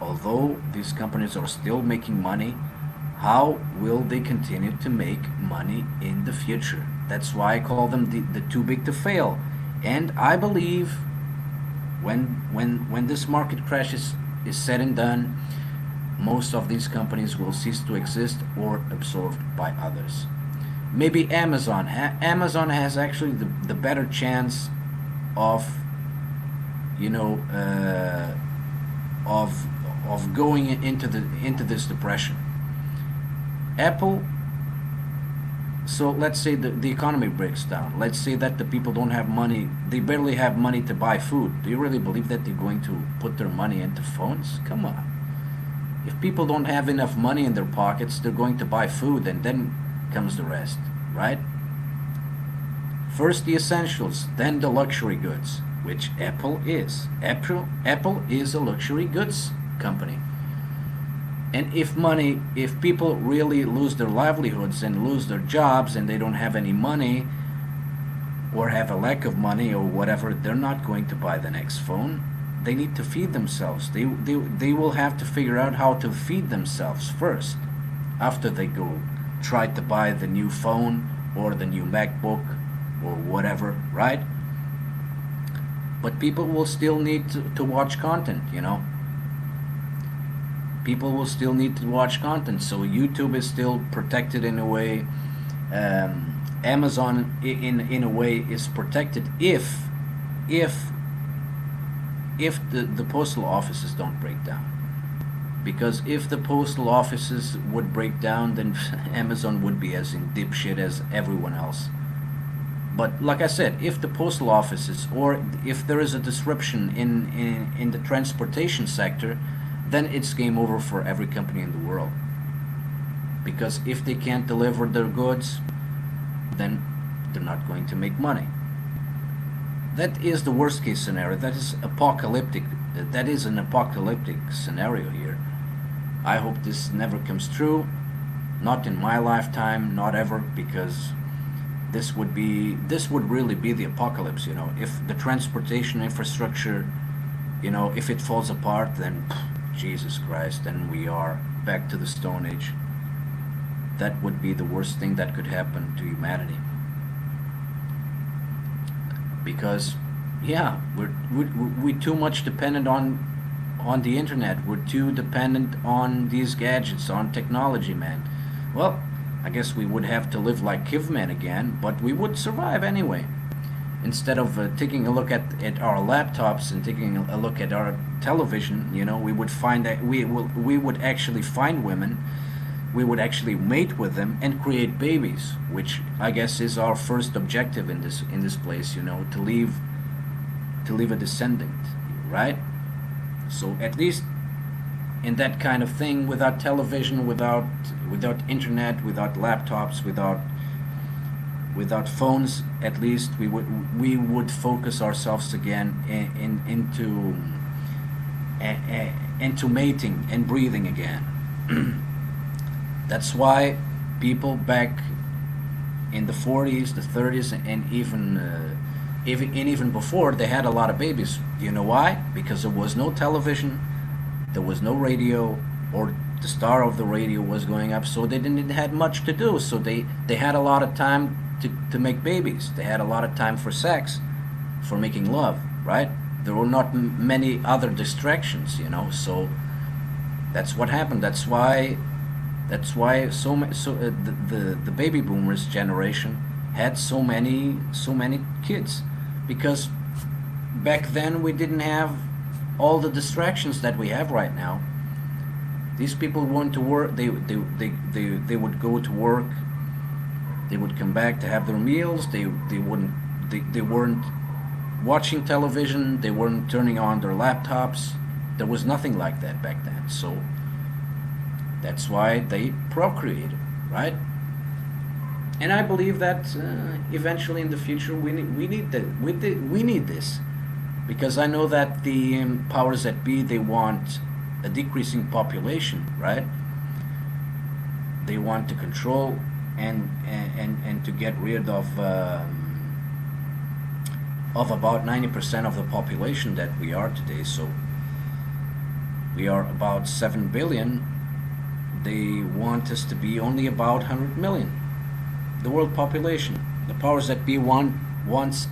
although these companies are still making money, how will they continue to make money in the future? That's why I call them the too big to fail. And I believe when this market crash is said and done, most of these companies will cease to exist or absorbed by others. Maybe Amazon. Amazon has actually the better chance of, you know, of going into this depression. Apple. So let's say the economy breaks down. Let's say that the people don't have money. They barely have money to buy food. Do you really believe that they're going to put their money into phones? Come on. If people don't have enough money in their pockets, they're going to buy food, and then comes the rest, right? First the essentials, then the luxury goods, which Apple is. Apple is a luxury goods company. And if people really lose their livelihoods and lose their jobs and they don't have any money or have a lack of money or whatever, they're not going to buy the next phone. They need to feed themselves. They will have to figure out how to feed themselves first after they go try to buy the new phone or the new MacBook or whatever, right? But people will still need to watch content, you know. People will still need to watch content, so YouTube is still protected in a way. Amazon in a way is protected if the postal offices don't break down. Because if the postal offices would break down, then Amazon would be as in dipshit as everyone else. But like I said, if the postal offices or if there is a disruption in the transportation sector, then it's game over for every company in the world. Because if they can't deliver their goods, then they're not going to make money. That is the worst case scenario. That is apocalyptic. That is an apocalyptic scenario here. I hope this never comes true. Not in my lifetime, not ever, because this would really be the apocalypse, you know. If the transportation infrastructure, you know, if it falls apart, then Jesus Christ, then we are back to the Stone Age. That would be the worst thing that could happen to humanity. Because, yeah, we too much dependent on the internet. We're too dependent on these gadgets, on technology, man. Well, I guess we would have to live like cavemen again, but we would survive anyway. Instead of taking a look at our laptops and taking a look at our television, you know, we would find that we would actually find women, we would actually mate with them and create babies, which I guess is our first objective in this place, you know, to leave a descendant, right? So at least in that kind of thing, without television, without internet, without laptops, without phones, at least we would focus ourselves again into mating and breathing again. That's why people back in the 40s, the 30s, and even before, they had a lot of babies. You know why? Because there was no television, there was no radio, or the star of the radio was going up, so they didn't had much to do. So they had a lot of time to make babies. They had a lot of time for sex, for making love, right? There were not many other distractions, you know. So that's what happened. That's why the baby boomers generation had so many kids, because back then we didn't have all the distractions that we have right now. These people went to work. They would go to work. They would come back to have their meals. They weren't watching television. They weren't turning on their laptops. There was nothing like that back then. So that's why they procreated, right? And I believe that eventually in the future we need this, because I know that the powers that be, they want a decreasing population, right? They want to control and to get rid of about 90% of the population that we are today. So we are about 7 billion. They want us to be only about 100 million. The world population. The powers that be wants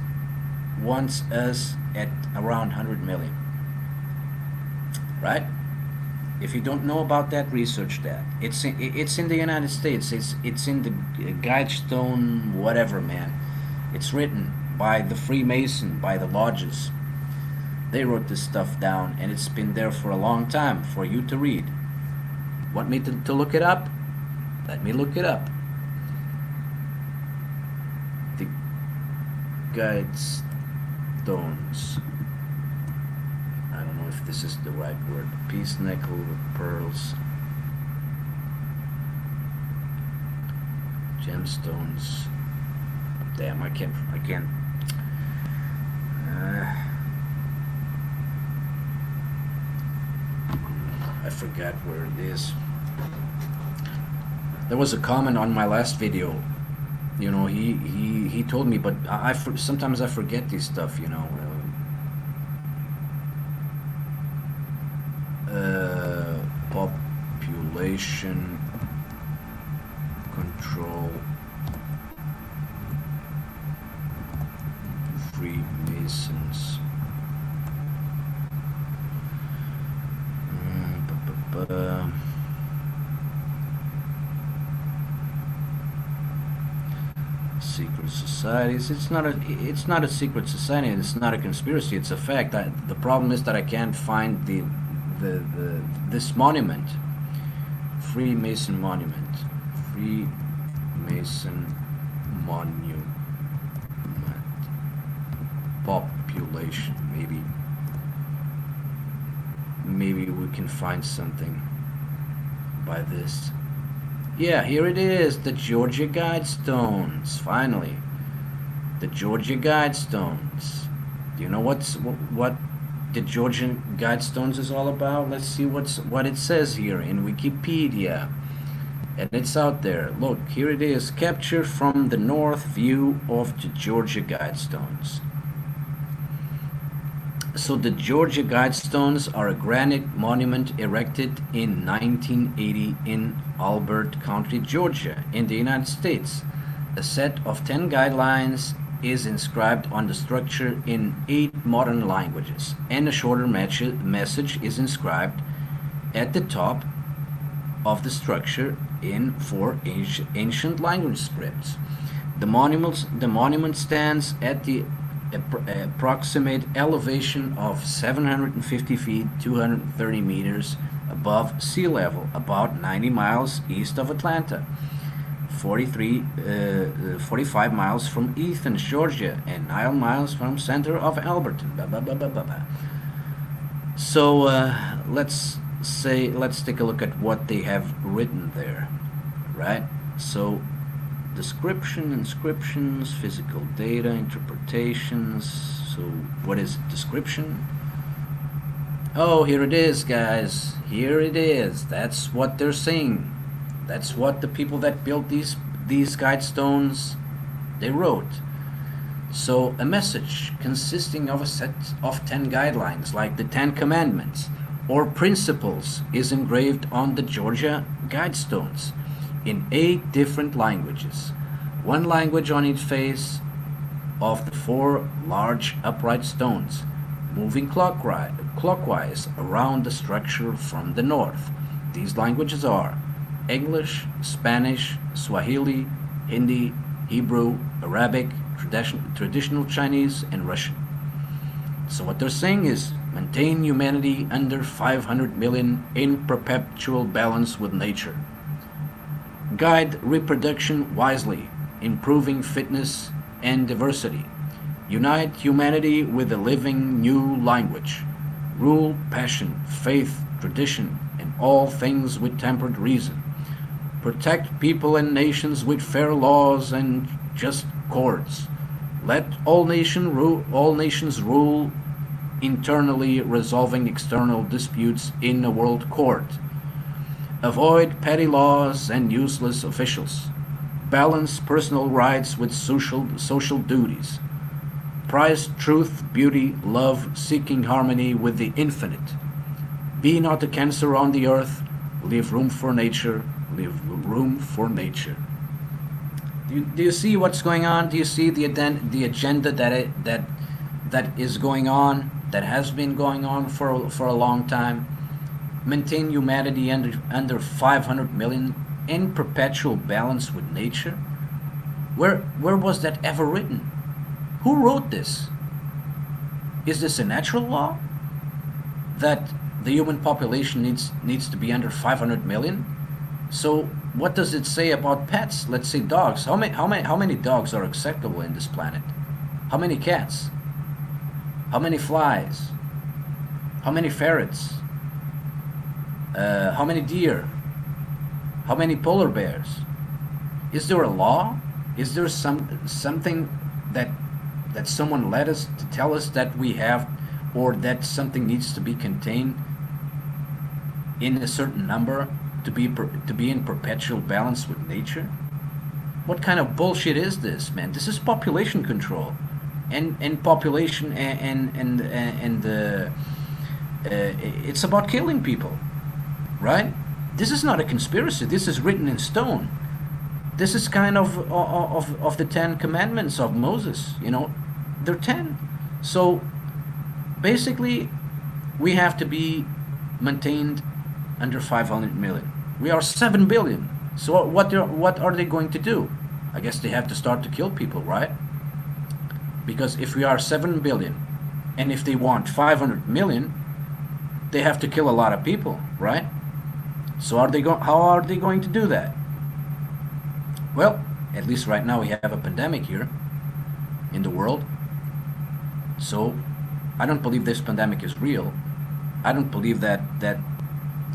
us at around 100 million. Right? If you don't know about that, research that. It's in the United States. It's in the Guidestone, whatever, man. It's written by the Freemason, by the lodges. They wrote this stuff down, and it's been there for a long time for you to read. Want me to look it up? Let me look it up. The Guidestones. I don't know if this is the right word. Peace necklace with pearls. Gemstones. Damn, I can't. I forgot where it is. There was a comment on my last video. You know, he told me, but sometimes I forget this stuff. You know. Population control, Freemasons. Secret societies. It's not a secret society. It's not a conspiracy. It's a fact. The problem is that I can't find this monument. Freemason monument. Freemason monument. Population. Maybe we can find something by this. Yeah, here it is. The Georgia Guidestones. Finally, the Georgia Guidestones. Do you know what the Georgian Guidestones is all about? Let's see what it says here in Wikipedia. And it's out there. Look, here it is, captured from the north view of the Georgia Guidestones. So the Georgia Guidestones are a granite monument erected in 1980 in Albert County, Georgia, in the United States. A set of 10 guidelines is inscribed on the structure in 8 modern languages, and a shorter message is inscribed at the top of the structure in 4 ancient language scripts. The monument stands at the approximate elevation of 750 feet, 230 meters above sea level, about 90 miles east of Atlanta, 45 miles from Athens, Georgia, and 9 miles from center of Alberton. So let's take a look at what they have written there, right? So description, inscriptions, physical data, interpretations. So what is description? Oh, here it is, guys. Here it is. That's what they're saying. That's what the people that built these guidestones, they wrote. So a message consisting of a set of 10 guidelines, like the 10 commandments or principles, is engraved on the Georgia Guidestones in 8 different languages, one language on each face of the 4 large upright stones, moving clockwise around the structure from the north. These languages are English, Spanish, Swahili, Hindi, Hebrew, Arabic, traditional Chinese, and Russian. So what they're saying is maintain humanity under 500 million in perpetual balance with nature. Guide reproduction wisely, improving fitness and diversity. Unite humanity with a living new language. Rule passion, faith, tradition, and all things with tempered reason. Protect people and nations with fair laws and just courts. Let all nations rule internally, resolving external disputes in a world court. Avoid petty laws and useless officials. Balance personal rights with social duties. Prize truth, beauty, love, seeking harmony with the infinite. Be not a cancer on the earth. Leave room for nature. Leave room for nature. Do you see what's going on? Do you see the agenda that is going on, that has been going on for a long time? Maintain humanity under 500 million in perpetual balance with nature. Where was that ever written? Who wrote this? Is this a natural law that the human population needs to be under 500 million? So what does it say about pets? Let's say dogs. How many dogs are acceptable in this planet? How many cats? How many flies? How many ferrets? How many deer? How many polar bears? Is there a law? Is there something that someone led us to tell us that we have, or that something needs to be contained in a certain number to be in perpetual balance with nature? What kind of bullshit is this, man? This is population control, and population and it's about killing people, right? This is not a conspiracy. This is written in stone. This is kind of the 10 commandments of Moses. You know, they're 10. So basically, we have to be maintained under 500 million. We are 7 billion. So what are they going to do? I guess they have to start to kill people, right? Because if we are 7 billion, and if they want 500 million, they have to kill a lot of people, right? So how are they going to do that? Well, at least right now we have a pandemic here in the world. So I don't believe this pandemic is real. I don't believe that the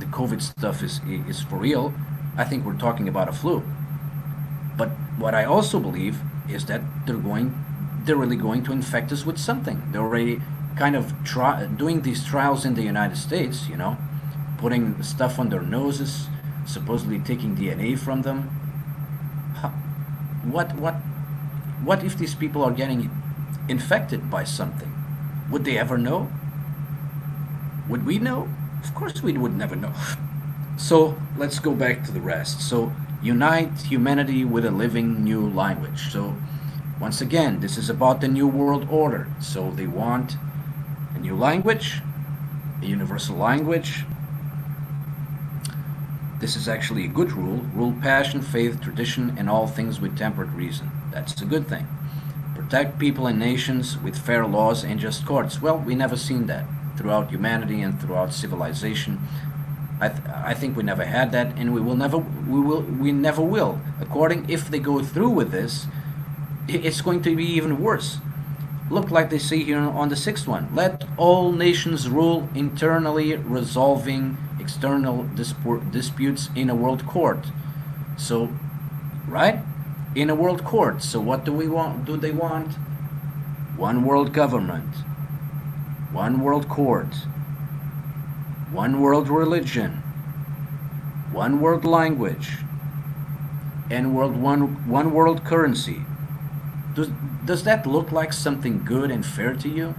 COVID stuff is for real. I think we're talking about a flu. But what I also believe is that they're really going to infect us with something. They're already kind of doing these trials in the United States, you know, putting stuff on their noses, supposedly taking DNA from them. How, what what what if these people are getting infected by something? Would they ever know? Would we know? Of course we would never know. So let's go back to the rest. So unite humanity with a living new language. So once again, this is about the new world order. So they want a new language, a universal language. This is actually a good rule. Rule passion, faith, tradition, and all things with tempered reason. That's a good thing. Protect people and nations with fair laws and just courts. Well, we never seen that throughout humanity and throughout civilization. I think we never had that, and we never will. According, if they go through with this, it's going to be even worse. Look, like they say here on the sixth one, let all nations rule internally, resolving external disputes in a world court. So, right? In a world court. So what do we want? Do they want? One world government, one world court, one world religion, one world language, and one world currency. Does that look like something good and fair to you?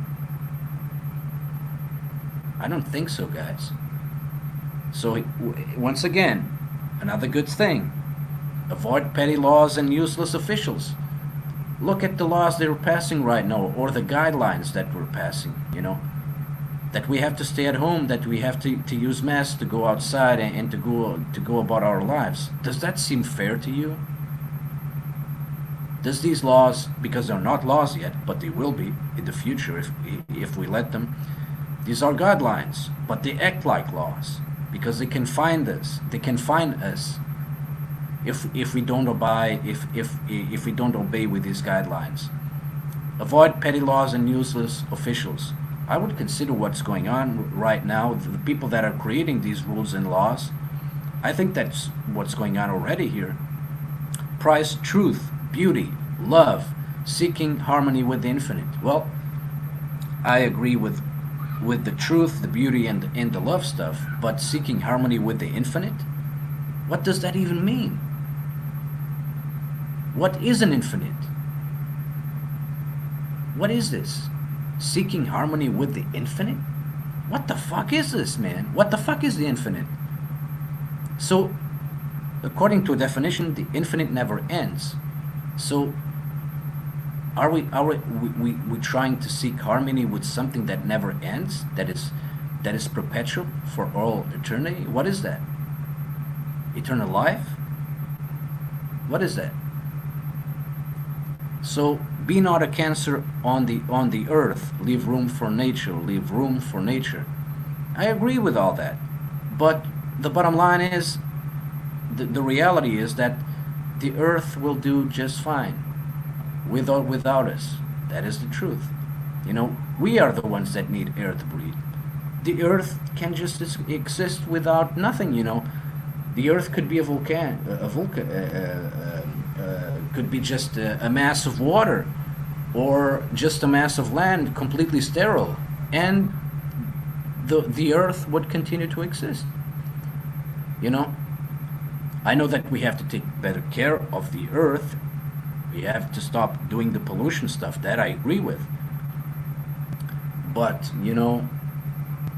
I don't think so, guys. So once again, another good thing. Avoid petty laws and useless officials. Look at the laws they're passing right now, or the guidelines that we're passing, that we have to stay at home, that we have to use masks to go outside and to go about our lives. Does that seem fair to you? Does these laws, because they're not laws yet, but they will be in the future if we let them, these are guidelines, but they act like laws because they can find us. They can find us if we don't obey if we don't obey with these guidelines. Avoid petty laws and useless officials. I would consider what's going on right now, the people that are creating these rules and laws. I think that's what's going on already here. Prize truth, beauty, love, seeking harmony with the infinite. Well, I agree with the truth, the beauty, and the love stuff, but seeking harmony with the infinite? What does that even mean? What is an infinite? What is this? Seeking harmony with the infinite? What the fuck is this, man? What the fuck is the infinite? So, according to a definition, the infinite never ends. So, are we trying to seek harmony with something that never ends, that is perpetual for all eternity? What is that? Eternal life? What is that? So be not a cancer on the earth. Leave room for nature. Leave room for nature. I agree with all that, but the bottom line is, the reality is that the earth will do just fine, with or without us. That is the truth. We are the ones that need air to breathe. The earth can just exist without nothing. The earth could be a could be just a mass of water, or just a mass of land, completely sterile, and the earth would continue to exist. I know that we have to take better care of the earth. We have to stop doing the pollution stuff. That I agree with. But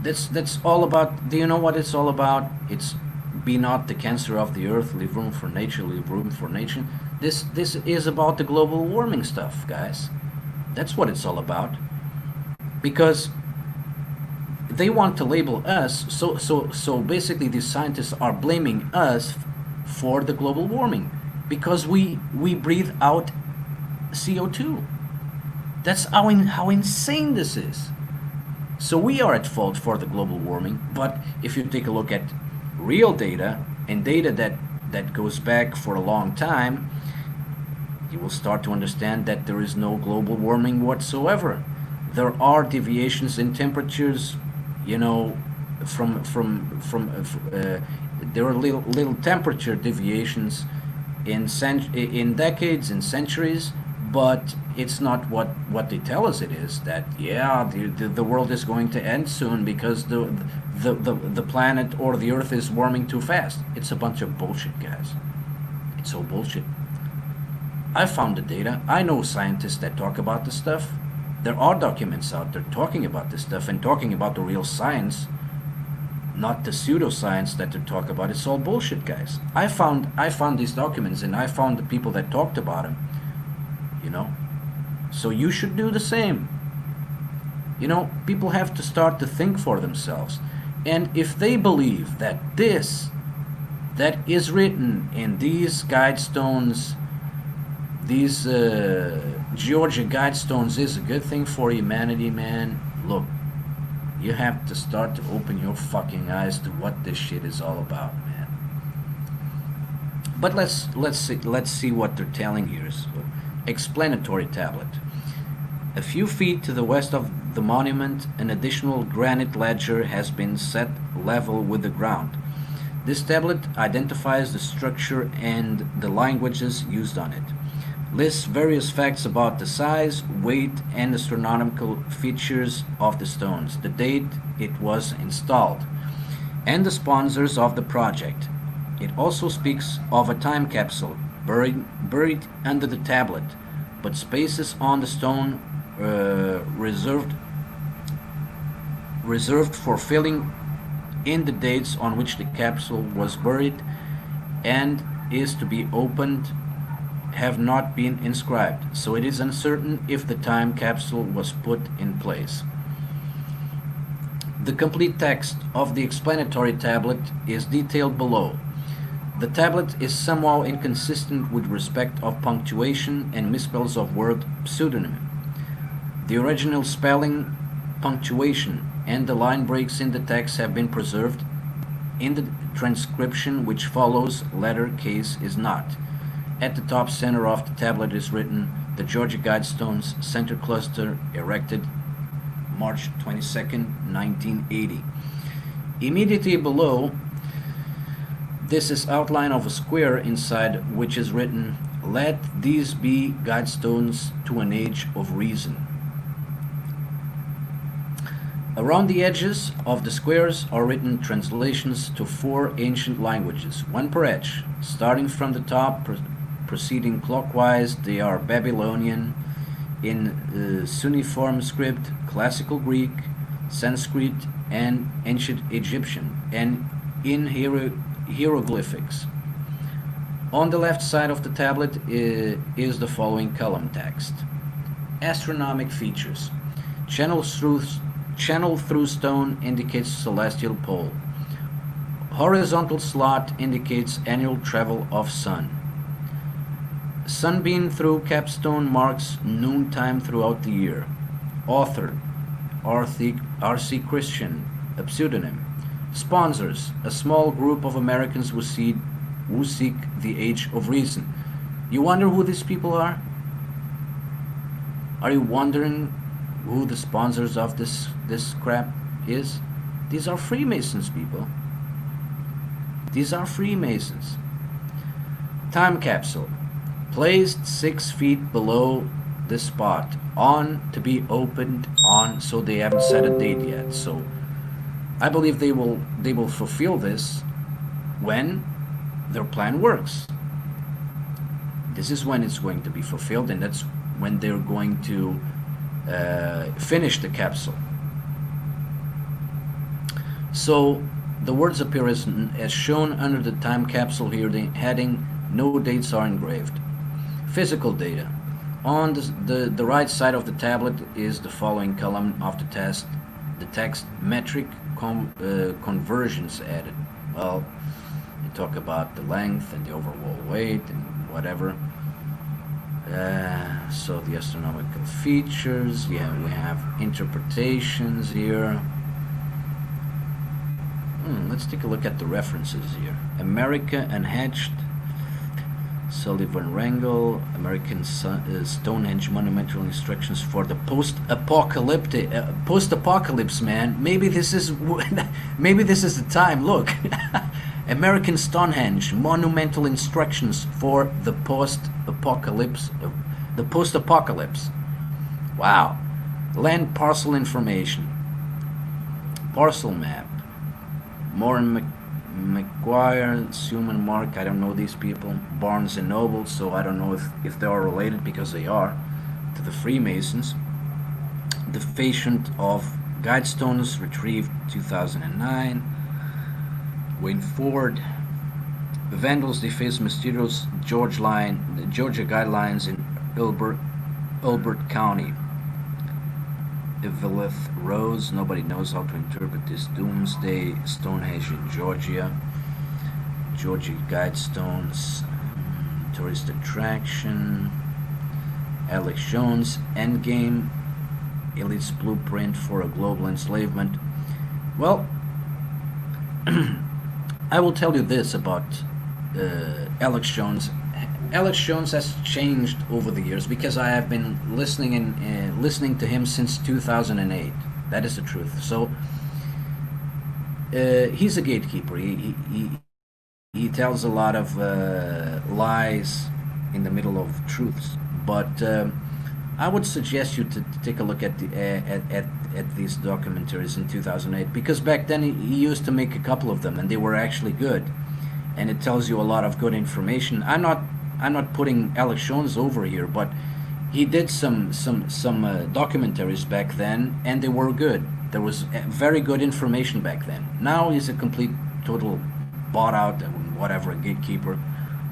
that's all about. Do you know what it's all about? It's be not the cancer of the earth. Leave room for nature. Leave room for nature. This is about the global warming stuff, guys. That's what it's all about. Because they want to label us. So basically, these scientists are blaming us for the global warming because we breathe out CO2. That's how insane this is. So we are at fault for the global warming. But if you take a look at real data, and data that goes back for a long time, you will start to understand that there is no global warming whatsoever. There are deviations in temperatures, there are little temperature deviations in decades, in centuries, but it's not what they tell us it is. That the world is going to end soon because the planet or the Earth is warming too fast. It's a bunch of bullshit, guys. It's all bullshit. I found the data. I know scientists that talk about this stuff. There are documents out there talking about this stuff and talking about the real science, not the pseudoscience that they talk about. It's all bullshit, guys. I found these documents and I found the people that talked about them. You know, so you should do the same. You know, people have to start to think for themselves, and if they believe that this that is written in these guidestones, these Georgia guidestones, is a good thing for humanity, man, look, you have to start to open your fucking eyes to what this shit is all about, man. But let's see what they're telling here. So, explanatory tablet. A few feet to the west of the monument, an additional granite ledger has been set level with the ground. This tablet identifies the structure and the languages used on it. Lists various facts about the size, weight, and astronomical features of the stones, the date it was installed, and the sponsors of the project. It also speaks of a time capsule buried under the tablet, but spaces on the stone reserved for filling in the dates on which the capsule was buried and is to be opened have not been inscribed, so it is uncertain if the time capsule was put in place. The complete text of the explanatory tablet is detailed below. The tablet is somehow inconsistent with respect of punctuation and misspells of word pseudonym. The original spelling, punctuation, and the line breaks in the text have been preserved. In the transcription which follows, letter case is not. At the top center of the tablet is written, "The Georgia Guidestones Center Cluster erected March 22nd, 1980. Immediately below, this is outline of a square inside which is written, "Let these be guidestones to an age of reason." Around the edges of the squares are written translations to 4 ancient languages, one per edge. Starting from the top, proceeding clockwise, they are Babylonian, in Cuneiform script, Classical Greek, Sanskrit, and Ancient Egyptian, and in hieroglyphics. On the left side of the tablet is the following column text. Astronomic features. Channel through stone indicates celestial pole. Horizontal slot indicates annual travel of sun. Sunbeam through capstone marks noon time throughout the year. Author R.C. Christian, a pseudonym. Sponsors, a small group of Americans who seek the age of reason. You wonder who these people are? Are you wondering who the sponsors of this crap is? These are Freemasons, people. These are Freemasons. Time capsule. Placed 6 feet below this spot. On to be opened on, so they haven't set a date yet. So I believe they will fulfill this when their plan works. This is when it's going to be fulfilled, and that's when they're going to finish the capsule. So the words appear as shown under the time capsule here, the heading, no dates are engraved. Physical data. On the right side of the tablet is the following column of the text metric conversions added. Well, they talk about the length and the overall weight and whatever. So the astronomical features, we have interpretations here. Let's take a look at the references here. America Unhatched, Sullivan Wrangle, American Stonehenge Monumental Instructions for the post-apocalypse, man. Maybe this is the time. Look, American Stonehenge Monumental Instructions for the post-apocalypse. Wow. Land parcel information. Parcel map. Morin McGuire, Suman Mark, I don't know these people. Barnes and Noble, so I don't know if they are related, because they are, to the Freemasons. The Patient of Guidestones, retrieved 2009. Wayne Ford. The Vandals deface Mysterious Georgia Guidelines in Elbert County. Eveleth Rose, nobody knows how to interpret this. Doomsday, Stonehenge in Georgia. Georgia Guidestones, Tourist Attraction. Alex Jones, Endgame, Elite's Blueprint for a Global Enslavement. Well, I will tell you this about Alex Jones. Alex Jones has changed over the years, because I have been listening to him since 2008. That is the truth. So he's a gatekeeper. He tells a lot of lies in the middle of truths. But I would suggest you to take a look at these documentaries in 2008, because back then he used to make a couple of them, and they were actually good, and it tells you a lot of good information. I'm not putting Alex Jones over here, but he did some documentaries back then, and they were good. There was very good information back then. Now he's a complete total bought out whatever gatekeeper.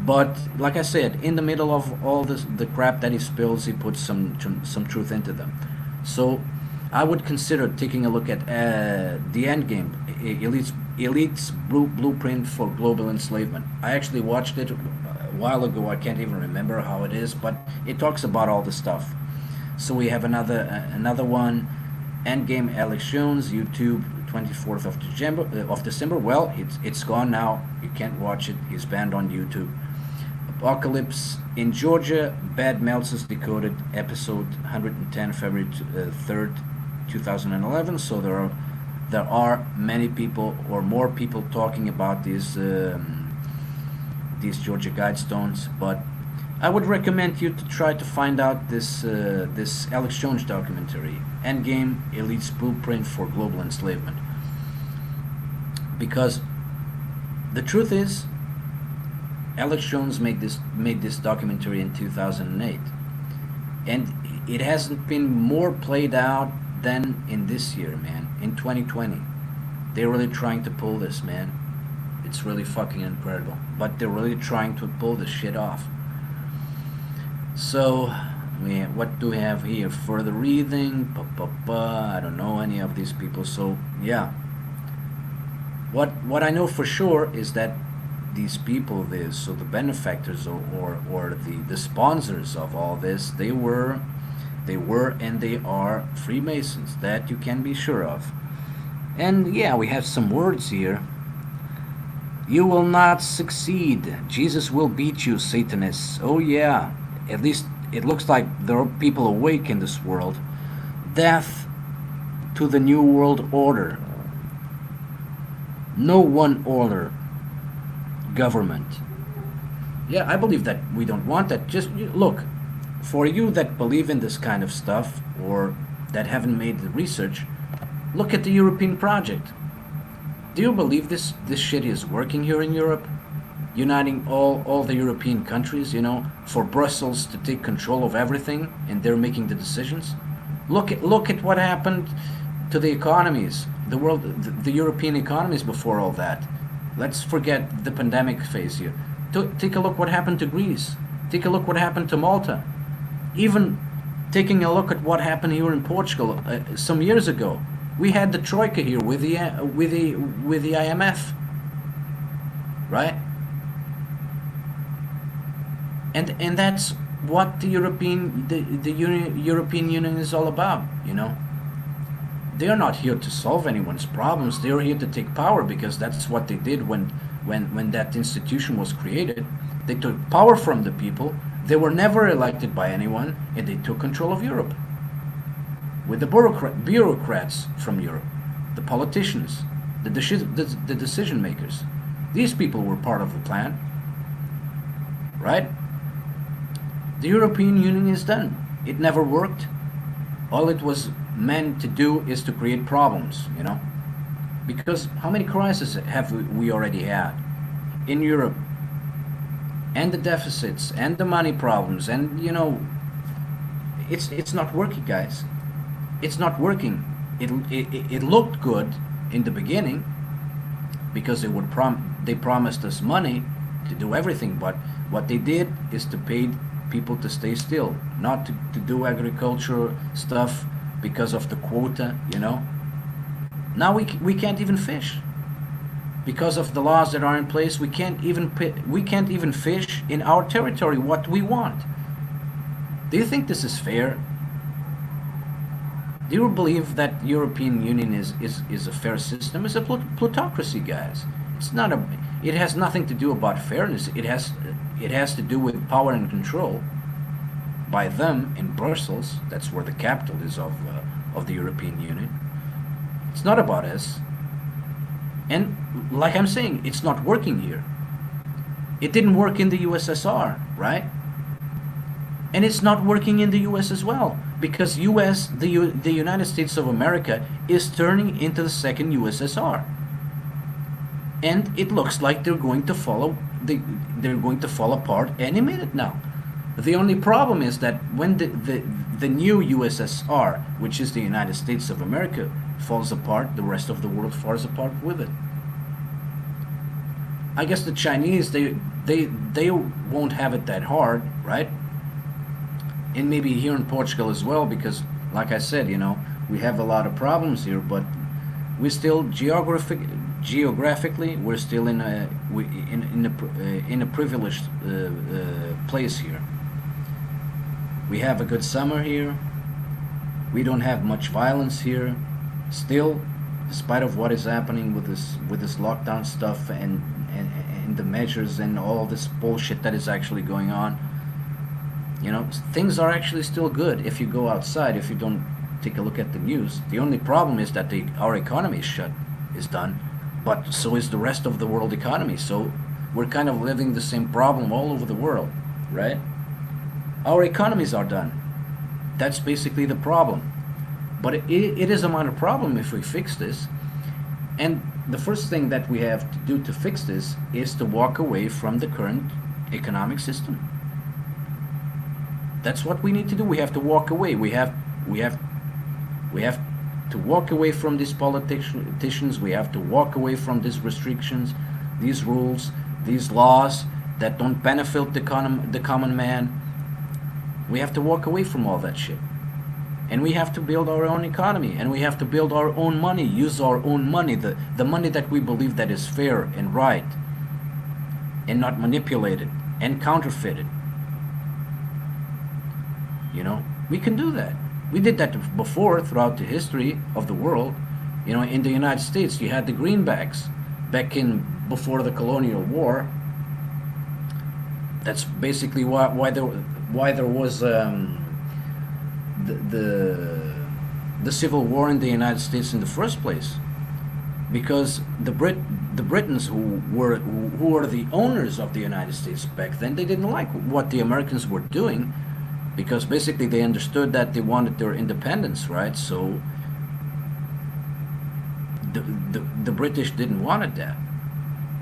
But like I said, in the middle of all the crap that he spills, he puts some truth into them. So I would consider taking a look at the Endgame, Elite's Blueprint for Global Enslavement. I actually watched it a while ago. I can't even remember how it is, but it talks about all the stuff. So we have another one, Endgame, Alex Jones, YouTube, 24th of December. Well, it's gone now. You can't watch it. He's banned on YouTube. Apocalypse in Georgia, Bad Meltzer's Decoded, episode 110, February 3rd, 2011. So there are many people, or more people, talking about these Georgia Guidestones. But I would recommend you to try to find out this Alex Jones documentary, Endgame, Elite's Blueprint for Global Enslavement. Because the truth is, Alex Jones made this documentary in 2008, and it hasn't been more played out than in this year, man. In 2020, they're really trying to pull this, man. It's really fucking incredible, but they're really trying to pull this shit off. So, what do we have here? Further reading, I don't know any of these people. So yeah, what I know for sure is that these people, so the benefactors or the sponsors of all this, they were and they are Freemasons. That you can be sure of. And yeah, we have some words here. You will not succeed. Jesus will beat you, Satanists. Oh yeah, at least it looks like there are people awake in this world. Death to the New World Order. No one order government. Yeah, I believe that we don't want that. Just look, for you that believe in this kind of stuff, or that haven't made the research, look at the European project. Do you believe this shit is working here in Europe? Uniting all the European countries, for Brussels to take control of everything, and they're making the decisions? Look at what happened to the economies, the European economies before all that. Let's forget the pandemic phase here. Take a look what happened to Greece. Take a look what happened to Malta. Even taking a look at what happened here in Portugal some years ago. We had the Troika here with the IMF, right? And that's what the European Union is all about, They are not here to solve anyone's problems. They are here to take power, because that's what they did when that institution was created. They took power from the people. They were never elected by anyone, and they took control of Europe. With the bureaucrats from Europe, the politicians, the decision makers. These people were part of the plan, right? The European Union is done. It never worked. All it was meant to do is to create problems, Because how many crises have we already had in Europe? And the deficits and the money problems, and it's not working, guys. It's not working. It looked good in the beginning because they promised us money to do everything, but what they did is to pay people to stay still, not to do agricultural stuff because of the quota. Now we can't even fish because of the laws that are in place. We can't even fish in our territory what we want. Do you think this is fair? Do you believe that European Union is a fair system? It's a plutocracy, guys. It's not a. It has nothing to do about fairness. It has to do with power and control by them in Brussels. That's where the capital is of the European Union. It's not about us. And like I'm saying, it's not working here. It didn't work in the USSR, right? And it's not working in the US as well, because the United States of America is turning into the second USSR. And it looks like they're going to fall apart any minute now. The only problem is that when the new USSR, which is the United States of America, falls apart, the rest of the world falls apart with it. I guess the Chinese, they won't have it that hard, right? And maybe here in Portugal as well, because like I said, we have a lot of problems here, but we still geographically we're still in a privileged place here. We have a good summer here. We don't have much violence here. Still, despite of what is happening with this lockdown stuff and the measures and all this bullshit that is actually going on, things are actually still good if you go outside. If you don't take a look at the news, the only problem is that our economy is done, but so is the rest of the world economy. So we're kind of living the same problem all over the world, right? Our economies are done. That's basically the problem. But it is a minor problem if we fix this. And the first thing that we have to do to fix this is to walk away from the current economic system. That's what we need to do. We have to walk away. We have to walk away from these politicians. We have to walk away from these restrictions, these rules, these laws that don't benefit the common man. We have to walk away from all that shit. And we have to build our own economy, and we have to build our own money, use our own money, the money that we believe that is fair and right, and not manipulated and counterfeited. We can do that. We did that before throughout the history of the world. In the United States, you had the greenbacks back before the colonial war. That's basically why there was the Civil War in the United States in the first place, because the Britons who were the owners of the United States back then, they didn't like what the Americans were doing, because basically they understood that they wanted their independence, right? So the British didn't want that.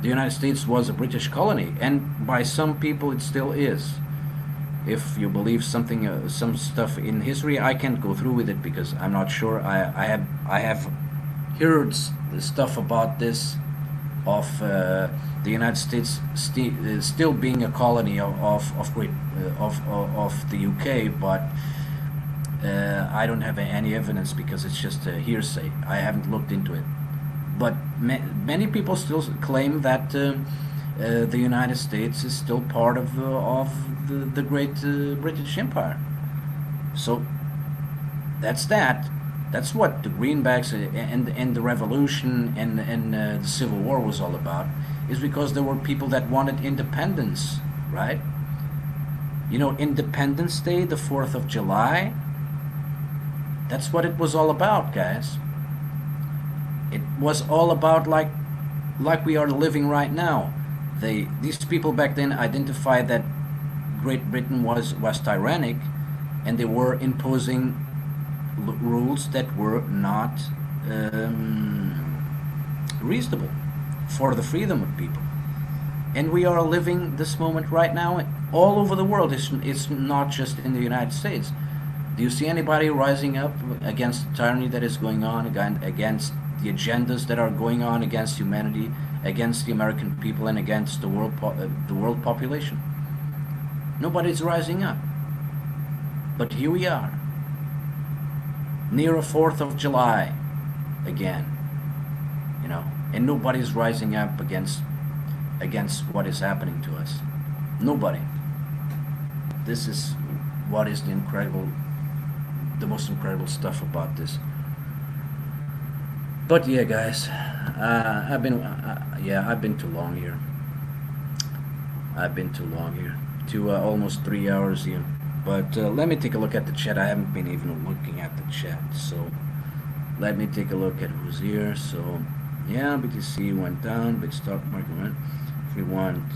The United States was a British colony, and by some people it still is. If you believe some stuff in history, I can't go through with it because I'm not sure. I have heard stuff about this of the United States still being a colony of the UK, but I don't have any evidence because it's just a hearsay. I haven't looked into it, but many people still claim that the United States is still part of the great British Empire. So that's that. That's what the greenbacks and the revolution and the Civil War was all about. Is because there were people that wanted independence, right? Independence Day, the 4th of July. That's what it was all about, guys. It was all about like we are living right now. These people back then identified that Great Britain was tyrannic, and they were imposing rules that were not reasonable for the freedom of people. And we are living this moment right now all over the world. It's not just in the United States. Do you see anybody rising up against the tyranny that is going on, against the agendas that are going on against humanity, against the American people, and against the world population? Nobody's rising up. But here we are, near a 4th of July again, you know, and nobody's rising up against what is happening to us. Nobody. This is what is the most incredible stuff about this. But yeah, guys, I've been too long here. I've been too long here, almost 3 hours here. But let me take a look at the chat. I haven't been even looking at the chat, so let me take a look at who's here. So yeah, BTC went down, but stock market went. If we want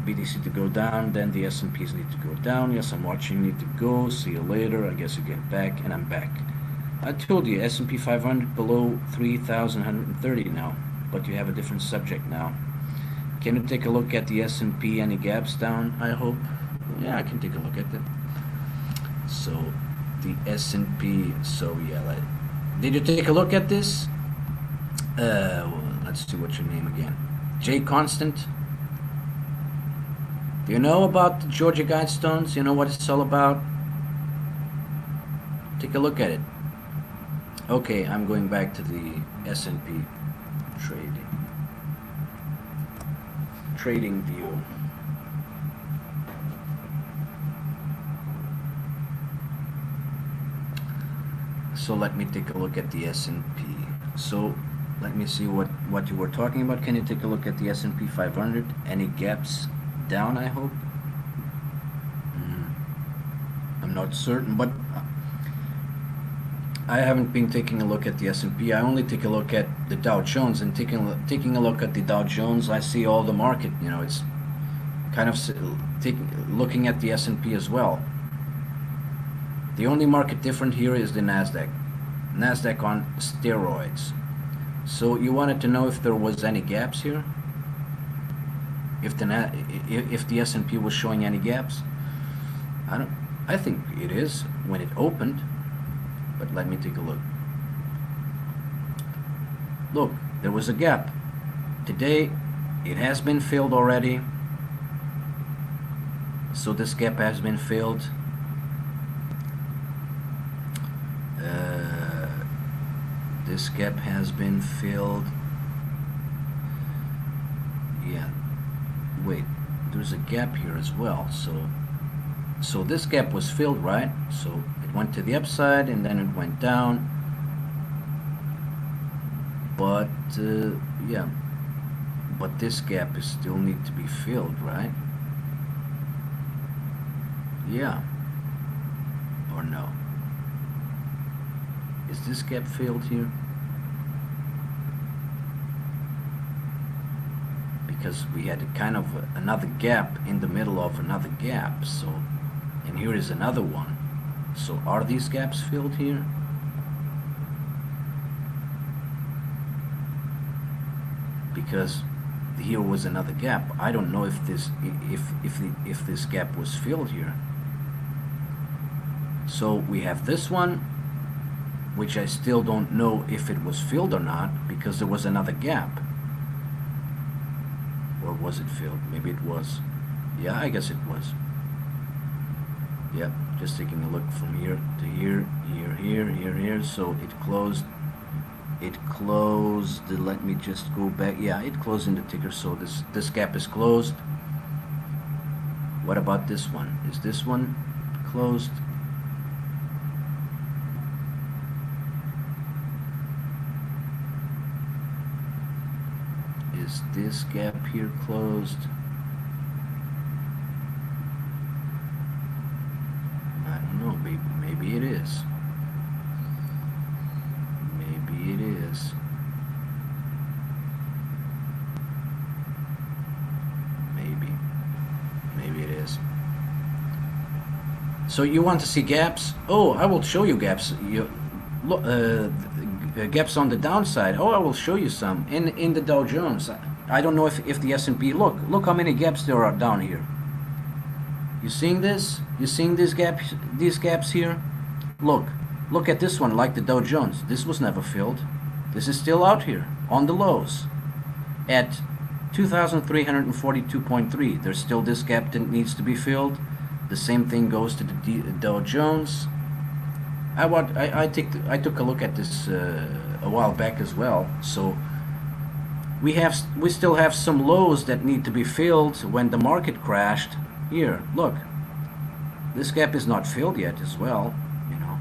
BTC to go down, then the S&Ps need to go down. Yes, I'm watching. Need to go. See you later. I guess you get back, and I'm back. I told you S&P 500 below 3,130 now, but you have a different subject now. Can you take a look at the S&P? Any gaps down? I hope. Yeah, I can take a look at that. So the S&P. So yeah, did you take a look at this? Well, let's see what's your name again. Jay Constant. Do you know about the Georgia Guidestones? You know what it's all about? Take a look at it. Okay, I'm going back to the S&P trading view. So let me take a look at the S&P. So let me see what you were talking about. Can you take a look at the S&P 500? Any gaps down, I hope? I'm not certain, but I haven't been taking a look at the S&P. I only take a look at the Dow Jones, and taking a look at the Dow Jones, I see all the market. You know, it's kind of looking at the S&P as well. The only market different here is the Nasdaq. Nasdaq on steroids. So you wanted to know if there was any gaps here? If the S&P was showing any gaps? I think it is when it opened. But let me take a look. Look, there was a gap. Today, it has been filled already. So this gap has been filled. This gap has been filled. Yeah. Wait, there's a gap here as well. So this gap was filled, right? So it went to the upside and then it went down. But yeah, but this gap is still need to be filled, right? Yeah. Or no? Is this gap filled here? Because we had kind of another gap in the middle of another gap. So, and here is another one. So are these gaps filled here? Because here was another gap. I don't know if this gap was filled here. So we have this one, which I still don't know if it was filled or not, because there was another gap. Or was it filled? Maybe it was. Yeah, I guess it was. Yep, just taking a look from here to here, here. So it closed. It closed. Let me just go back. Yeah, it closed in the ticker. So this gap is closed. What about this one? Is this one closed? Is this gap here closed? I don't know. Maybe it is. Maybe it is. Maybe it is. So you want to see gaps? Oh, I will show you gaps. gaps on the downside. Oh, I will show you some in the Dow Jones. I don't know if the S&P. Look how many gaps there are down here. You seeing this? You seeing these gaps here? Look at this one, like the Dow Jones. This was never filled. This is still out here on the lows at 2,342.3. There's still this gap that needs to be filled. The same thing goes to the Dow Jones. I took a look at this a while back as well. So we still have some lows that need to be filled when the market crashed. Here, look, this gap is not filled yet as well, you know.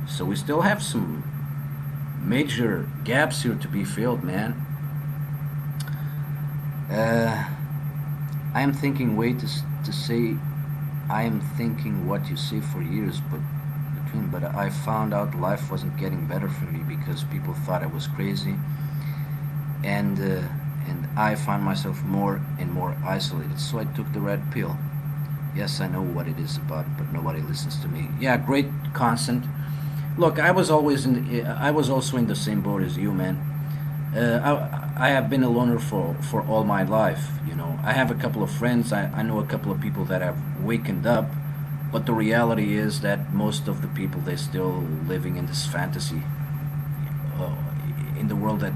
So we still have some major gaps here to be filled, man. I am thinking I am thinking what you say for years, but I found out life wasn't getting better for me because people thought I was crazy, and I found myself more and more isolated. So I took the red pill. Yes, I know what it is about, but nobody listens to me. Yeah, great constant. Look, I was also in the same boat as you, man. I have been a loner for all my life, you know. I have a couple of friends, I know a couple of people that have wakened up, but the reality is that most of the people, they're still living in this fantasy, in the world that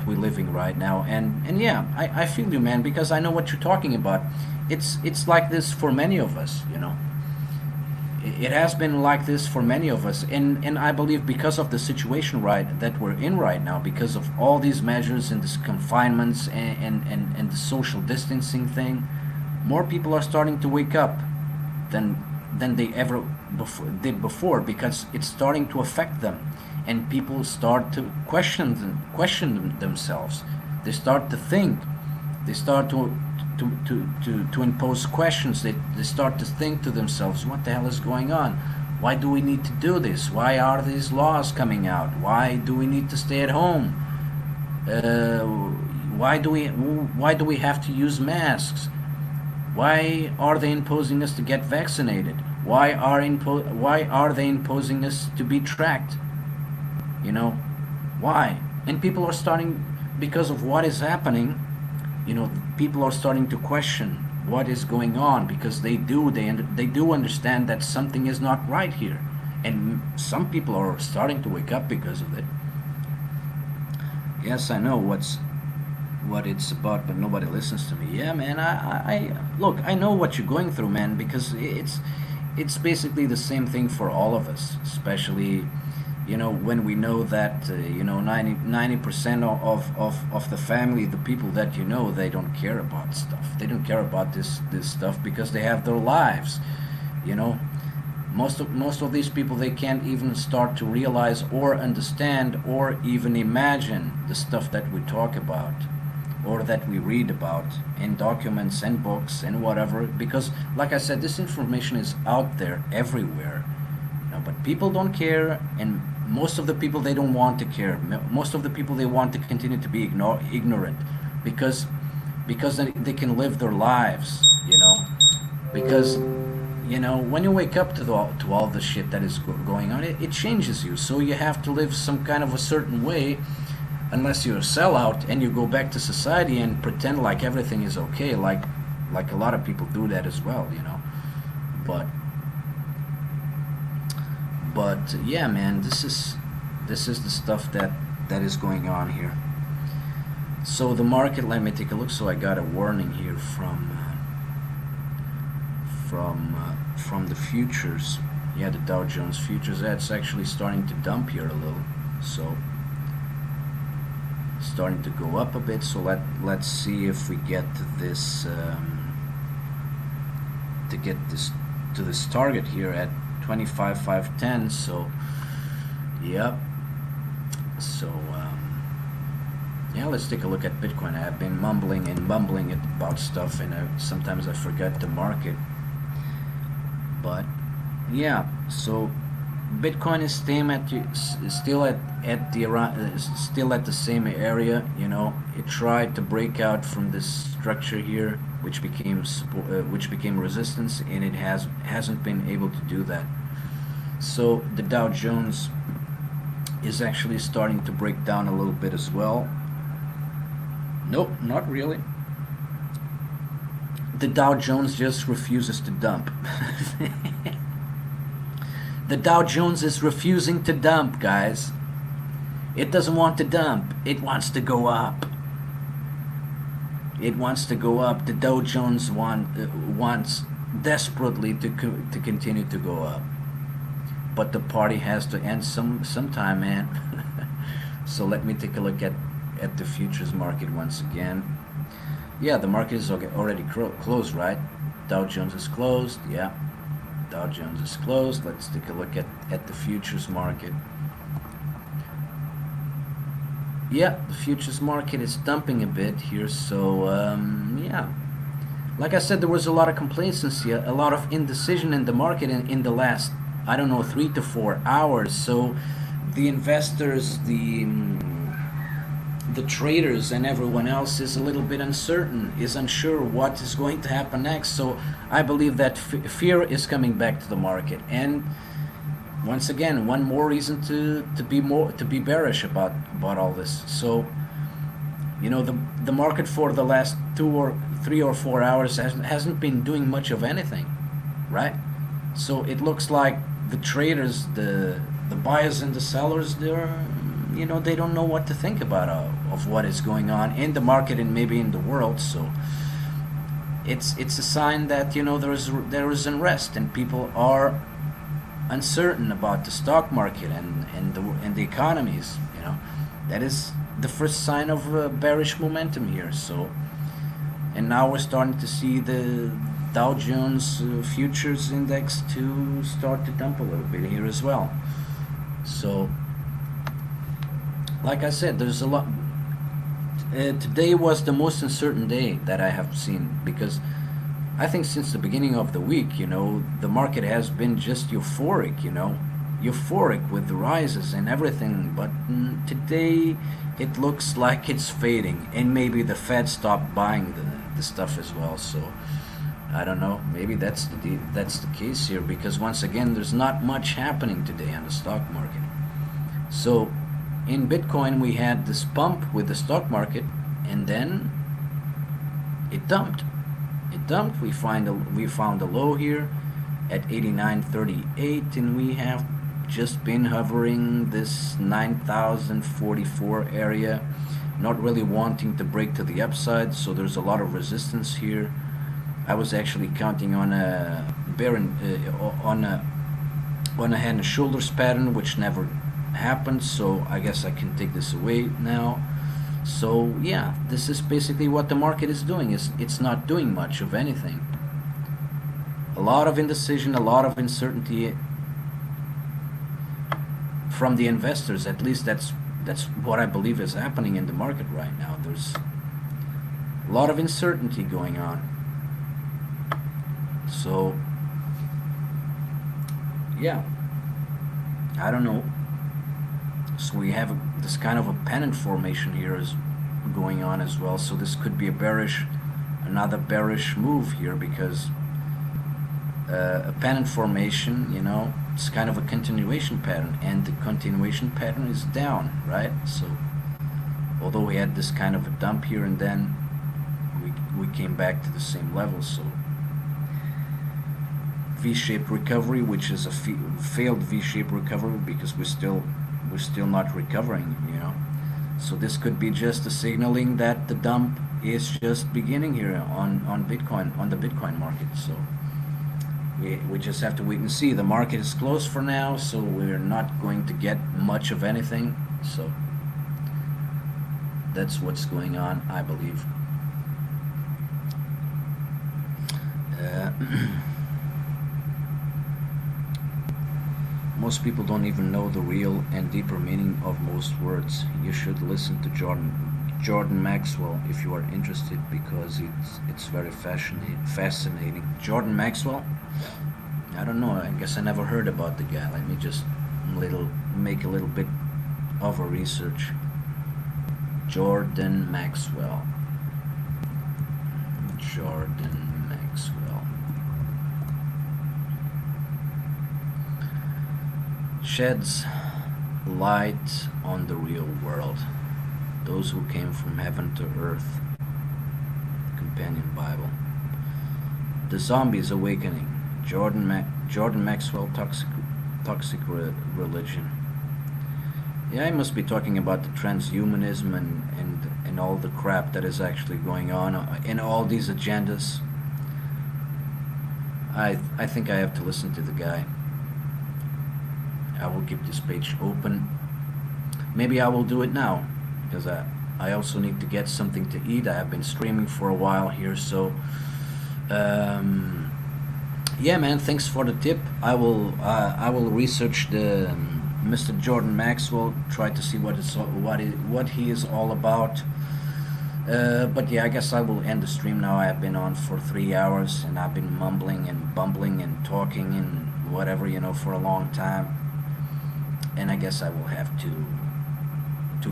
we're living right now. And yeah, I feel you, man, because I know what you're talking about. It's like this for many of us, you know. It has been like this for many of us, and I believe because of the situation that we're in right now, because of all these measures and these confinements and the social distancing thing, more people are starting to wake up than they ever did before, because it's starting to affect them, and people start to question themselves. They start to think. They start to impose questions. They start to think to themselves, what the hell is going on? Why do we need to do this? Why are these laws coming out? Why do we need to stay at home? Why do we have to use masks? Why are they imposing us to get vaccinated? Why are they imposing us to be tracked? You know, why? And people are starting, because of what is happening, you know, people are starting to question what is going on, because they do understand that something is not right here, and some people are starting to wake up because of it. Yes, I know what it's about, but nobody listens to me. Yeah, man, I look, I know what you're going through, man, because it's basically the same thing for all of us, especially, you know, when we know that, you know, 90% of the family, the people that you know, they don't care about stuff. They don't care about this stuff because they have their lives, you know. Most of these people, they can't even start to realize or understand or even imagine the stuff that we talk about or that we read about in documents and books and whatever, because, like I said, this information is out there everywhere, you know, but people don't care, and most of the people, they don't want to care. Most of the people, they want to continue to be ignorant, because they can live their lives, you know. Because, you know, when you wake up to all the shit that is going on, it changes you. So you have to live some kind of a certain way, unless you're a sellout and you go back to society and pretend like everything is okay, like a lot of people do that as well, you know. But yeah, man, this is the stuff that is going on here. So the market, let me take a look. So I got a warning here from the futures. Yeah, the Dow Jones futures, that's actually starting to dump here a little. So starting to go up a bit. So let's see if we get to this to this target here at 25,510. So yep. So yeah, let's take a look at Bitcoin. I have been mumbling about stuff, and sometimes I forget the market. But yeah, so Bitcoin is still at the same area. You know, it tried to break out from this structure here, which became resistance, and it hasn't been able to do that. So the Dow Jones is actually starting to break down a little bit as well. Nope, not really. The Dow Jones just refuses to dump. The Dow Jones is refusing to dump, guys. It doesn't want to dump. It wants to go up. It wants to go up. The Dow Jones wants desperately to continue to go up. But the party has to end sometime, man. So let me take a look at the futures market once again. Yeah, the market is already closed, right? Dow Jones is closed. Yeah, Dow Jones is closed. Let's take a look at the futures market. Yeah, the futures market is dumping a bit here. So yeah, like I said, there was a lot of complacency, a lot of indecision in the market in the last, I don't know, 3 to 4 hours. So the investors, the traders and everyone else is a little bit uncertain, is unsure what is going to happen next. So I believe that fear is coming back to the market, and once again, one more reason to be bearish about all this. So you know, the market for the last 2 or 3 or 4 hours hasn't been doing much of anything, right? So it looks like the traders, the buyers and the sellers, they don't know what to think about of what is going on in the market and maybe in the world. So it's a sign that there is unrest and people are uncertain about the stock market and the economies. That is the first sign of bearish momentum here. So, and now we're starting to see the Dow Jones futures index to start to dump a little bit here as well. So, like I said, there's a lot. Today was the most uncertain day that I have seen, because I think since the beginning of the week, the market has been just euphoric, euphoric with the rises and everything. But today it looks like it's fading, and maybe the Fed stopped buying the stuff as well. So I don't know. Maybe that's the case here, because once again, there's not much happening today on the stock market. So in Bitcoin, we had this pump with the stock market, and then it dumped. We found a low here at 89.38, and we have just been hovering this 9,044 area, not really wanting to break to the upside. So there's a lot of resistance here. I was actually counting on a on a head and shoulders pattern, which never happened. So I guess I can take this away now. So yeah, this is basically what the market is doing. It's not doing much of anything. A lot of indecision, a lot of uncertainty from the investors. At least that's what I believe is happening in the market right now. There's a lot of uncertainty going on. So yeah, I don't know. So we have this kind of a pennant formation here is going on as well. So this could be another bearish move here, because a pennant formation, it's kind of a continuation pattern, and the continuation pattern is down, right? So although we had this kind of a dump here, and then we came back to the same level. So V-shaped recovery, which is a failed V-shaped recovery, because we're still not recovering, So this could be just a signaling that the dump is just beginning here on Bitcoin, on the Bitcoin market. So we just have to wait and see. The market is closed for now, so we're not going to get much of anything. So that's what's going on, I believe. Most people don't even know the real and deeper meaning of most words. You should listen to Jordan Maxwell if you are interested, because it's very fascinating. Jordan Maxwell? I don't know. I guess I never heard about the guy. Let me just make a little bit of a research. Jordan Maxwell. Jordan Maxwell. Sheds light on the real world. Those who came from heaven to earth. Companion Bible. The Zombies Awakening. Jordan Maxwell, Toxic Religion. Yeah, I must be talking about the transhumanism and all the crap that is actually going on in all these agendas. I think I have to listen to the guy. I will keep this page open. Maybe I will do it now, because I also need to get something to eat. I have been streaming for a while here, so yeah, man. Thanks for the tip. I will research the Mr. Jordan Maxwell. Try to see what he is all about. But yeah, I guess I will end the stream now. I have been on for 3 hours, and I've been mumbling and bumbling and talking and whatever, for a long time. And I guess I will have to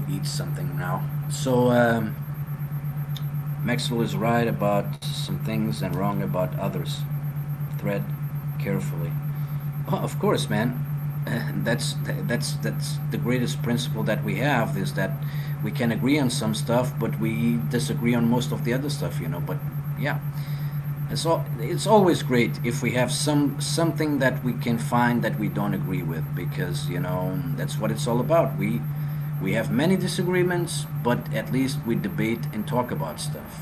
eat something now. So Maxwell is right about some things and wrong about others. Thread carefully. Oh, of course, man. That's the greatest principle that we have, is that we can agree on some stuff, but we disagree on most of the other stuff, But yeah, it's always great if we have something that we can find that we don't agree with, because that's what it's all about. We have many disagreements, but at least we debate and talk about stuff.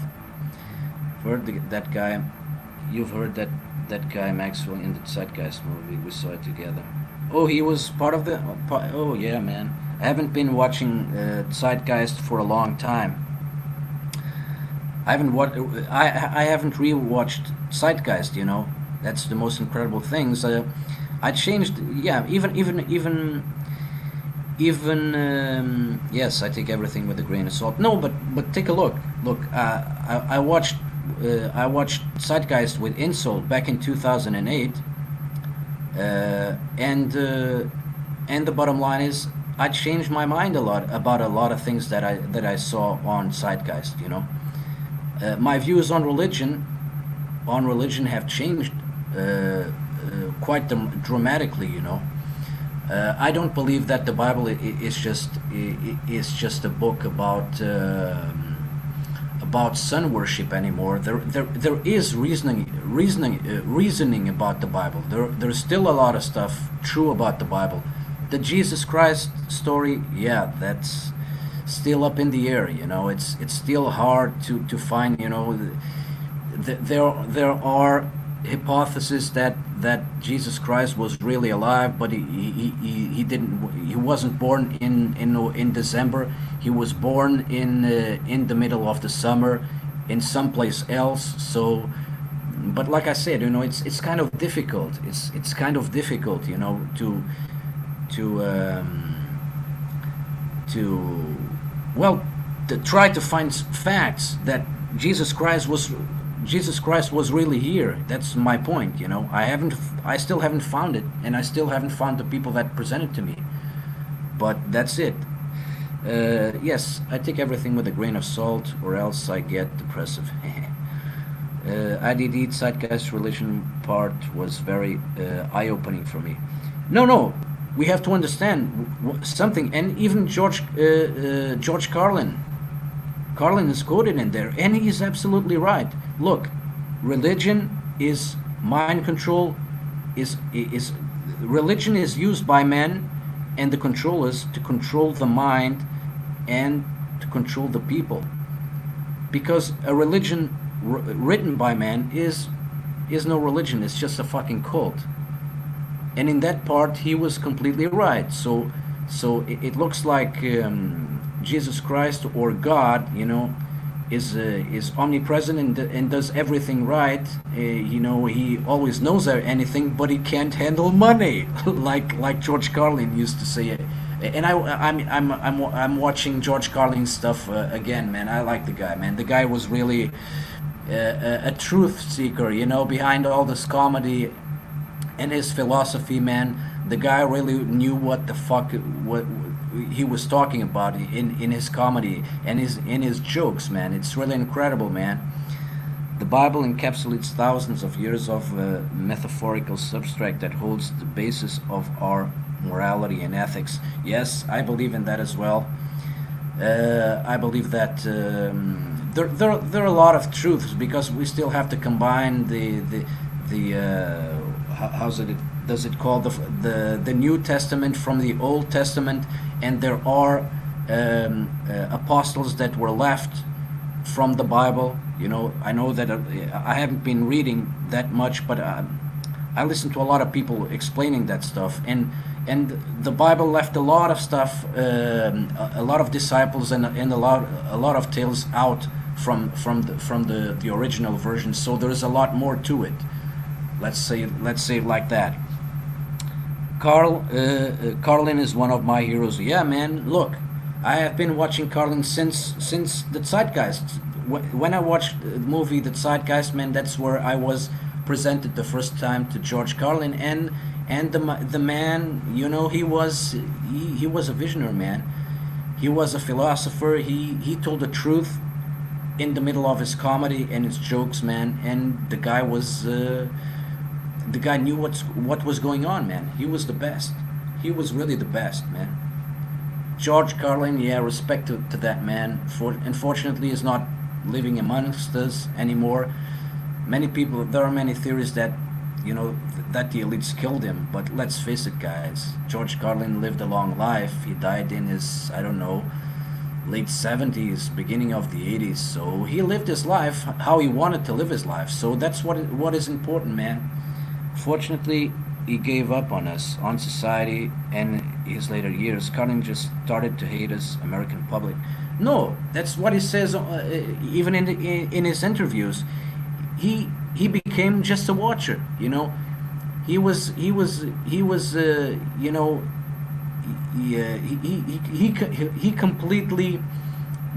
You've heard that guy Maxwell in the Zeitgeist movie. We saw it together. Oh, he was part of the. Oh yeah, man. I haven't been watching Zeitgeist for a long time. I haven't rewatched Zeitgeist. That's the most incredible things. I changed. Yeah, even. Yes, I take everything with a grain of salt. No, but take a look. Look, I watched Zeitgeist with Insult back in 2008, and the bottom line is I changed my mind a lot about a lot of things that I saw on Zeitgeist. My views on religion have changed quite dramatically. I don't believe that the Bible is just a book about sun worship anymore. There is reasoning about the Bible. There's still a lot of stuff true about the Bible. The Jesus Christ story, yeah, that's still up in the air. It's still hard to find. There are hypothesis that Jesus Christ was really alive, but he wasn't born in December. He was born in the middle of the summer in someplace else. So, but like I said, it's kind of difficult. It's kind of difficult, to try to find facts that Jesus Christ was really here. That's my point. I still haven't found it, and I still haven't found the people that present it to me. But that's it. Yes, I take everything with a grain of salt, or else I get depressive. IDD Zeitgeist religion part was very eye-opening for me. No, we have to understand something, and even George Carlin is quoted in there, and he is absolutely right. Look, religion is mind control. Religion is used by men and the controllers to control the mind and to control the people. Because a religion written by man is no religion. It's just a fucking cult. And in that part, he was completely right. So it looks like Jesus Christ or God, is omnipresent and does everything right. He always knows anything, but he can't handle money, like George Carlin used to say. And I'm watching George Carlin's stuff again, man. I like the guy, man. The guy was really a truth seeker, behind all this comedy and his philosophy, man. The guy really knew what the fuck what he was talking about in his comedy and in his jokes, man. It's really incredible, man. The Bible encapsulates thousands of years of metaphorical substract that holds the basis of our morality and ethics. Yes, I believe in that as well. I believe that there are a lot of truths because we still have to combine how's it does it call the New Testament from the Old Testament, and there are apostles that were left from the Bible. You know, I know that I haven't been reading that much, but I listen to a lot of people explaining that stuff, and the Bible left a lot of stuff, a lot of disciples, and a lot of tales out from the original version. So there's a lot more to it. Let's say it like that. Carlin is one of my heroes. Yeah, man. Look, I have been watching Carlin since the Zeitgeist. When I watched the movie The Zeitgeist, man, that's where I was presented the first time to George Carlin, and the man, you know, he was a visionary, man. He was a philosopher. He told the truth in the middle of his comedy and his jokes, man. And the guy knew what was going on, man. He was the best. He was really the best, man. George Carlin, yeah, respect to that man. Unfortunately, is not living amongst us anymore. There are many theories that, you know, that the elites killed him. But let's face it, guys. George Carlin lived a long life. He died in his, I don't know, late 70s, beginning of the 80s. So he lived his life how he wanted to live his life. So that's what is important, man. Fortunately, he gave up on us, on society, and his later years. Carlin just started to hate us, American public. No, that's what he says. Even in his interviews, he became just a watcher. You know, he was you know, he completely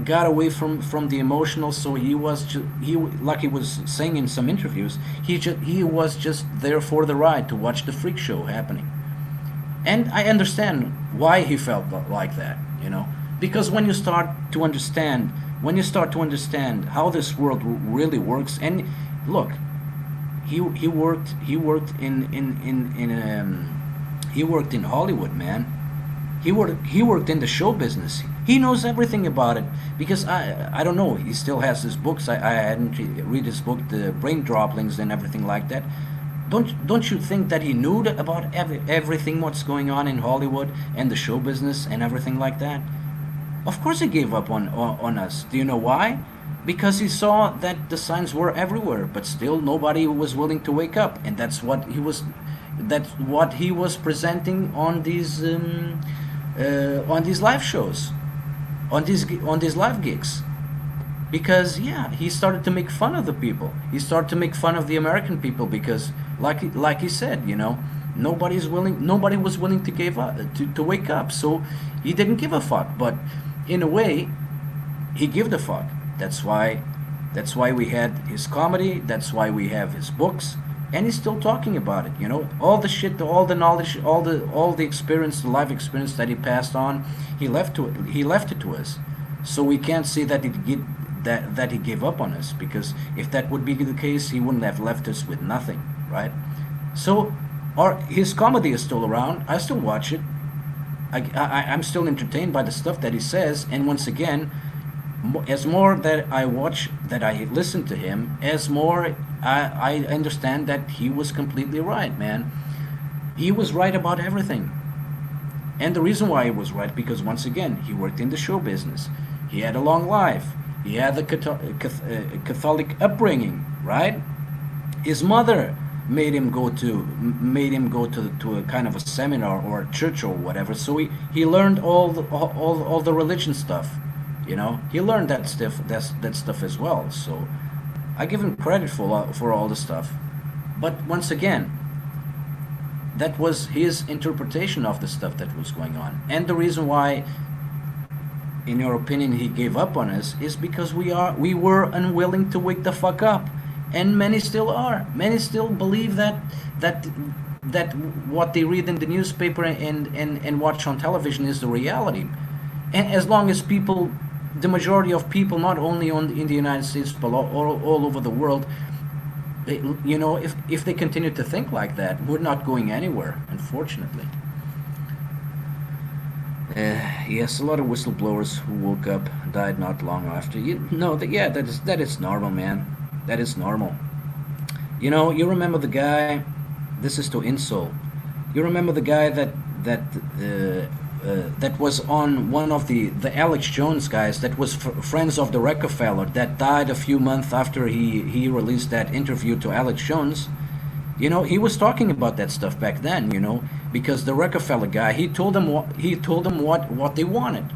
got away from the emotional. So he, like he was saying in some interviews, he was just there for the ride to watch the freak show happening. And I understand why he felt like that, you know, because when you start to understand how this world really works. And look, he worked in Hollywood, man. He worked in the show business. He knows everything about it because I don't know. He still has his books. I hadn't read his book, The Brain Droplings and everything like that. Don't you think that he knew about everything what's going on in Hollywood and the show business and everything like that? Of course he gave up on us. Do you know why? Because he saw that the signs were everywhere, but still nobody was willing to wake up, and that's what he was presenting on these live shows, on these live gigs. Because yeah, he started to make fun of the people. He started to make fun of the American people because, like he said, you know, nobody was willing to give up, to wake up. So he didn't give a fuck. But in a way, he gave the fuck. That's why we had his comedy. That's why we have his books, and he's still talking about it. You know, all the shit, all the knowledge, all the experience, the life experience that he passed on, he left it to us. So we can't say that he gave up on us, because if that would be the case, he wouldn't have left us with nothing, right? So his comedy is still around. I still watch it. I'm still entertained by the stuff that he says, and once again, as more that I watch, that I listen to him, as more I understand that he was completely right, man. He was right about everything. And the reason why he was right, because once again, he worked in the show business. He had a long life. He had the Catholic upbringing, right? His mother made him go to a kind of a seminar or a church or whatever. So he learned all the religion stuff. You know, he learned that stuff as well. So I give him credit for all the stuff. But once again, that was his interpretation of the stuff that was going on. And the reason why, in your opinion, he gave up on us is because we were unwilling to wake the fuck up. And many still are. Many still believe that what they read in the newspaper and watch on television is the reality. And as long as the majority of people, not only in the United States but all over the world, you know, if they continue to think like that, we're not going anywhere, unfortunately. Yes, a lot of whistleblowers who woke up died not long after. You know that, yeah, that is normal, man. That is normal. You know, you remember the guy. This is to insult. You remember the guy that that was on one of the Alex Jones guys that was friends of the Rockefeller that died a few months after he released that interview to Alex Jones. You know, he was talking about that stuff back then. You know, because the Rockefeller guy, he told them what they wanted,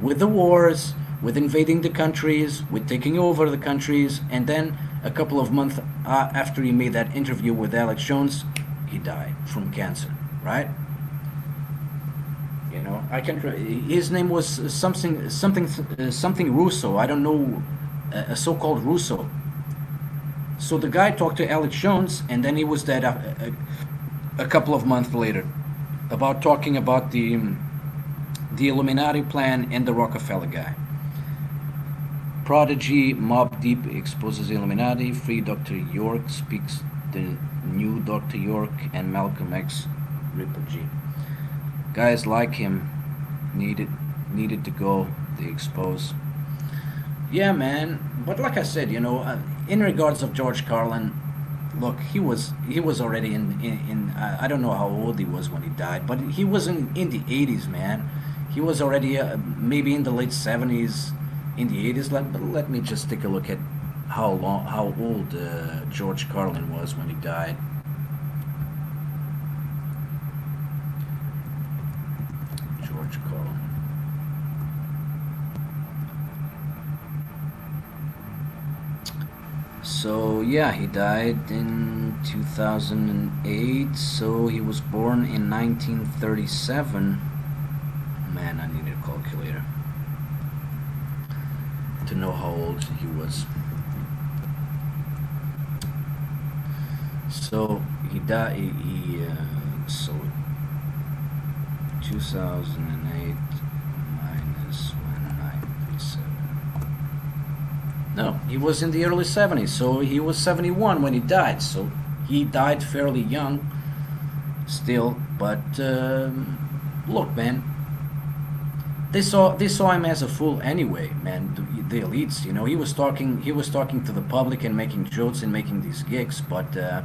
with the wars, with invading the countries, with taking over the countries, and then a couple of months after he made that interview with Alex Jones, he died from cancer. Right? You know, I can. His name was something Russo. I don't know, a so-called Russo. So the guy talked to Alex Jones, and then he was dead a couple of months later, about talking about the Illuminati plan and the Rockefeller guy. Prodigy, Mob Deep exposes Illuminati. Free Dr. York speaks the new Dr. York, and Malcolm X, Ripple G. Guys like him needed to go. They expose. Yeah, man. But like I said, you know, in regards of George Carlin, look, he was already in I don't know how old he was when he died, but he was in the 80s, man. He was already maybe in the late 70s, in the 80s. Let me just take a look at how old George Carlin was when he died. George Carlin. So yeah, he died in 2008. So he was born in 1937. Man, I need a calculator to know how old he was. So he died. So 2008 minus 1937. No, he was in the early 70s. So he was 71 when he died. So he died fairly young, still. But look, man, they saw him as a fool anyway, man. The elites, you know, he was talking to the public and making jokes and making these gigs, but yeah,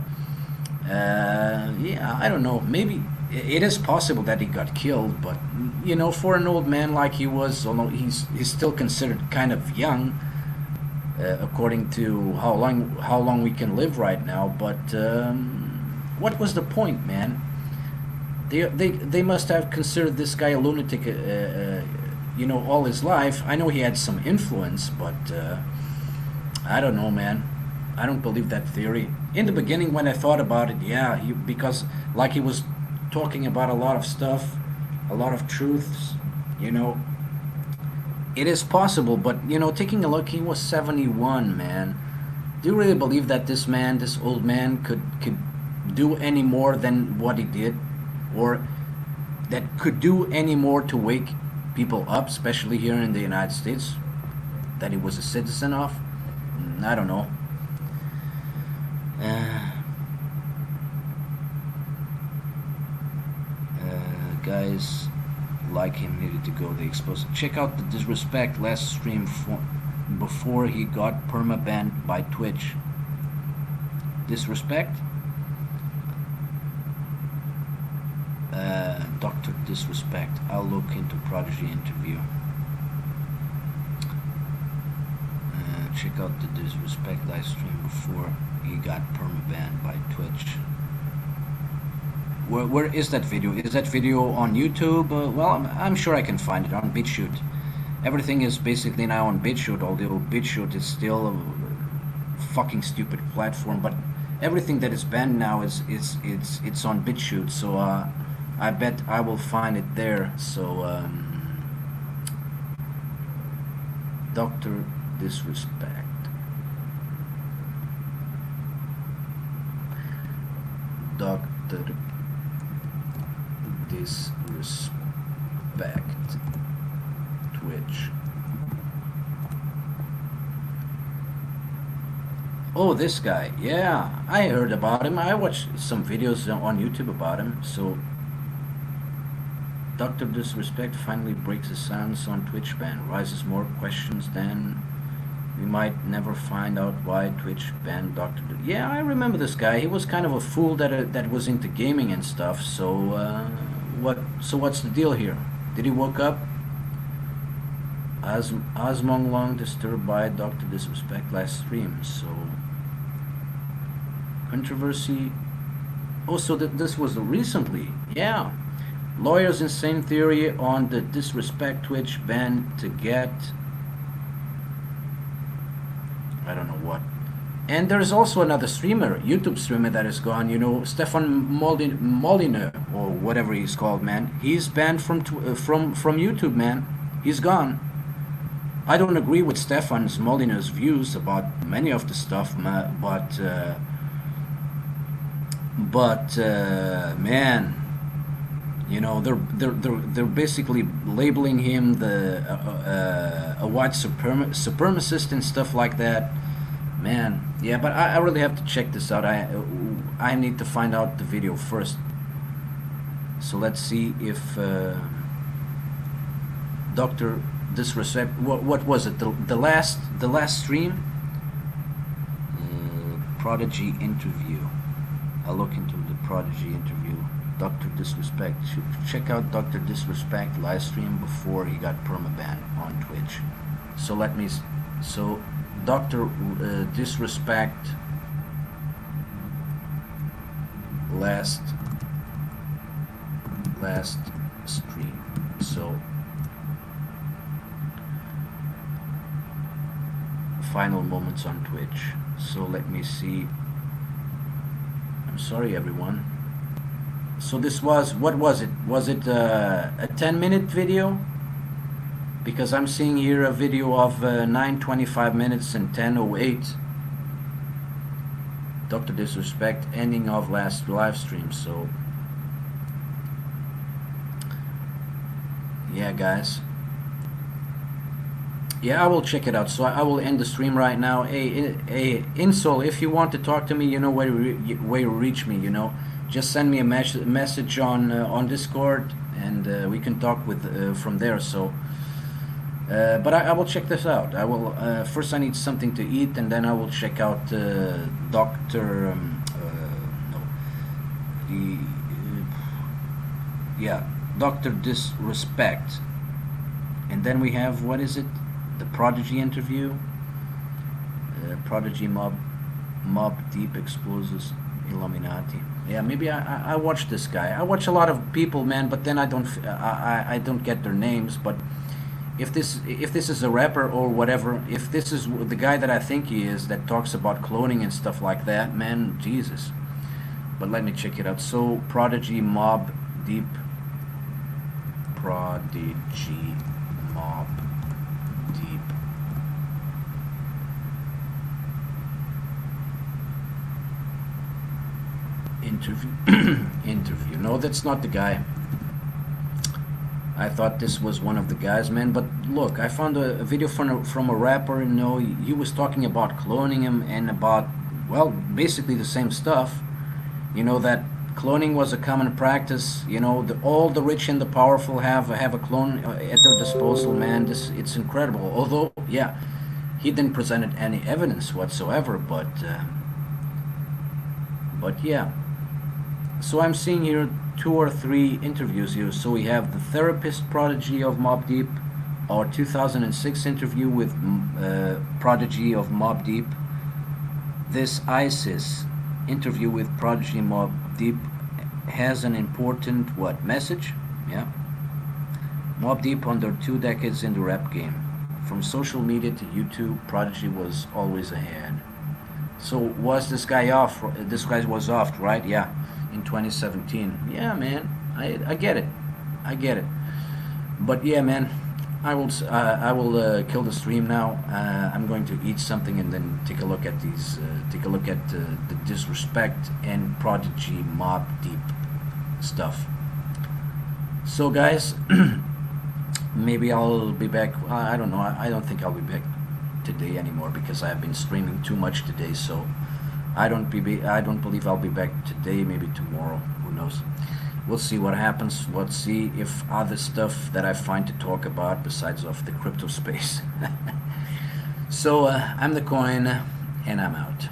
I don't know. Maybe it is possible that he got killed, but you know, for an old man like he was, although he's still considered kind of young, according to how long we can live right now. But what was the point, man? They must have considered this guy a lunatic, you know, all his life. I know he had some influence, but I don't know, man. I don't believe that theory. In the beginning, when I thought about it, yeah, because like he was talking about a lot of stuff, a lot of truths, you know, it is possible. But you know, taking a look, he was 71, man. Do you really believe that this old man, could do any more than what he did, or that could do any more to wake people up, especially here in the United States, that he was a citizen of? I don't know. Uh, Guys like him needed to go. They exposed. Check out the Disrespect last stream before he got permabanned by Twitch. Disrespect? Dr. Disrespect. I'll look into Prodigy interview. Check out the Disrespect live stream before he got permabanned by Twitch. Where is that video? Is that video on YouTube? Well, I'm sure I can find it on BitChute. Everything is basically now on BitChute, although BitChute is still a fucking stupid platform. But everything that is banned now it's on BitChute. So I bet I will find it there. So Dr. Disrespect. Dr. Disrespect. Twitch. Oh, this guy. Yeah, I heard about him. I watched some videos on YouTube about him. So Dr. Disrespect finally breaks the silence on Twitch ban. Rises more questions than we might never find out why Twitch banned Dr. Yeah, I remember this guy. He was kind of a fool that was into gaming and stuff. So what's the deal here? Did he woke up? Osmong Long disturbed by Dr. Disrespect last stream. So controversy. Oh, so this was recently. Yeah. Lawyers insane theory on the Disrespect Twitch ban to get I don't know what. And there's also another streamer, YouTube streamer that is gone. You know, Stefan Molyneux or whatever he's called, man. He's banned from YouTube, man. He's gone. I don't agree with Stefan's Molyneux's views about many of the stuff, but man, you know, they're basically labeling him a white supremacist and stuff like that. Man, yeah, but I really have to check this out. I need to find out the video first. So let's see if Dr. Disrespect. What was it? The last stream. Prodigy interview. I'll look into the Prodigy interview. Dr. Disrespect. Check out Dr. Disrespect live stream before he got permaban on Twitch. So let me. So Dr. Disrespect last stream. So final moments on Twitch. So let me see. I'm sorry, everyone. So this was, what was it? Was it a 10-minute video? Because I'm seeing here a video of 9:25 minutes and 10:08. Dr. Disrespect, ending of last live stream. So yeah, guys. Yeah, I will check it out. So I will end the stream right now. Hey, Insol, if you want to talk to me, you know where to reach me. You know, just send me a message on Discord, and we can talk with from there. So, but I will check this out. I will first. I need something to eat, and then I will check out Doctor. Dr. Disrespect, and then we have, what is it? The Prodigy interview. Prodigy Mob Deep exposes Illuminati. Yeah, maybe I watch this guy. I watch a lot of people, man, but then I don't get their names. But if this is a rapper or whatever, if this is the guy that I think he is, that talks about cloning and stuff like that, man, Jesus. But let me check it out. So Prodigy Mob Deep. Prodigy Mob Deep. Interview. No, that's not the guy. I thought this was one of the guys, man. But look, I found a video from a rapper. You know, he was talking about cloning him and about, well, basically the same stuff. You know, that cloning was a common practice. You know, all the rich and the powerful have a clone at their disposal, man. It's incredible. Although, yeah, he didn't present any evidence whatsoever. But yeah. So I'm seeing here 2 or 3 interviews here. So we have the therapist Prodigy of Mob Deep, our 2006 interview with Prodigy of Mob Deep, this ISIS interview with Prodigy Mob Deep has an important message? Yeah. Mob Deep under 2 decades in the rap game. From social media to YouTube, Prodigy was always ahead. So was this guy off? This guy was off, right? Yeah. In 2017. Yeah, man. I get it. But yeah, man. I will kill the stream now. I'm going to eat something and then take a look at these. Take a look at the Disrespect and Prodigy Mob Deep stuff. So, guys, maybe I'll be back. I don't know. I don't think I'll be back today anymore because I have been streaming too much today. So I don't believe I'll be back today. Maybe tomorrow. Who knows? we'll see what happens. Let's see if other stuff that I find to talk about besides of the crypto space. So I'm the coin, and I'm out.